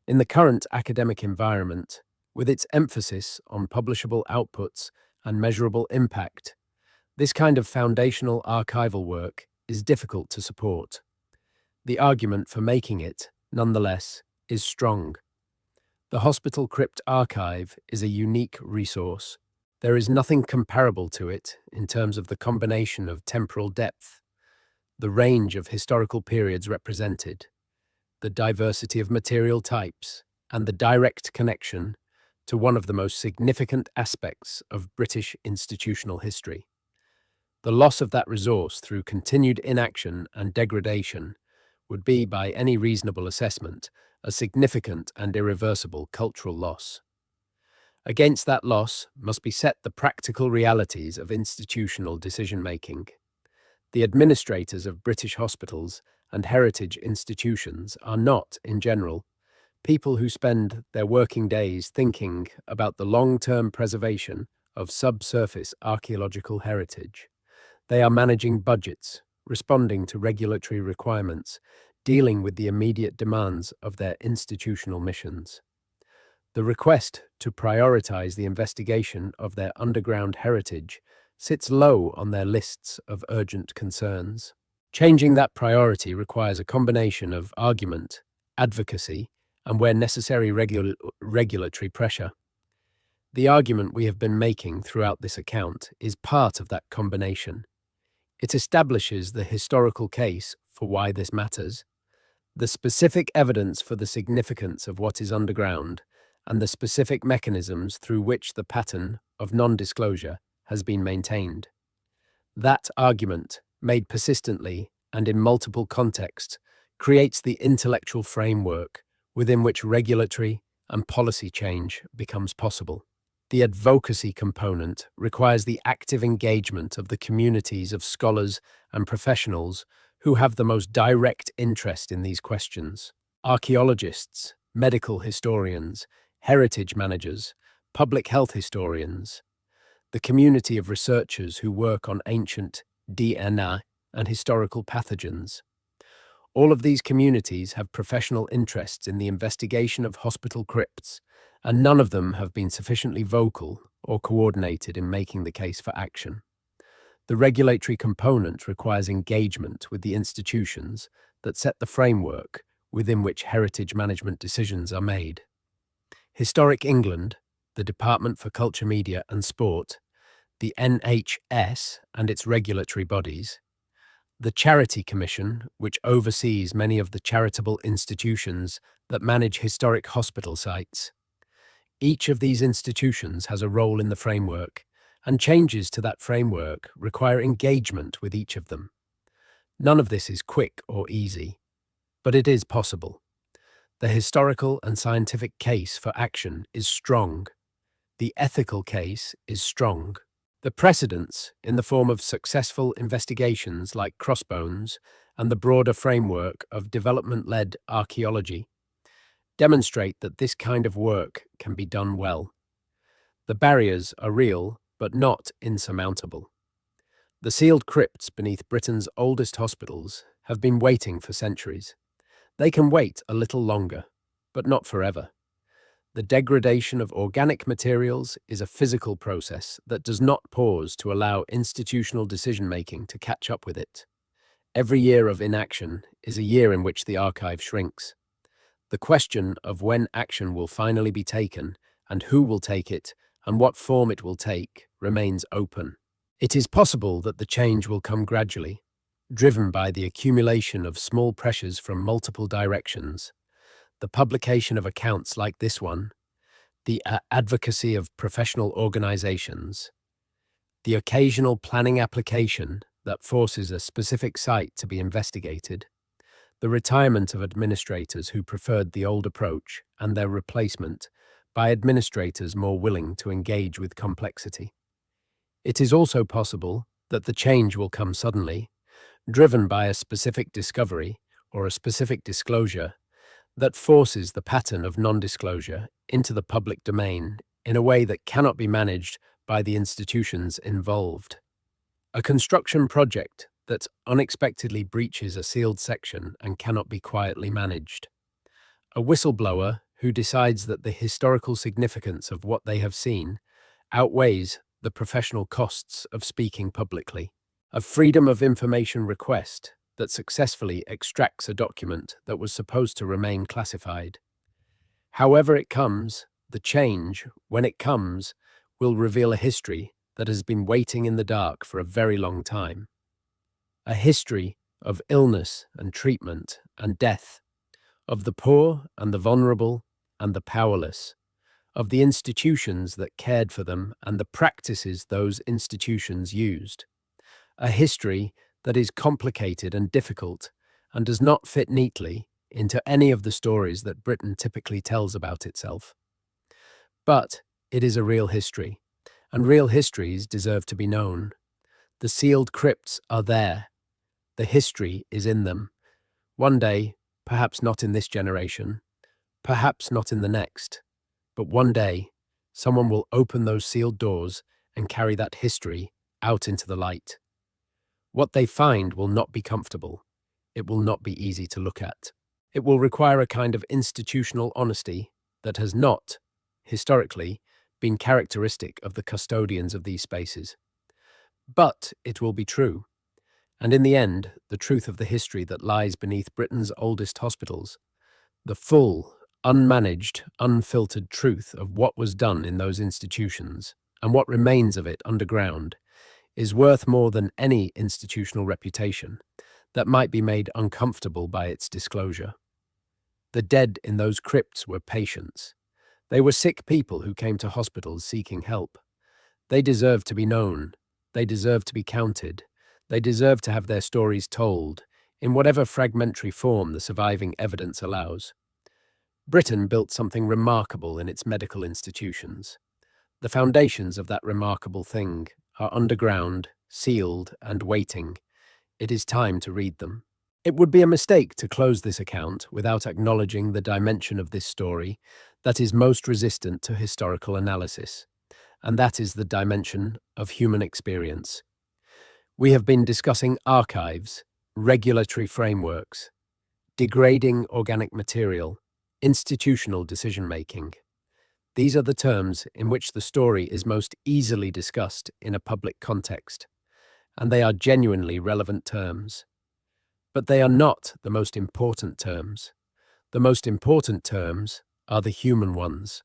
In the current academic environment, with its emphasis on publishable outputs and measurable impact, this kind of foundational archival work is difficult to support. The argument for making it, nonetheless, is strong. The Hospital Crypt Archive is a unique resource. There is nothing comparable to it in terms of the combination of temporal depth, the range of historical periods represented, the diversity of material types, and the direct connection to one of the most significant aspects of British institutional history. The loss of that resource through continued inaction and degradation would be, by any reasonable assessment, a significant and irreversible cultural loss. Against that loss must be set the practical realities of institutional decision-making. The administrators of British hospitals and heritage institutions are not, in general, people who spend their working days thinking about the long-term preservation of subsurface archaeological heritage. They are managing budgets, responding to regulatory requirements, dealing with the immediate demands of their institutional missions. The request to prioritize the investigation of their underground heritage sits low on their lists of urgent concerns. Changing that priority requires a combination of argument, advocacy, and where necessary regulatory pressure. The argument we have been making throughout this account is part of that combination. It establishes the historical case for why this matters, the specific evidence for the significance of what is underground, and the specific mechanisms through which the pattern of non-disclosure has been maintained. That argument, made persistently and in multiple contexts, creates the intellectual framework within which regulatory and policy change becomes possible. The advocacy component requires the active engagement of the communities of scholars and professionals who have the most direct interest in these questions. Archaeologists, medical historians, heritage managers, public health historians, the community of researchers who work on ancient DNA and historical pathogens. All of these communities have professional interests in the investigation of hospital crypts, and none of them have been sufficiently vocal or coordinated in making the case for action. The regulatory component requires engagement with the institutions that set the framework within which heritage management decisions are made. Historic England, the Department for Culture, Media and Sport, the NHS and its regulatory bodies, the Charity Commission, which oversees many of the charitable institutions that manage historic hospital sites. Each of these institutions has a role in the framework, and changes to that framework require engagement with each of them. None of this is quick or easy, but it is possible. The historical and scientific case for action is strong. The ethical case is strong. The precedents, in the form of successful investigations like Crossbones and the broader framework of development-led archaeology, demonstrate that this kind of work can be done well. The barriers are real, but not insurmountable. The sealed crypts beneath Britain's oldest hospitals have been waiting for centuries. They can wait a little longer, but not forever. The degradation of organic materials is a physical process that does not pause to allow institutional decision-making to catch up with it. Every year of inaction is a year in which the archive shrinks. The question of when action will finally be taken, and who will take it, and what form it will take, remains open. It is possible that the change will come gradually, driven by the accumulation of small pressures from multiple directions, the publication of accounts like this one, the advocacy of professional organizations, the occasional planning application that forces a specific site to be investigated, the retirement of administrators who preferred the old approach and their replacement by administrators more willing to engage with complexity. It is also possible that the change will come suddenly, driven by a specific discovery or a specific disclosure that forces the pattern of non-disclosure into the public domain in a way that cannot be managed by the institutions involved. A construction project that unexpectedly breaches a sealed section and cannot be quietly managed. A whistleblower who decides that the historical significance of what they have seen outweighs the professional costs of speaking publicly. A freedom of information request that successfully extracts a document that was supposed to remain classified. However it comes, the change, when it comes, will reveal a history that has been waiting in the dark for a very long time. A history of illness and treatment and death, of the poor and the vulnerable and the powerless, of the institutions that cared for them and the practices those institutions used. A history that is complicated and difficult and does not fit neatly into any of the stories that Britain typically tells about itself. But It is a real history, and real histories deserve to be known. The sealed crypts are there. The history is in them. One day, perhaps not in this generation, perhaps not in the next, but one day, someone will open those sealed doors and carry that history out into the light. What they find will not be comfortable. It will not be easy to look at. It will require a kind of institutional honesty that has not, historically, been characteristic of the custodians of these spaces. But it will be true. And in the end, the truth of the history that lies beneath Britain's oldest hospitals, the full, unmanaged, unfiltered truth of what was done in those institutions and what remains of it underground, is worth more than any institutional reputation that might be made uncomfortable by its disclosure. The dead in those crypts were patients. They were sick people who came to hospitals seeking help. They deserved to be known. They deserved to be counted. They deserved to have their stories told, in whatever fragmentary form the surviving evidence allows. Britain built something remarkable in its medical institutions. The foundations of that remarkable thing are underground, sealed, and waiting. It is time to read them. It would be a mistake to close this account without acknowledging the dimension of this story that is most resistant to historical analysis, and that is the dimension of human experience. We have been discussing archives, regulatory frameworks, degrading organic material, institutional decision-making. These are the terms in which the story is most easily discussed in a public context, and they are genuinely relevant terms. But they are not the most important terms. The most important terms are the human ones.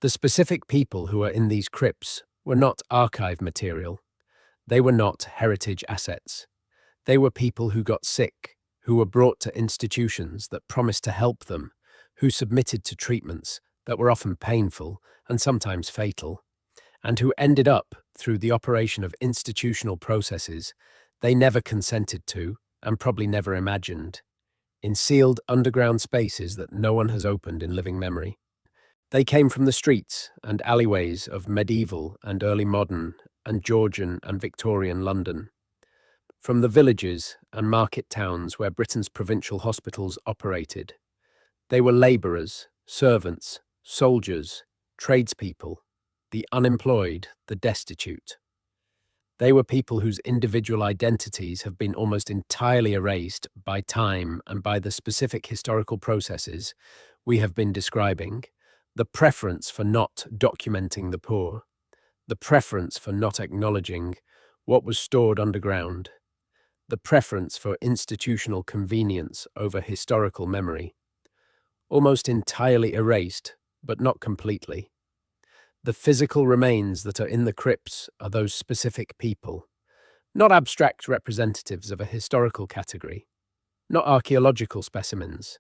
The specific people who are in these crypts were not archive material. They were not heritage assets. They were people who got sick, who were brought to institutions that promised to help them, who submitted to treatments that were often painful and sometimes fatal, and who ended up, through the operation of institutional processes they never consented to and probably never imagined, in sealed underground spaces that no one has opened in living memory. They came from the streets and alleyways of medieval and early modern and Georgian and Victorian London, from the villages and market towns where Britain's provincial hospitals operated. They were labourers, servants, soldiers, tradespeople, the unemployed, the destitute. They were people whose individual identities have been almost entirely erased by time and by the specific historical processes we have been describing: the preference for not documenting the poor, the preference for not acknowledging what was stored underground, the preference for institutional convenience over historical memory. Almost entirely erased, but not completely. The physical remains that are in the crypts are those specific people, not abstract representatives of a historical category, not archaeological specimens.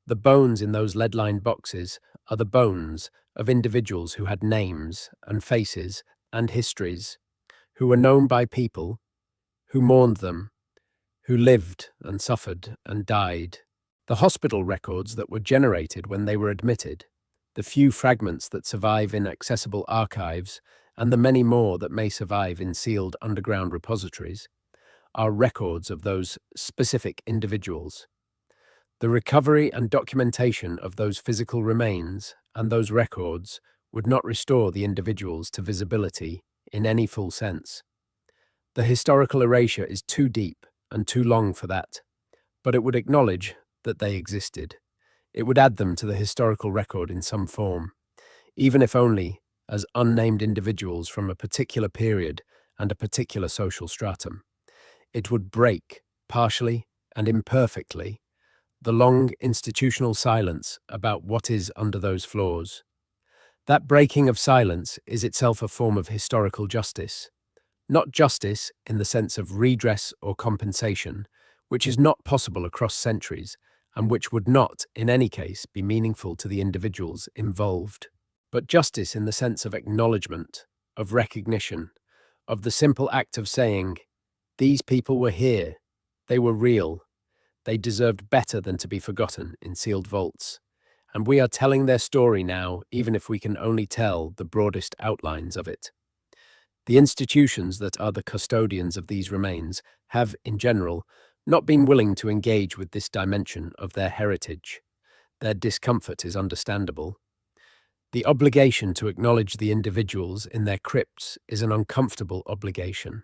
The bones in those lead-lined boxes are the bones of individuals who had names and faces and histories, who were known by people, who mourned them, who lived and suffered and died. The hospital records that were generated when they were admitted, the few fragments that survive in accessible archives, and the many more that may survive in sealed underground repositories, are records of those specific individuals. The recovery and documentation of those physical remains and those records would not restore the individuals to visibility in any full sense. The historical erasure is too deep and too long for that, but it would acknowledge that they existed. It would add them to the historical record in some form, even if only as unnamed individuals from a particular period and a particular social stratum. It would break, partially and imperfectly, the long institutional silence about what is under those floors. That breaking of silence is itself a form of historical justice. Not justice in the sense of redress or compensation, which is not possible across centuries, and which would not, in any case, be meaningful to the individuals involved, but justice in the sense of acknowledgement, of recognition, of the simple act of saying, these people were here, they were real, they deserved better than to be forgotten in sealed vaults, and we are telling their story now, even if we can only tell the broadest outlines of it. The institutions that are the custodians of these remains have, in general, not been willing to engage with this dimension of their heritage. Their discomfort is understandable. The obligation to acknowledge the individuals in their crypts is an uncomfortable obligation,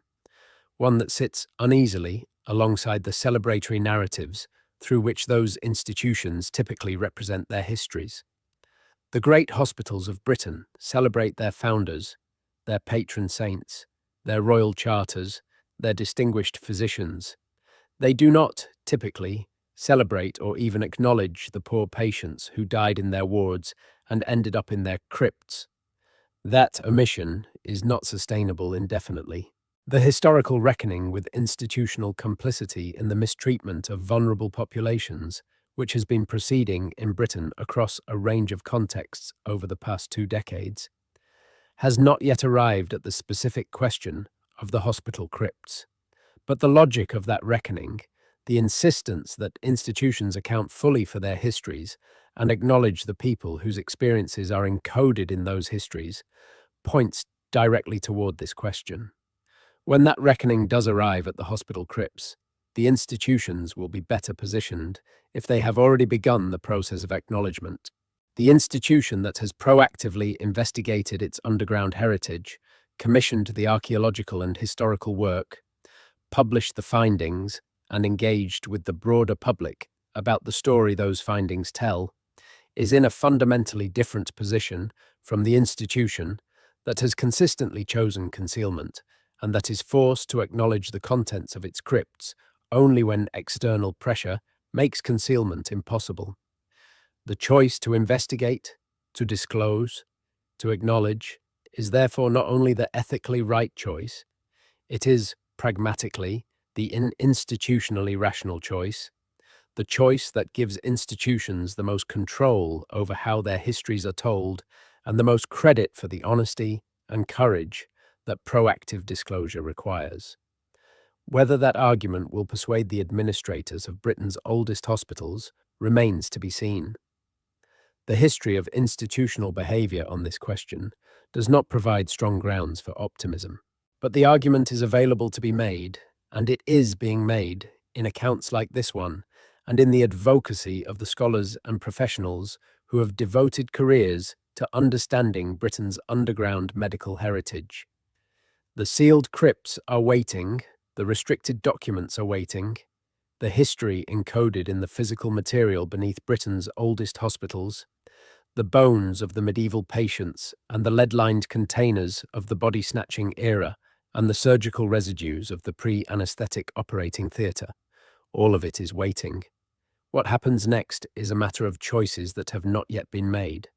one that sits uneasily alongside the celebratory narratives through which those institutions typically represent their histories. The great hospitals of Britain celebrate their founders, their patron saints, their royal charters, their distinguished physicians. They do not, typically, celebrate or even acknowledge the poor patients who died in their wards and ended up in their crypts. That omission is not sustainable indefinitely. The historical reckoning with institutional complicity in the mistreatment of vulnerable populations, which has been proceeding in Britain across a range of contexts over the past 2 decades, has not yet arrived at the specific question of the hospital crypts. But the logic of that reckoning, the insistence that institutions account fully for their histories and acknowledge the people whose experiences are encoded in those histories, points directly toward this question. When that reckoning does arrive at the hospital crypts, the institutions will be better positioned if they have already begun the process of acknowledgement. The institution that has proactively investigated its underground heritage, commissioned the archaeological and historical work, published the findings, and engaged with the broader public about the story those findings tell, is in a fundamentally different position from the institution that has consistently chosen concealment and that is forced to acknowledge the contents of its crypts only when external pressure makes concealment impossible. The choice to investigate, to disclose, to acknowledge is therefore not only the ethically right choice, it is, pragmatically, the institutionally rational choice, the choice that gives institutions the most control over how their histories are told and the most credit for the honesty and courage that proactive disclosure requires. Whether that argument will persuade the administrators of Britain's oldest hospitals remains to be seen. The history of institutional behaviour on this question does not provide strong grounds for optimism. But the argument is available to be made, and it is being made, in accounts like this one, and in the advocacy of the scholars and professionals who have devoted careers to understanding Britain's underground medical heritage. The sealed crypts are waiting, the restricted documents are waiting, the history encoded in the physical material beneath Britain's oldest hospitals, the bones of the medieval patients and the lead-lined containers of the body-snatching era and the surgical residues of the pre-anesthetic operating theatre. All of it is waiting. What happens next is a matter of choices that have not yet been made.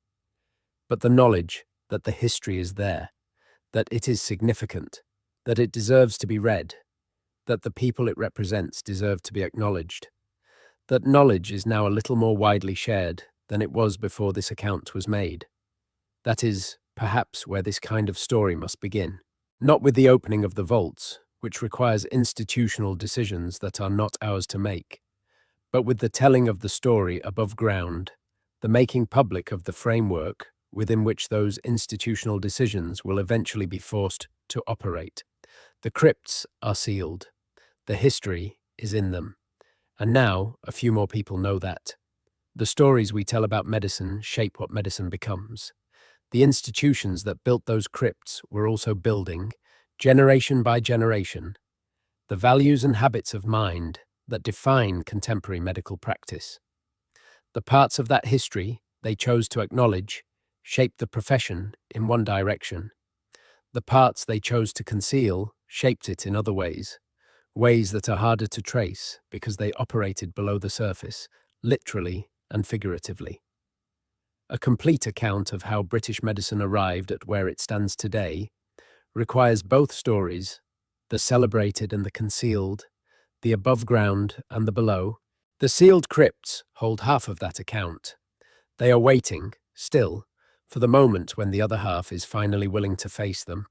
But the knowledge that the history is there, that it is significant, that it deserves to be read, that the people it represents deserve to be acknowledged, that knowledge is now a little more widely shared than it was before this account was made. That is, perhaps, where this kind of story must begin. Not with the opening of the vaults, which requires institutional decisions that are not ours to make, but with the telling of the story above ground, the making public of the framework within which those institutional decisions will eventually be forced to operate. The crypts are sealed. The history is in them. And now, a few more people know that. The stories we tell about medicine shape what medicine becomes. The institutions that built those crypts were also building, generation by generation, the values and habits of mind that define contemporary medical practice. The parts of that history they chose to acknowledge shaped the profession in one direction. The parts they chose to conceal shaped it in other ways, ways that are harder to trace because they operated below the surface, literally and figuratively. A complete account of how British medicine arrived at where it stands today requires both stories, the celebrated and the concealed, the above ground and the below. The sealed crypts hold half of that account. They are waiting, still, for the moment when the other half is finally willing to face them.